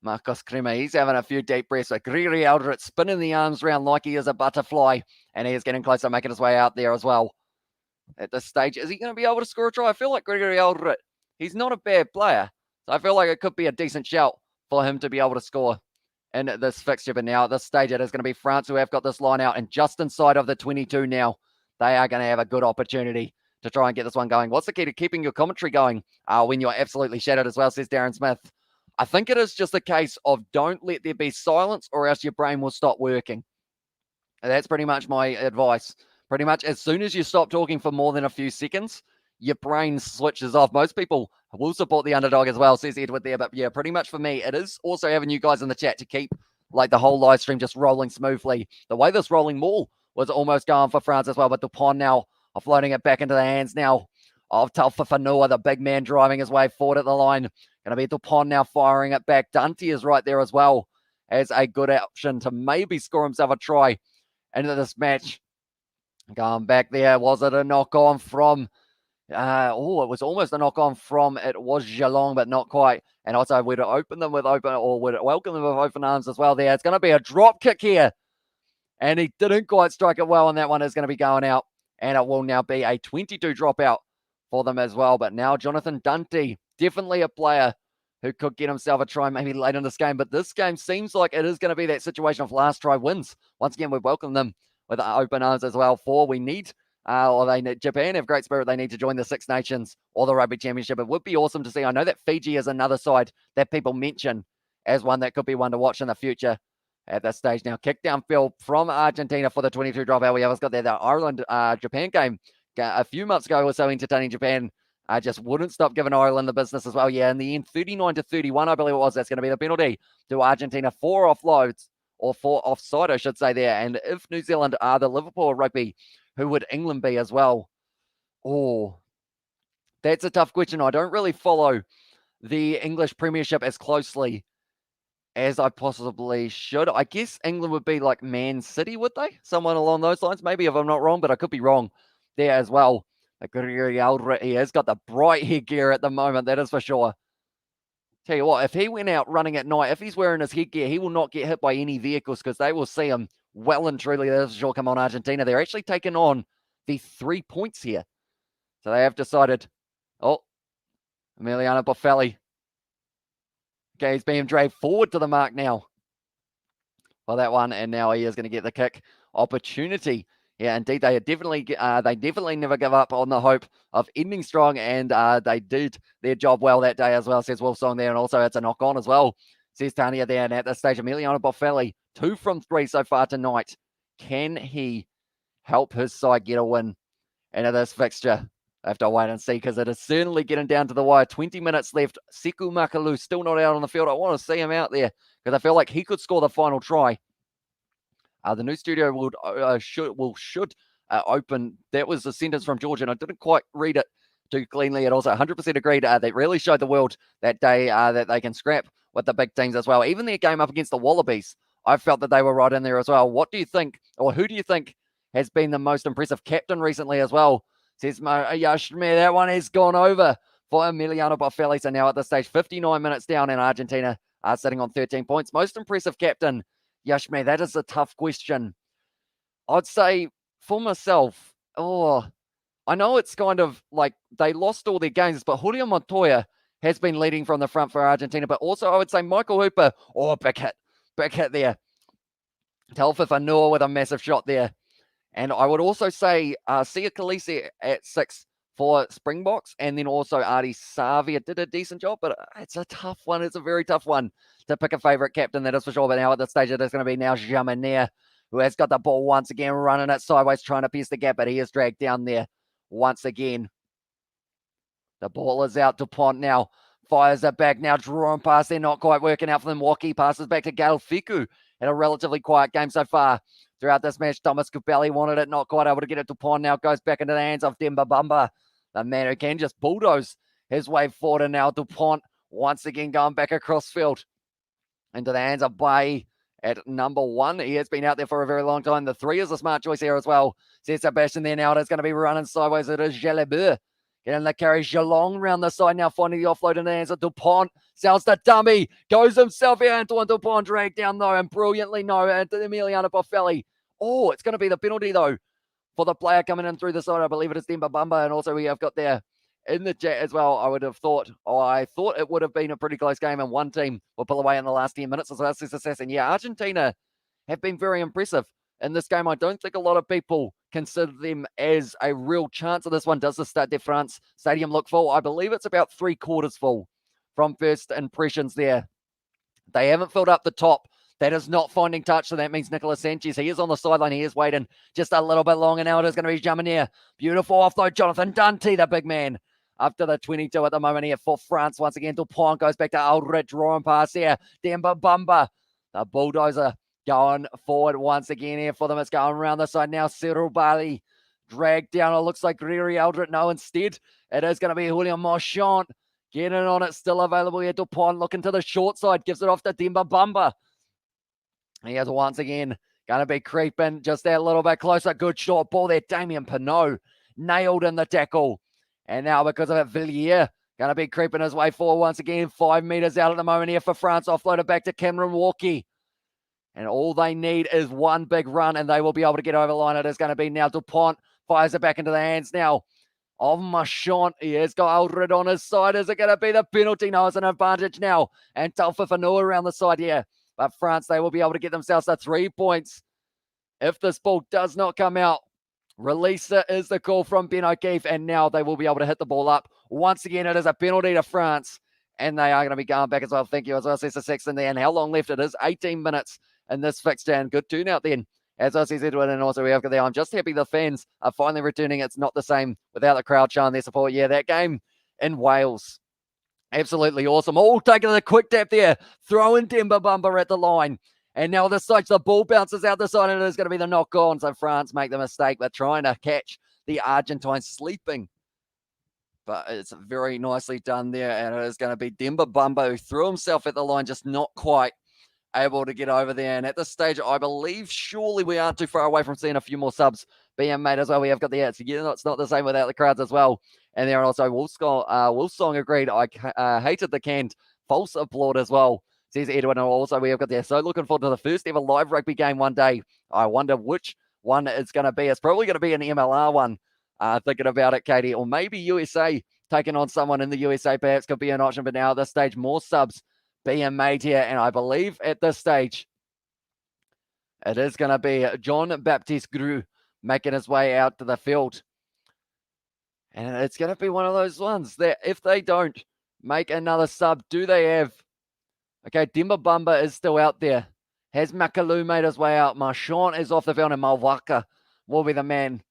Marcos Crema, he's having a few deep breaths. But Gregory Aldrit spinning the arms around like he is a butterfly, and he is getting close to making his way out there as well. At this stage, is he going to be able to score a try? I feel like Gregory Aldrit, he's not a bad player. So I feel like it could be a decent shout for him to be able to score in this fixture. But now at this stage, it is going to be France who have got this line out, and just inside of the 22 now, they are going to have a good opportunity to try and get this one going. What's the key to keeping your commentary going when you're absolutely shattered as well, says Darren Smith. I think it is just a case of don't let there be silence or else your brain will stop working. And that's pretty much my advice. Pretty much as soon as you stop talking for more than a few seconds, your brain switches off. Most people will support the underdog as well, says Edward there. But yeah, pretty much for me, it is also having you guys in the chat to keep like the whole live stream just rolling smoothly. The way this rolling maul was almost going for France as well, but Dupont now offloading it back into the hands now of Taufifenua, the big man driving his way forward at the line. Going to be Dupont now firing it back. Dante is right there as well as a good option to maybe score himself a try into this match. Going back there, was it a knock-on from... it was almost a knock-on from... It was Geelong, but not quite. And also, would it open them with open... Or would it welcome them with open arms as well there? It's going to be a drop kick here. And he didn't quite strike it well, and that one is going to be going out. And it will now be a 22 dropout for them as well. But now Jonathan Dante, definitely a player who could get himself a try maybe late in this game. But this game seems like it is going to be that situation of last try wins. Once again, we welcome them with open arms as well. Japan have great spirit. They need to join the Six Nations or the Rugby Championship. It would be awesome to see. I know that Fiji is another side that people mention as one that could be one to watch in the future at this stage. Now, kick downfield from Argentina for the 22 dropout. We always got there. The Ireland-Japan game a few months ago was so entertaining. Japan just wouldn't stop giving Ireland the business as well. Yeah, in the end, 39-31, I believe it was. That's going to be the penalty to Argentina. 4 offloads, or 4 offside, I should say there. And if New Zealand are the Liverpool rugby, who would England be as well? Oh, that's a tough question. I don't really follow the English Premiership as closely as I possibly should. I guess England would be like Man City, would they? Someone along those lines, maybe, if I'm not wrong, but I could be wrong there as well. He has got the bright headgear at the moment, that is for sure. Tell you what, if he went out running at night, if he's wearing his headgear, he will not get hit by any vehicles because they will see him well and truly. That is for sure. Come on, Argentina. They're actually taking on the 3 points here. So they have decided, Emiliano Boffelli. Okay, he's being dragged forward to the mark now for that one, and now he is going to get the kick opportunity. Yeah, indeed, they definitely never give up on the hope of ending strong, and they did their job well that day as well, says Wolfsong there, and also it's a knock-on as well, says Tania there, and at this stage, Emiliano Boffelli, 2 from 3 so far tonight. Can he help his side get a win into this fixture? I have to wait and see, because it is certainly getting down to the wire. 20 minutes left. Sekou Makalu still not out on the field. I want to see him out there, because I feel like he could score the final try. The new studio should open. That was a sentence from George, and I didn't quite read it too cleanly. It also 100% agreed. They really showed the world that day that they can scrap with the big teams as well. Even their game up against the Wallabies, I felt that they were right in there as well. What do you think, or who do you think has been the most impressive captain recently as well? Says Yashmir. That one has gone over for Emiliano Boffelli. So now at this stage, 59 minutes down, and Argentina are sitting on 13 points. Most impressive captain, Yashmir, that is a tough question. I'd say for myself, I know it's kind of like they lost all their games, but Julio Montoya has been leading from the front for Argentina. But also I would say Michael Hooper, big hit there. Taufifenua with a massive shot there. And I would also say Sia Khaleesi at 6 for Springboks, and then also Artie Savia did a decent job, but it's a tough one. It's a very tough one to pick a favourite captain, that is for sure. But now at this stage, it is going to be now Jamanier, who has got the ball once again, running it sideways, trying to pierce the gap, but he is dragged down there once again. The ball is out. Dupont now fires it back. Now drawn pass. They're not quite working out for them. Waki passes back to Gail Fiku. In a relatively quiet game so far throughout this match. Thomas Kubeli wanted it, not quite able to get it. Dupont now goes back into the hands of Demba Bamba, the man who can just bulldoze his way forward. And now Dupont once again going back across field into the hands of Bay at number 1. He has been out there for a very long time. The 3 is a smart choice here as well. Says Sebastian there now. It is going to be running sideways. It is Jalabeur. Getting the carry. Geelong round the side now, finding the offload in the hands of Dupont. Sounds the dummy. Goes himself here. Antoine Dupont dragged down though, and brilliantly Emiliano Boffelli. It's going to be the penalty though for the player coming in through the side. I believe it is Demba Bamba, and also we have got there in the chat as well. I thought it would have been a pretty close game, and one team will pull away in the last 10 minutes. So that's this assassin. Yeah, Argentina have been very impressive in this game. I don't think a lot of people consider them as a real chance of this one. Does the Stade de France stadium look full? I believe it's about 3/4 full from first impressions there. They haven't filled up the top. That is not finding touch, so that means Nicolas Sanchez. He is on the sideline. He is waiting just a little bit longer now. It is going to be Jamanier. Beautiful offload. Jonathan Dante, the big man. Up to the 22 at the moment here for France. Once again, Dupont goes back to Aldrich. Drawing pass here. Demba Bumba. The bulldozer going forward once again here for them. It's going around the side now. Cyril Bali dragged down. It looks like Gregory Aldrich. No, instead, it is going to be Julian Marchand. Getting on it. Still available here. Dupont looking to the short side. Gives it off to Demba Bumba. He is once again going to be creeping just that little bit closer. Good short ball there. Damien Pinot nailed in the tackle. And now because of it, Villiers going to be creeping his way forward once again. 5 meters out at the moment here for France. Offloaded back to Cameron Walkie. And all they need is one big run and they will be able to get over the line. It is going to be now Dupont. Fires it back into the hands now of Marchand. He has got Aldred on his side. Is it going to be the penalty? No, it's an advantage now. And Taufifanu around the side here. But France, they will be able to get themselves to 3 points. If this ball does not come out, release it is the call from Ben O'Keefe. And now they will be able to hit the ball up. Once again, it is a penalty to France. And they are going to be going back as well. Thank you as well, Cesar Sexton there. And how long left? It is 18 minutes in this fixture. And good turnout then. As I said, Edwin, and also we have there. I'm just happy the fans are finally returning. It's not the same without the crowd showing their support. Yeah, that game in Wales. Absolutely awesome. All taking a quick tap there. Throwing Demba Bumba at the line. And now this side, the ball bounces out the side and it is going to be the knock on. So France make the mistake. They're trying to catch the Argentines sleeping. But it's very nicely done there. And it is going to be Demba Bumba who threw himself at the line, just not quite able to get over there. And at this stage, I believe surely we aren't too far away from seeing a few more subs being made as well. We have got the ads. Yeah, it's not the same without the crowds as well. And there also Wolfsong agreed. I hated the canned false applaud as well, says Edwin. And also we have got there. So looking forward to the first ever live rugby game one day. I wonder which one it's going to be. It's probably going to be an MLR one. Thinking about it, Katie. Or maybe USA taking on someone in the USA perhaps could be an option. But now at this stage, more subs being made here. And I believe at this stage, it is going to be John Baptiste Gru making his way out to the field. And it's going to be one of those ones that if they don't make another sub, do they have... Okay, Demba Bumba is still out there. Has Makalu made his way out? Marchand is off the field and Malwaka will be the man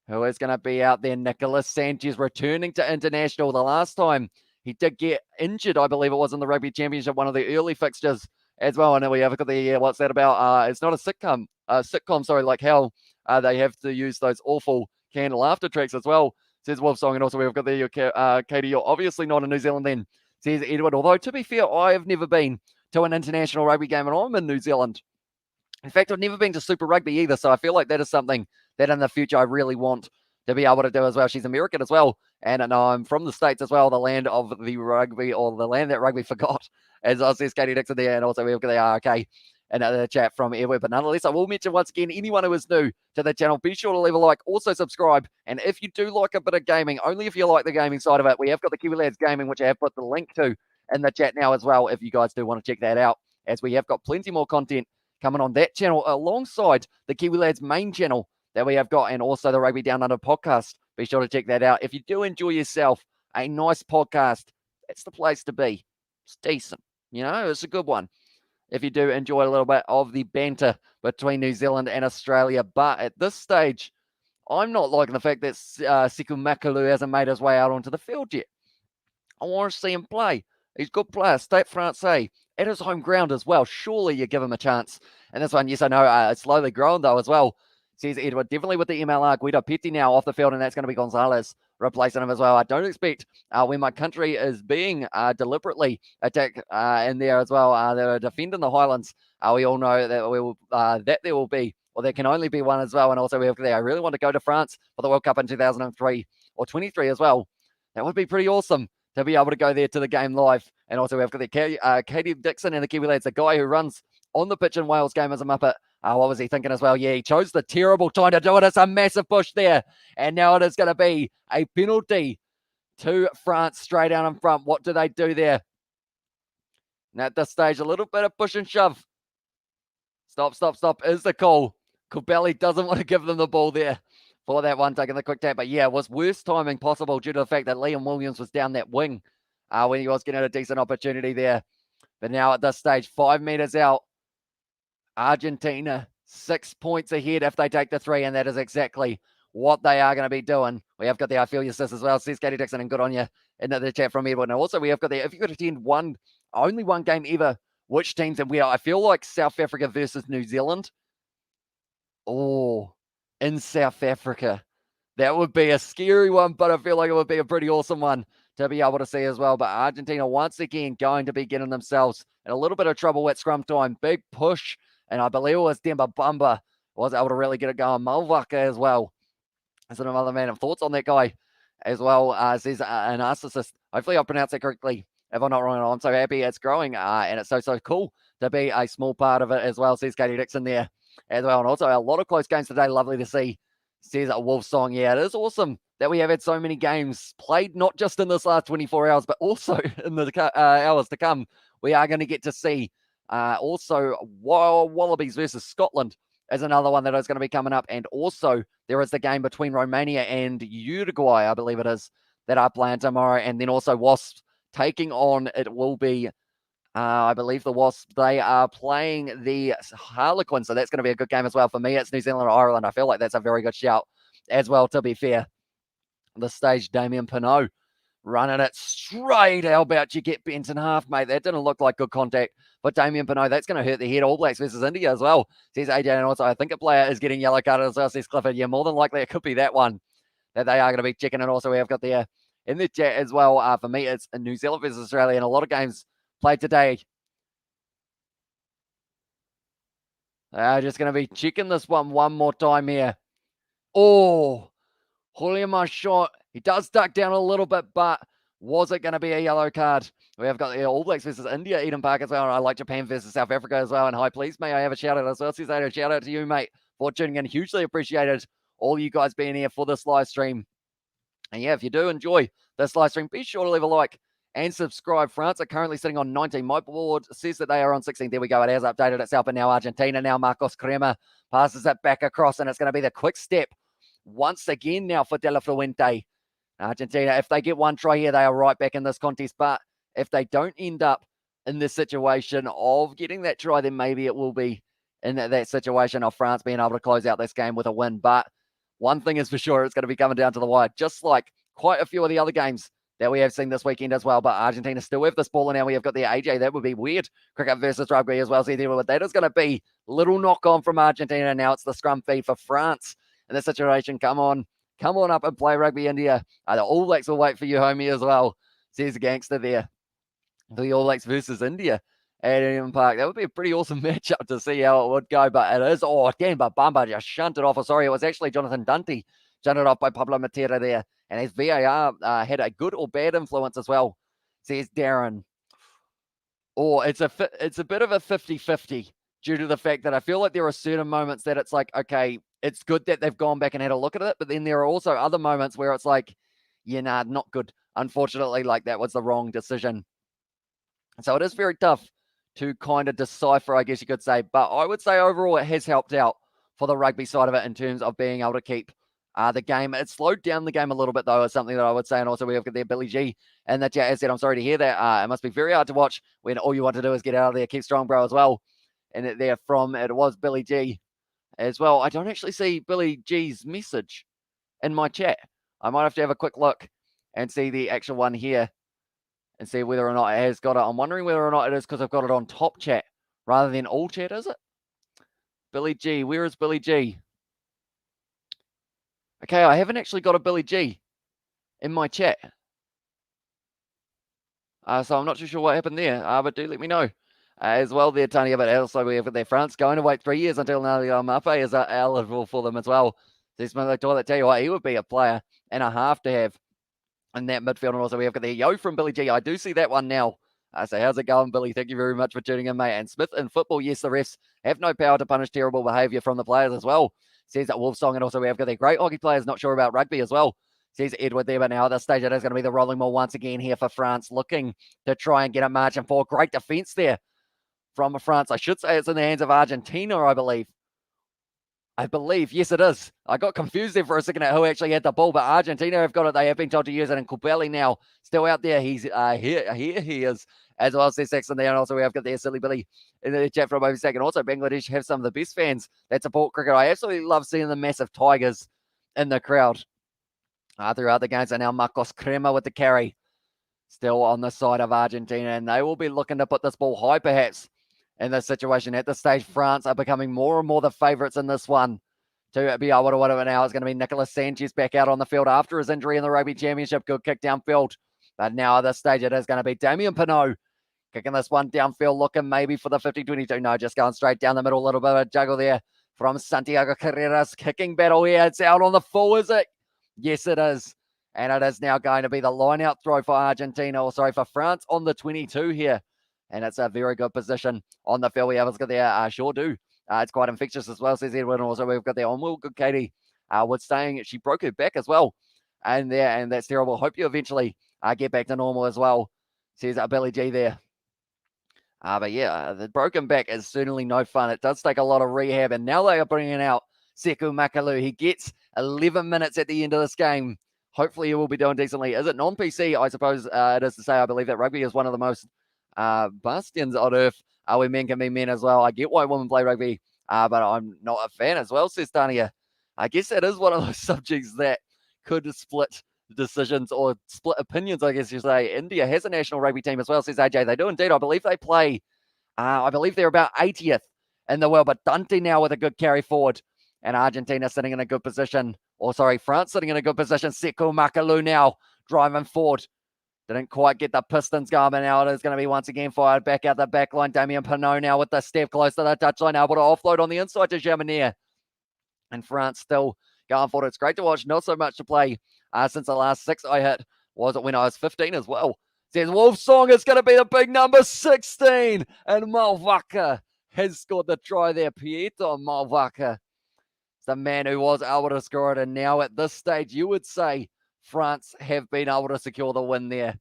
who is going to be out there. Nicolas Sanchez returning to international. The last time he did get injured, I believe it was in the Rugby Championship, one of the early fixtures as well. And then we have got the, what's that about? It's not a sitcom, sorry, like how they have to use those awful canned laughter tracks as well, says Wolfsong. And also we've got the, Katie, you're obviously not in New Zealand then, says Edward. Although, to be fair, I have never been to an international rugby game and I'm in New Zealand. In fact, I've never been to Super Rugby either, so I feel like that is something that in the future I really want to be able to do as well. She's American as well, and I'm from the States as well, the land of the rugby, or the land that rugby forgot, as I says Katie Dixon there, and also we've got the RK and the chat from Edward. But nonetheless, I will mention once again, anyone who is new to the channel, be sure to leave a like, also subscribe, and if you do like a bit of gaming, only if you like the gaming side of it, we have got the Kiwi Lads Gaming, which I have put the link to in the chat now as well, if you guys do want to check that out, as we have got plenty more content coming on that channel alongside the Kiwi Lads main channel that we have got, and also the Rugby Down Under podcast. Be sure to check that out. If you do enjoy yourself a nice podcast, that's the place to be. It's decent, you know, it's a good one. If you do enjoy a little bit of the banter between New Zealand and Australia, but at this stage, I'm not liking the fact that Siku Makalu hasn't made his way out onto the field yet. I want to see him play. He's a good player. Stade Francais at his home ground as well. Surely you give him a chance. And this one, yes, I know, it's slowly growing though as well, says Edward. Definitely with the MLR. Guido Petty now off the field, and that's going to be Gonzalez replacing him as well. I don't expect when my country is being deliberately attacked in there as well. They're defending the Highlands. We all know that there will be, or there can only be one as well. And also we have there. I really want to go to France for the World Cup in 2003 or 23 as well. That would be pretty awesome to be able to go there to the game live. And also we've got the Katie Dixon and the Kiwi Lads, the guy who runs on the pitch in Wales game as a Muppet. What was he thinking as well? Yeah, he chose the terrible time to do it. It's a massive push there. And now it is going to be a penalty to France straight out in front. What do they do there? And at this stage, a little bit of push and shove. Stop is the call. Kubeli doesn't want to give them the ball there for that one, taking the quick tap. But yeah, it was worst timing possible due to the fact that Liam Williams was down that wing when he was getting a decent opportunity there. But now at this stage, 5 meters out, Argentina 6 points ahead if they take the 3, and that is exactly what they are going to be doing. We have got the I feel your sis as well, says Katie Dixon, and good on you into the chat from Edward. And also we have got the, if you could attend only one game ever, which teams and where? I feel like South Africa versus New Zealand. Oh, in South Africa. That would be a scary one, but I feel like it would be a pretty awesome one to be able to see as well. But Argentina, once again, going to be getting themselves in a little bit of trouble at scrum time. Big push, and I believe it was Demba Bamba was able to really get it going. Malvaka as well. Is another man of thoughts on that guy as well. Says an narcissist. Hopefully I pronounced that correctly. If I'm not wrong, I'm so happy it's growing, and it's so cool to be a small part of it as well, says Katie Dixon there as well. And also a lot of close games today. Lovely to see, says a Wolf Song. Yeah, it is awesome that we have had so many games played, not just in this last 24 hours, but also in the hours to come. We are going to get to see also Wallabies versus Scotland is another one that is going to be coming up. And also there is the game between Romania and Uruguay, I believe it is, that are playing tomorrow. And then also Wasps taking on, it will be, I believe the Wasps, they are playing the Harlequins. So that's going to be a good game as well. For me, it's New Zealand or Ireland. I feel like that's a very good shout as well, to be fair. This stage, Damien Pinot running it straight. How about you get bent in half, mate? That didn't look like good contact. But Damien Pinot, that's going to hurt the head. All Blacks versus India as well, says AJ. And also, I think a player is getting yellow carded as well, says Clifford. Yeah, more than likely it could be that one that they are going to be checking. And also, we have got there in the chat as well. For me, it's New Zealand versus Australia, and a lot of games played today. Just going to be checking this one more time here. Oh, Julian Marchand, he does duck down a little bit, but was it going to be a yellow card? We have got the All Blacks versus India, Eden Park as well, and I like Japan versus South Africa as well. And hi, please, may I have a shout out as well? Says a shout out to you, mate, for tuning in. Hugely appreciated all you guys being here for this live stream. And yeah, if you do enjoy this live stream, be sure to leave a like and subscribe. France are currently sitting on 19. My board says that they are on 16. There we go. It has updated itself, and now Argentina. Now Marcos Crema passes it back across, and it's going to be the quick step once again now for De La Fuente. Argentina, if they get one try here, they are right back in this contest. But if they don't end up in this situation of getting that try, then maybe it will be in that situation of France being able to close out this game with a win. But one thing is for sure, it's going to be coming down to the wire, just like quite a few of the other games that we have seen this weekend as well. But Argentina still have this ball, and now we have got the AJ. That would be weird. Cricket versus rugby as well. See, that is going to be little knock on from Argentina. Now it's the scrum feed for France in this situation. Come on up and play rugby, India. The All Blacks will wait for you, homie, as well, says the gangster there. The All Blacks versus India at Eden Park. That would be a pretty awesome matchup to see how it would go, but it is, again, but Bamba just shunted off. Sorry, it was actually Jonathan Dunty shunted off by Pablo Matera there, and his VAR had a good or bad influence as well, says Darren. It's a bit of a 50-50 due to the fact that I feel like there are certain moments that it's like, okay, it's good that they've gone back and had a look at it, but then there are also other moments where it's like, yeah, nah, not good. Unfortunately, like that was the wrong decision. So it is very tough to kind of decipher, I guess you could say. But I would say overall it has helped out for the rugby side of it in terms of being able to keep the game. It slowed down the game a little bit, though, is something that I would say. And also we have got there Billy G. And the chat has said, I'm sorry to hear that. It must be very hard to watch when all you want to do is get out of there. Keep strong, bro, as well. And it was Billy G as well. I don't actually see Billy G's message in my chat. I might have to have a quick look and see the actual one here and see whether or not it has got it. I'm wondering whether or not it is because I've got it on top chat rather than all chat, is it? Billy G, where is Billy G? Okay, I haven't actually got a Billy G in my chat. So I'm not too sure what happened there, but do let me know as well there, Tanya. But also we have got their France going to wait 3 years until Nali Mape is eligible for them as well. I tell you what, he would be a player and a half to have in that midfield. And also we have got the yo from Billy G. I do see that one now. So how's it going, Billy? Thank you very much for tuning in, mate. And Smith, in football, yes, the refs have no power to punish terrible behaviour from the players as well, says that Wolfsong. And also we have got the great hockey players not sure about rugby as well, says Edward there. But now at this stage, it is going to be the rolling ball once again here for France, looking to try and get a margin for. Great defence there from France. I should say it's in the hands of Argentina, I believe. I believe, yes, it is. I got confused there for a second at who actually had the ball, but Argentina have got it. They have been told to use it, and Kubeli now still out there. He's here he is, as well as there's Saxon there, and also we have got there Silly Billy in the chat from over second. Also, Bangladesh have some of the best fans that support cricket. I absolutely love seeing the massive tigers in the crowd throughout the games. And now Marcos Crema with the carry, still on the side of Argentina, and they will be looking to put this ball high, perhaps. In this situation at this stage, France are becoming more and more the favourites in this one to be able to win it now. It's going to be Nicolas Sanchez back out on the field after his injury in the Rugby Championship. Good kick downfield. But now at this stage, it is going to be Damien Pinot kicking this one downfield, looking maybe for the 50-22. No, just going straight down the middle. A little bit of a juggle there from Santiago Carreras. Kicking battle here. It's out on the full, is it? Yes, it is. And it is now going to be the line-out throw for Argentina, or sorry, for France on the 22 here. And it's a very good position on the field. We have got there, sure do. It's quite infectious as well, says Edwin. Also, we've got there on Will. Good Katie was saying she broke her back as well. And that's terrible. Hope you eventually get back to normal as well, says Billy G there. But yeah, the broken back is certainly no fun. It does take a lot of rehab. And now they are bringing out Sekou Makalu. He gets 11 minutes at the end of this game. Hopefully he will be doing decently. Is it non-PC? I suppose it is to say. I believe that rugby is one of the most bastions on earth where men can be men as well. I get why women play rugby, but I'm not a fan as well, says Tania. I guess that is one of those subjects that could split decisions or split opinions, I guess you say. India has a national rugby team as well, says AJ. They do indeed. I believe they play, I believe they're about 80th in the world, but Dante now with a good carry forward, and Argentina sitting in a good position. Or sorry, France sitting in a good position. Sekou Makalu now driving forward. Didn't quite get the Pistons going, but now it is going to be once again fired back out the back line. Damien Pinot now with the step close to the touchline, able to offload on the inside to Germanier. And France still going forward. It's great to watch. Not so much to play since the last 6 I hit was it when I was 15 as well. Says Wolfsong is going to be the big number 16. And Malvaka has scored the try there. Pietro Malvaka. It's the man who was able to score it. And now at this stage, you would say France have been able to secure the win there.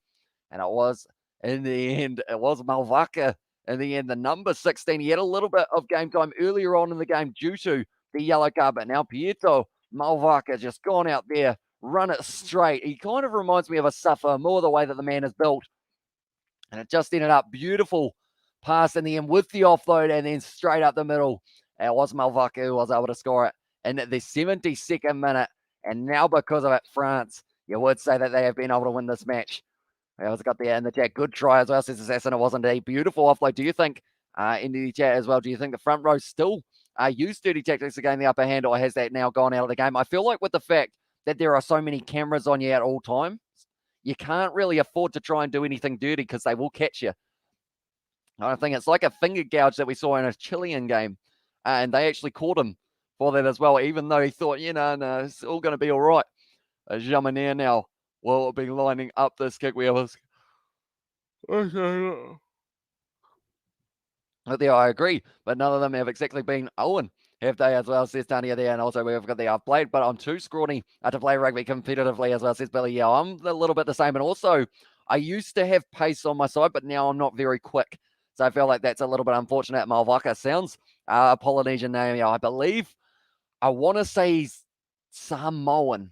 And it was, in the end, it was Malvaka in the end, the number 16. He had a little bit of game time earlier on in the game due to the yellow card, but now Pietro Malvaka just gone out there, run it straight. He kind of reminds me of a Suffer, more the way that the man is built. And it just ended up beautiful pass in the end with the offload and then straight up the middle. And it was Malvaka who was able to score it in the 72nd minute. And now because of it, France, you would say that they have been able to win this match. I also got there in the chat. Good try as well, says Assassin. It wasn't a beautiful offload. Do you think, in the chat as well, do you think the front row still use dirty tactics to gain the upper hand, or has that now gone out of the game? I feel like with the fact that there are so many cameras on you at all times, you can't really afford to try and do anything dirty because they will catch you. I think it's like a finger gouge that we saw in a Chilean game, and they actually caught him for that as well, even though he thought, no, it's all going to be all right. Jamaner now will be lining up this kick. We have there, I agree, but none of them have exactly been Owen, have they, as well, says Tania there. And also we've got the I've played, but I'm too scrawny to play rugby competitively as well, says Billy. Yeah, I'm a little bit the same. And also, I used to have pace on my side, but now I'm not very quick. So I feel like that's a little bit unfortunate. Malvaka sounds a Polynesian name. Yeah, I believe, I want to say he's Samoan,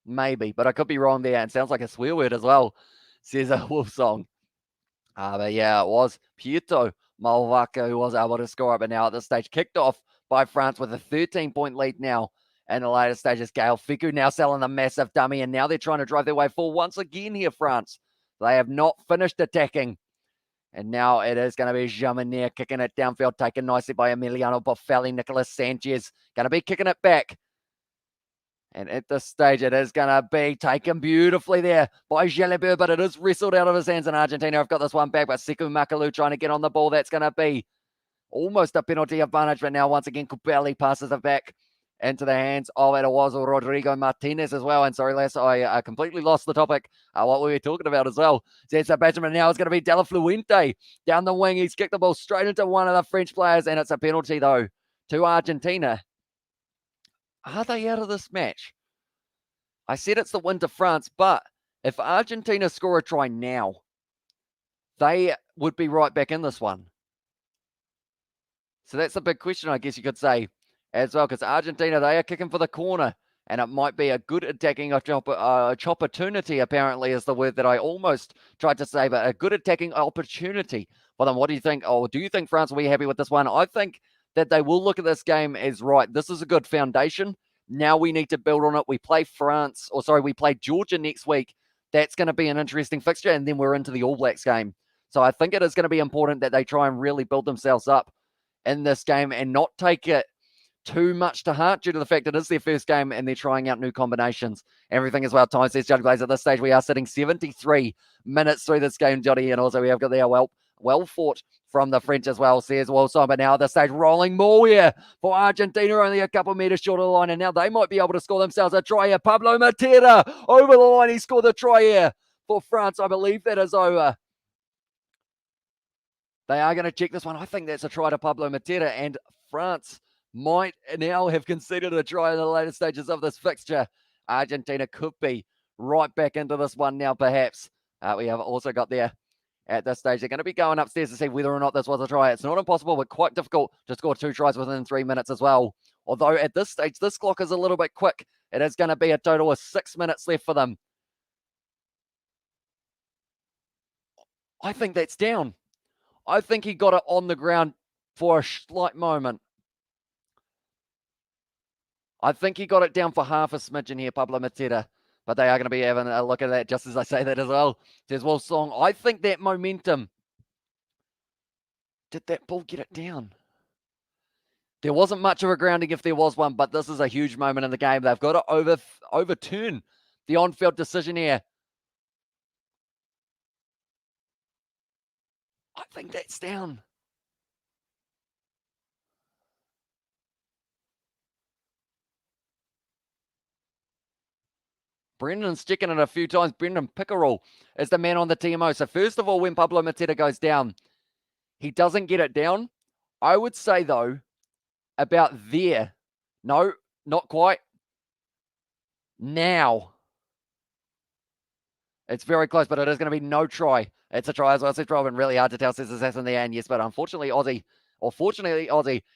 maybe, but I could be wrong there. And sounds like a swear word as well, says a Wolfsong. But yeah, it was Pietro Malvaka who was able to score it. But now at this stage, kicked off by France with a 13-point lead now. And the later stages, Gael Fiku now selling the massive dummy. And now they're trying to drive their way forward once again here, France. They have not finished attacking. And now it is going to be Jamaner kicking it downfield, taken nicely by Emiliano Boffelli. Nicolas Sanchez going to be kicking it back. And at this stage, it is going to be taken beautifully there by Jalibert, but it is wrestled out of his hands in Argentina. I've got this one back, but Sekou Makalu trying to get on the ball. That's going to be almost a penalty advantage, but now once again, Kubeli passes it back into the hands of it was Rodrigo Martinez as well. And sorry, Les, I completely lost the topic, what we were talking about as well. Zetsa Benjamin now is going to be Della Fluente down the wing. He's kicked the ball straight into one of the French players, and it's a penalty, though, to Argentina. Are they out of this match? I said it's the win to France, but if Argentina score a try now, they would be right back in this one. So that's a big question, I guess you could say. as well, because Argentina, they are kicking for the corner, and it might be a good attacking opportunity, apparently, is the word that I almost tried to say, but a good attacking opportunity for them. What do you think? Or do you think France will be happy with this one? I think that they will look at this game as, right, this is a good foundation. Now we need to build on it. We play we play Georgia next week. That's going to be an interesting fixture, and then we're into the All Blacks game. So I think it is going to be important that they try and really build themselves up in this game and not take it too much to heart due to the fact it is their first game and they're trying out new combinations. Everything as well. Time says Judge Blaze. At this stage, we are sitting 73 minutes through this game, Johnny, and also we have got there well fought from the French as well, says Wilson. But now at this stage, rolling more here for Argentina, only a couple meters short of the line, and now they might be able to score themselves a try here. Pablo Matera over the line. He scored the try here for France. I believe that is over. They are going to check this one. I think that's a try to Pablo Matera, and France might now have conceded a try in the later stages of this fixture. Argentina could be right back into this one now, perhaps. We have also got there at this stage. They're going to be going upstairs to see whether or not this was a try. It's not impossible, but quite difficult to score 2 tries within 3 minutes as well. Although at this stage, this clock is a little bit quick. It is going to be a total of 6 minutes left for them. I think that's down. I think he got it on the ground for a slight moment. I think he got it down for half a smidgen here, Pablo Matera. But they are going to be having a look at that just as I say that as well. Says Will Song. I think that momentum. Did that ball get it down? There wasn't much of a grounding if there was one, but this is a huge moment in the game. They've got to overturn the on-field decision here. I think that's down. Brendan's checking it a few times. Brendan Pickerel is the man on the TMO. So first of all, when Pablo Matera goes down, he doesn't get it down. I would say, though, about there. No, not quite. Now. It's very close, but it is going to be no try. It's a try as well. It's Robin. Really hard to tell, says Assassin there. And yes, but unfortunately, Aussie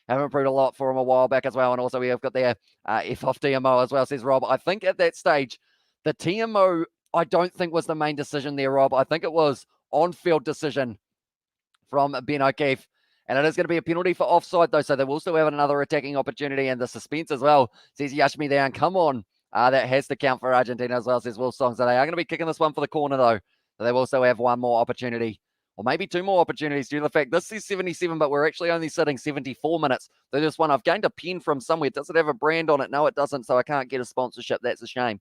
have improved a lot for him a while back as well. And also we have got their F off TMO as well, says Rob. I think at that stage, the TMO, I don't think was the main decision there, Rob. I think it was on-field decision from Ben O'Keefe. And it is going to be a penalty for offside, though, so they will still have another attacking opportunity. And the suspense as well, says Yashmi there. And come on. That has to count for Argentina as well, says Will Song. So they are going to be kicking this one for the corner, though. So they will also have one more opportunity, or maybe 2 more opportunities due to the fact this is 77, but we're actually only sitting 74 minutes. So this one, I've gained a pen from somewhere. Does it have a brand on it? No, it doesn't, so I can't get a sponsorship. That's a shame.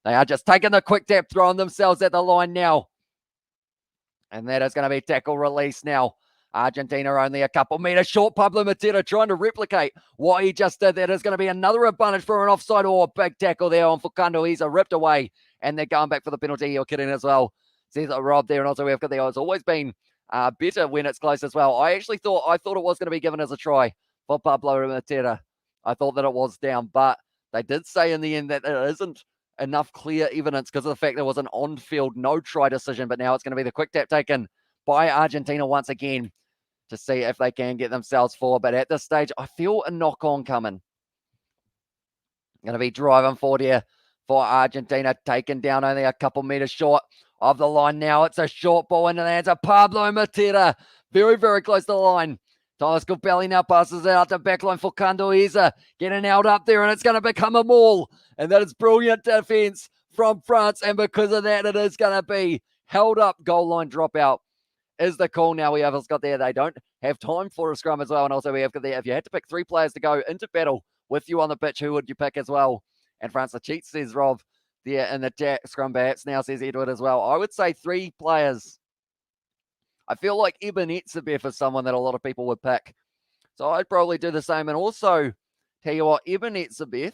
They are just taking the quick tap, throwing themselves at the line now. And that is going to be tackle release now. Argentina only a couple meters short. Pablo Matera trying to replicate what he just did. That is going to be another advantage for an offside or a big tackle there on Fukando. He's ripped away, and they're going back for the penalty. You're kidding as well. Says Rob there, and also we've got there. It's always been better when it's close as well. I thought it was going to be given as a try for Pablo Matera. I thought that it was down, but they did say in the end that it isn't enough clear evidence because of the fact there was an on-field no try decision. But now it's going to be the quick tap taken by Argentina once again to see if they can get themselves forward. But at this stage, I feel a knock-on coming. Going to be driving forward here for Argentina, taken down only a couple meters short of the line now. It's a short ball into the hands of Pablo Matera. Very, very close to the line. Thomas Copelli now passes out to backline for Candoiza. Getting out up there, and it's going to become a maul. And that is brilliant defense from France. And because of that, it is going to be held up. Goal line dropout is the call now. We have got there. They don't have time for a scrum as well. And also we have got there. If you had to pick 3 players to go into battle with you on the pitch, who would you pick as well? And France the cheat, says Rob there in the scrum perhaps. Now says Edward as well. I would say 3 players. I feel like Eben Etzebeth is someone that a lot of people would pick. So I'd probably do the same. And also, tell you what, Eben Etzebeth,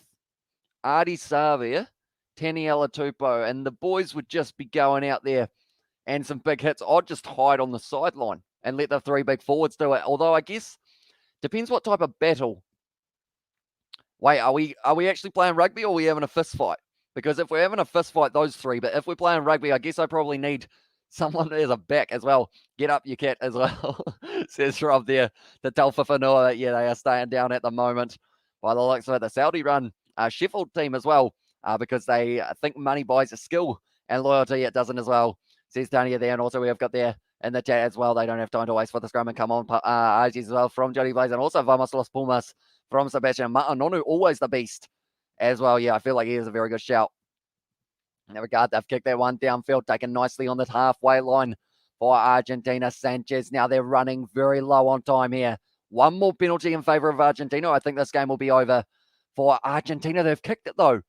Artie Savia, Taniela Tupou, and the boys would just be going out there and some big hits. I'd just hide on the sideline and let the 3 big forwards do it. Although I guess depends what type of battle. Wait, are we actually playing rugby or are we having a fist fight? Because if we're having a fist fight, those 3. But if we're playing rugby, I guess I probably need someone as a back as well. Get up, you cat, as well. Says Rob there. The Telfa Whanua. Yeah, they are staying down at the moment. by the looks of it, the Saudi-run Sheffield team as well, because they think money buys a skill and loyalty it doesn't as well, says Tanya there. And also we have got there in the chat as well, they don't have time to waste for the scrum and come on, RGs as well from Jody Blaze, and also France Los Pumas from Sebastian Ma'anonu, always the beast as well. Yeah, I feel like he is a very good shout. In that regard, they've kicked that one downfield, taken nicely on the halfway line for Argentina. Sanchez, now they're running very low on time here. One more penalty in favour of Argentina. I think this game will be over for Argentina. They've kicked it though.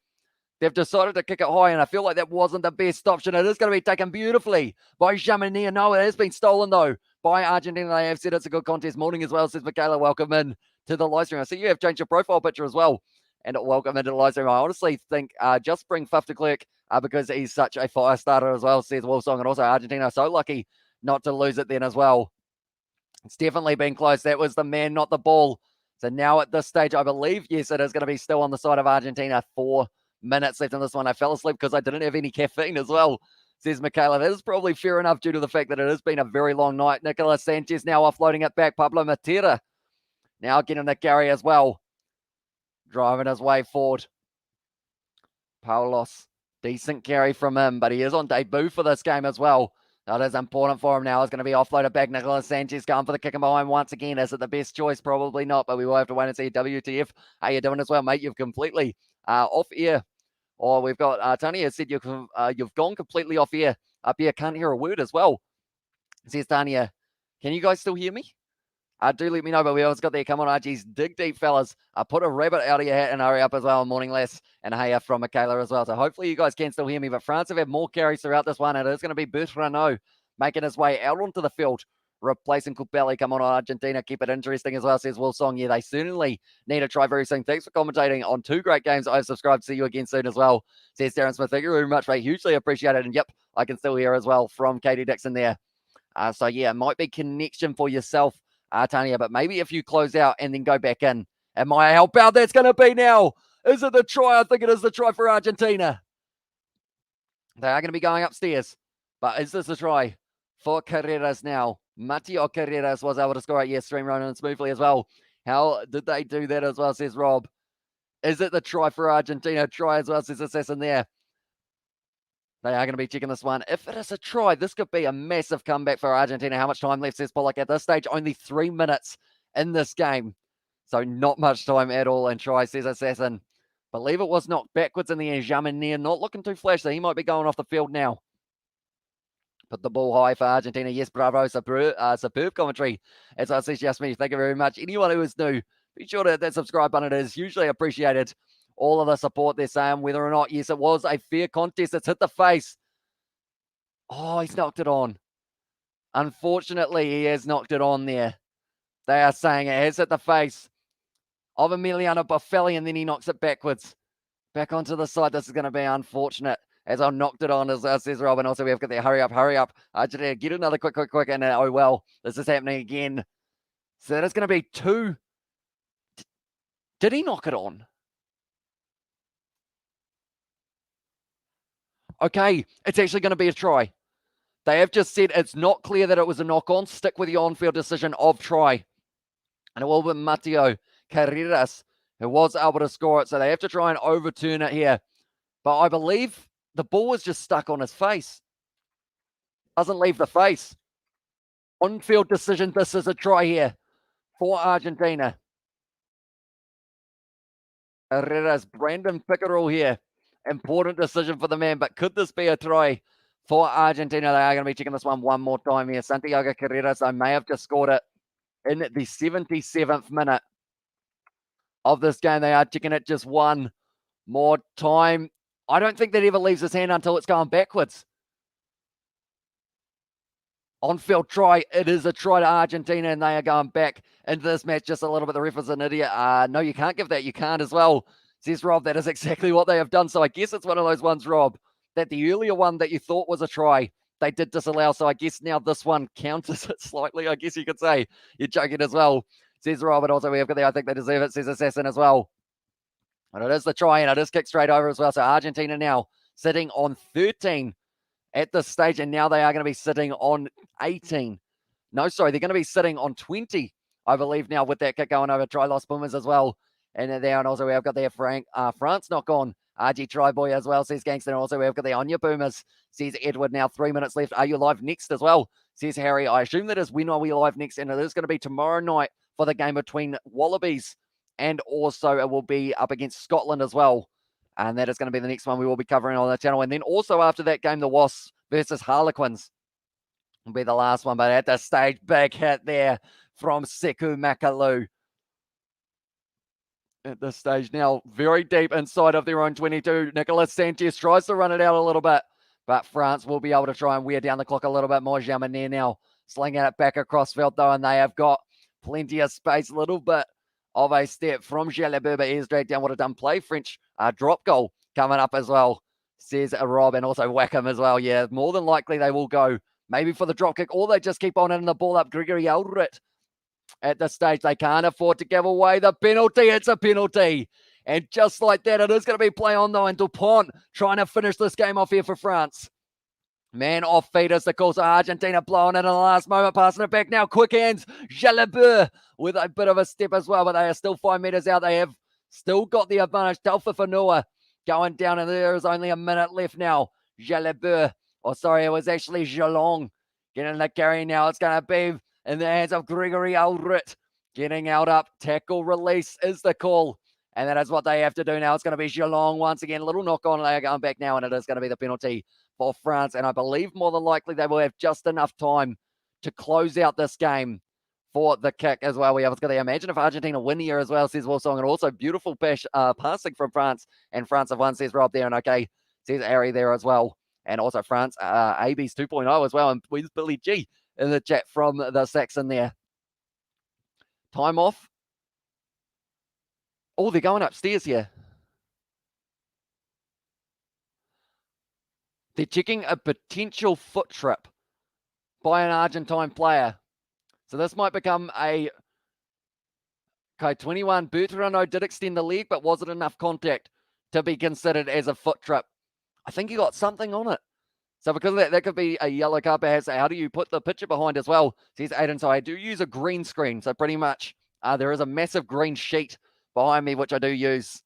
They've decided to kick it high, and I feel like that wasn't the best option. It is going to be taken beautifully by Jamania. No, it has been stolen, though, by Argentina. They have said it's a good contest. Morning as well, says Michaela. Welcome in to the live stream. I see you have changed your profile picture as well. And welcome into the live stream. I honestly think just bring Fuff to Clerk because he's such a fire starter as well, says Wolfsong. And also Argentina so lucky not to lose it then as well. It's definitely been close. That was the man, not the ball. So now at this stage, I believe, yes, it is going to be still on the side of Argentina. 4 minutes left in this one. I fell asleep because I didn't have any caffeine as well, says Michaela. That is probably fair enough due to the fact that it has been a very long night. Nicolas Sanchez now offloading it back. Pablo Matera now getting the carry as well. Driving his way forward. Paulos, decent carry from him, but he is on debut for this game as well. That is important for him now. It's going to be offloaded back. Nicolas Sanchez going for the kick and behind once again. Is it the best choice? Probably not, but we will have to wait and see. WTF, how you doing as well, mate? You've completely off air. Or we've got Tanya said you've gone completely off air up here. Can't hear a word as well, says Tanya. Can you guys still hear me? Do let me know, but we always got there. Come on, RGs. Dig deep, fellas. Put a rabbit out of your hat and hurry up as well. Morning, Les. And hey from Michaela as well. So hopefully you guys can still hear me. But France have had more carries throughout this one. And it is going to be Bertrano making his way out onto the field, replacing Cupelli. Come on, Argentina. Keep it interesting as well, says Will Song. Yeah, they certainly need to try very soon. Thanks for commentating on 2 great games. I've subscribed. See you again soon as well, says Darren Smith. Thank you very much, mate. Hugely appreciated. And yep, I can still hear as well from Katie Dixon there. So yeah, it might be connection for yourself, Tanya, but maybe if you close out and then go back in, and my help out that's going to be now. Is it the try? I think it is the try for Argentina. They are going to be going upstairs, but is this a try for Carreras now? Mateo Carreras was able to score it. Yes, stream running smoothly as well. How did they do that as well, says Rob. Is it the try for Argentina? Try as well, says Assassin there. They are going to be checking this one. If it is a try, this could be a massive comeback for Argentina. How much time left, says Pollock? At this stage, only 3 minutes in this game. So not much time at all. And try, says Assassin. Believe it was knocked backwards in the end. Jamanier not looking too flashy. He might be going off the field now. Put the ball high for Argentina. Yes, bravo. Superb commentary. As I said, just me. Thank you very much. Anyone who is new, be sure to hit that subscribe button. It is hugely appreciated. All of the support they're saying, whether or not, yes, it was a fair contest. It's hit the face. Oh, he's knocked it on. Unfortunately, he has knocked it on there. They are saying it has hit the face of Emiliano Boffelli, and then he knocks it backwards. Back onto the side. This is going to be unfortunate. As I knocked it on, as says Robin. Also, we have got there. Hurry up, hurry up. Argentina, get another quick. And oh, well, this is happening again. So that is going to be 2. Did he knock it on? Okay, it's actually going to be a try. They have just said it's not clear that it was a knock-on. Stick with the on-field decision of try. And it will be Mateo Carreras who was able to score it. So they have to try and overturn it here. But I believe the ball was just stuck on his face. Doesn't leave the face. On-field decision. This is a try here for Argentina. Carreras, Brandon Pickerel here. Important decision for the man, but could this be a try for Argentina? They are going to be checking this one more time here. Santiago Carreras, I may have just scored it in the 77th minute of this game. They are checking it just one more time. I don't think that ever leaves his hand until it's going backwards. On-field try. It is a try to Argentina, and they are going back into this match just a little bit. The ref is an idiot. No, you can't give that. You can't as well, says Rob. That is exactly what they have done. So I guess it's one of those ones, Rob, that the earlier one that you thought was a try, they did disallow. So I guess now this one counters it slightly, I guess you could say. You're joking as well, says Rob. And also we have got there, I think they deserve it, says Assassin as well. And it is the try, and it is kicked straight over as well. So Argentina now sitting on 13 at this stage, and now they are going to be sitting on 18. No, sorry, they're going to be sitting on 20, I believe, now with that kick going over. Try Los Pumas as well. And there, and also we have got there France not gone. RG Tryboy as well, says Gangster. And also we have got the Anya Pumas, says Edward. Now 3 minutes left. Are you live next as well? Says Harry. I assume that is when are we live next? And it is going to be tomorrow night for the game between Wallabies, and also it will be up against Scotland as well. And that is going to be the next one we will be covering on the channel. And then also after that game, the Wasps versus Harlequins will be the last one. But at this stage, big hit there from Seku Makalu. At this stage now, very deep inside of their own 22. Nicolas Sanchez tries to run it out a little bit, but France will be able to try and wear down the clock a little bit more. Jamanet now slinging it back across field though, and they have got plenty of space. A little bit of a step from Jalabert, but he's dragged down. What a dumb play. French drop goal coming up as well, says Rob, and also Wackham as well. Yeah, more than likely they will go maybe for the drop kick, or they just keep on hitting the ball up. Gregory Aldrit. At this stage, they can't afford to give away the penalty. It's a penalty. And just like that, it is going to be play on though. And Dupont trying to finish this game off here for France. Man off feet as the call. So Argentina blowing it in the last moment, passing it back now. Quick hands. Jalabert with a bit of a step as well, but they are still 5 meters out. They have still got the advantage. Telfa Fanua going down, and there is only a minute left now. Jalabert, it was actually Jalong getting the carry now. It's going to be in the hands of Gregory Aldrit. Getting out up. Tackle release is the call. And that is what they have to do now. It's going to be Geelong once again. Little knock on. They are going back now, and it is going to be the penalty for France. And I believe more than likely they will have just enough time to close out this game for the kick as well. We have to imagine if Argentina win here as well, says Wolsong. And also beautiful passing from France. And France have won, says Rob there. And okay, says Ari there as well. And also France, AB's 2.0 as well. And where's Billy G in the chat from the Saxon there? Time off. Oh, they're going upstairs here. They're checking a potential foot trip by an Argentine player. So this might become a... Okay, 21. Bertrano did extend the leg, but was it enough contact to be considered as a foot trip? I think he got something on it. So because of that, that could be a yellow card. Perhaps. How do you put the picture behind as well? Says Aiden. So I do use a green screen. So pretty much there is a massive green sheet behind me, which I do use.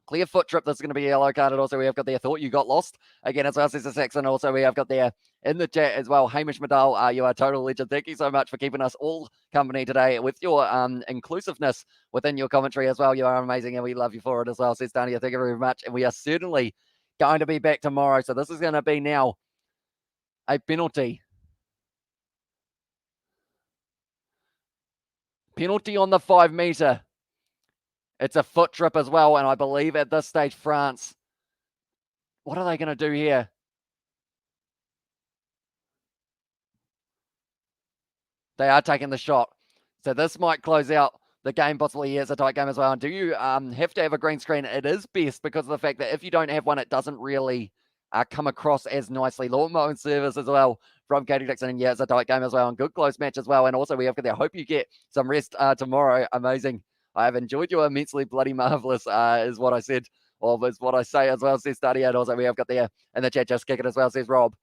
Clear foot trip. This is going to be a yellow card. And also we have got there. Thought you got lost again as well, says the Saxon. Also we have got there in the chat as well. Hamish Medal, you are a total legend. Thank you so much for keeping us all company today with your inclusiveness within your commentary as well. You are amazing, and we love you for it as well, says Dania. Thank you very much. And we are certainly going to be back tomorrow. So this is going to be now a penalty. Penalty on the 5 meter. It's a foot trip as well. And I believe at this stage, France, what are they going to do here? They are taking the shot. So this might close out the game, possibly. It's a tight game as well. And do you have to have a green screen? It is best because of the fact that if you don't have one, it doesn't really come across as nicely. Lawnmower and service as well from Katie Dixon. And yeah, it's a tight game as well. And good close match as well. And also we have there. Hope you get some rest tomorrow. Amazing. I have enjoyed you immensely. Bloody marvelous is what I said. Or is what I say as well, says Study. And also we have got there in the chat, just kick it as well, says Rob.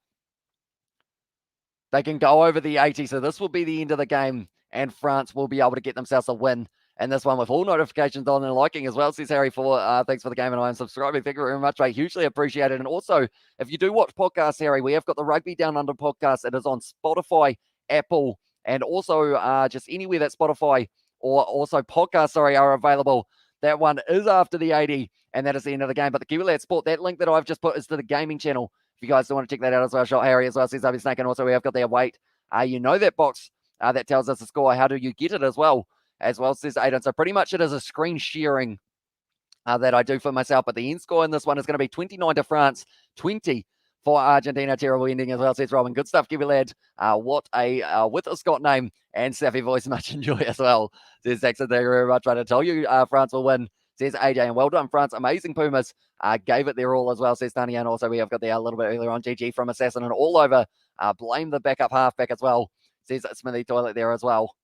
They can go over the 80. So this will be the end of the game. And France will be able to get themselves a win. And this one with all notifications on and liking as well, says Harry. Thanks for the game, and I am subscribing. Thank you very much, mate. Hugely appreciated. And also, if you do watch podcasts, Harry, we have got the Rugby Down Under podcast. It is on Spotify, Apple, and also just anywhere that Spotify or also podcasts, are available. That one is after the 80, and that is the end of the game. But the Kiwi Lad Sport, that link that I've just put is to the gaming channel. If you guys want to check that out as well, shot Harry as well, says Abby Snake. And also, we have got their weight. You know that box that tells us the score. How do you get it as well? As well, says Aiden. So pretty much it is a screen sharing that I do for myself. But the end score in this one is going to be 29 to France, 20 for Argentina. Terrible ending as well, says Robin. Good stuff, Kiwi Lad. What a with a Scott name and Sappy voice. Much enjoy as well, says Saxon. Thank you very much. Trying to tell you France will win, says AJ. And well done, France. Amazing Pumas. Gave it their all as well, says Tanya. And also we have got there a little bit earlier on GG from Assassin and all over. Blame the backup halfback as well, says Smithy Toilet there as well.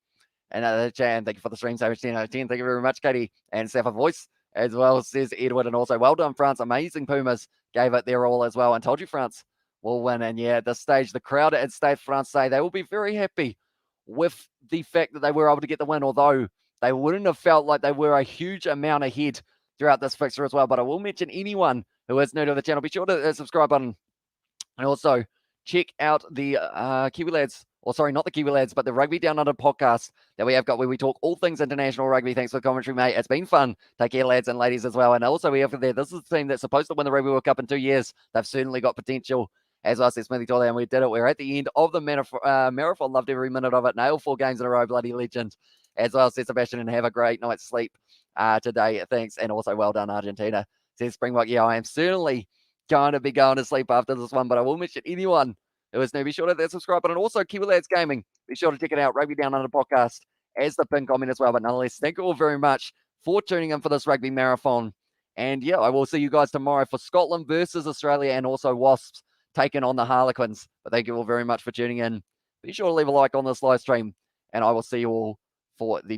And Chan, thank you for the stream, so 10 out of 10. Thank you very much, Katie. And Sappha Voice as well, says Edward. And also, well done, France. Amazing Pumas gave it their all as well. And told you France will win. And yeah, at this stage, the crowd at Stade de France say they will be very happy with the fact that they were able to get the win. Although they wouldn't have felt like they were a huge amount ahead throughout this fixture as well. But I will mention anyone who is new to the channel, be sure to hit the subscribe button. And also check out the Kiwi Lads, or sorry, not the Kiwi Lads, but the Rugby Down Under podcast that we have got, where we talk all things international rugby. Thanks for the commentary, mate. It's been fun. Take care, lads and ladies, as well. And also we have there, this is the team that's supposed to win the Rugby World Cup in 2 years. They've certainly got potential. As I said, Smithy Tolley, and we did it. We're at the end of the marathon. Loved every minute of it. Nailed 4 games in a row. Bloody legend. As well, said Sebastian, and have a great night's sleep today. Thanks. And also well done, Argentina. Says Springbok, yeah, I am certainly going to be going to sleep after this one, but I will mention anyone who is new. Be sure to hit that subscribe button. And also, Kiwi Lads Gaming. Be sure to check it out. Rugby Down Under podcast as the pin comment as well. But nonetheless, thank you all very much for tuning in for this rugby marathon. And yeah, I will see you guys tomorrow for Scotland versus Australia, and also Wasps taking on the Harlequins. But thank you all very much for tuning in. Be sure to leave a like on this live stream, and I will see you all for the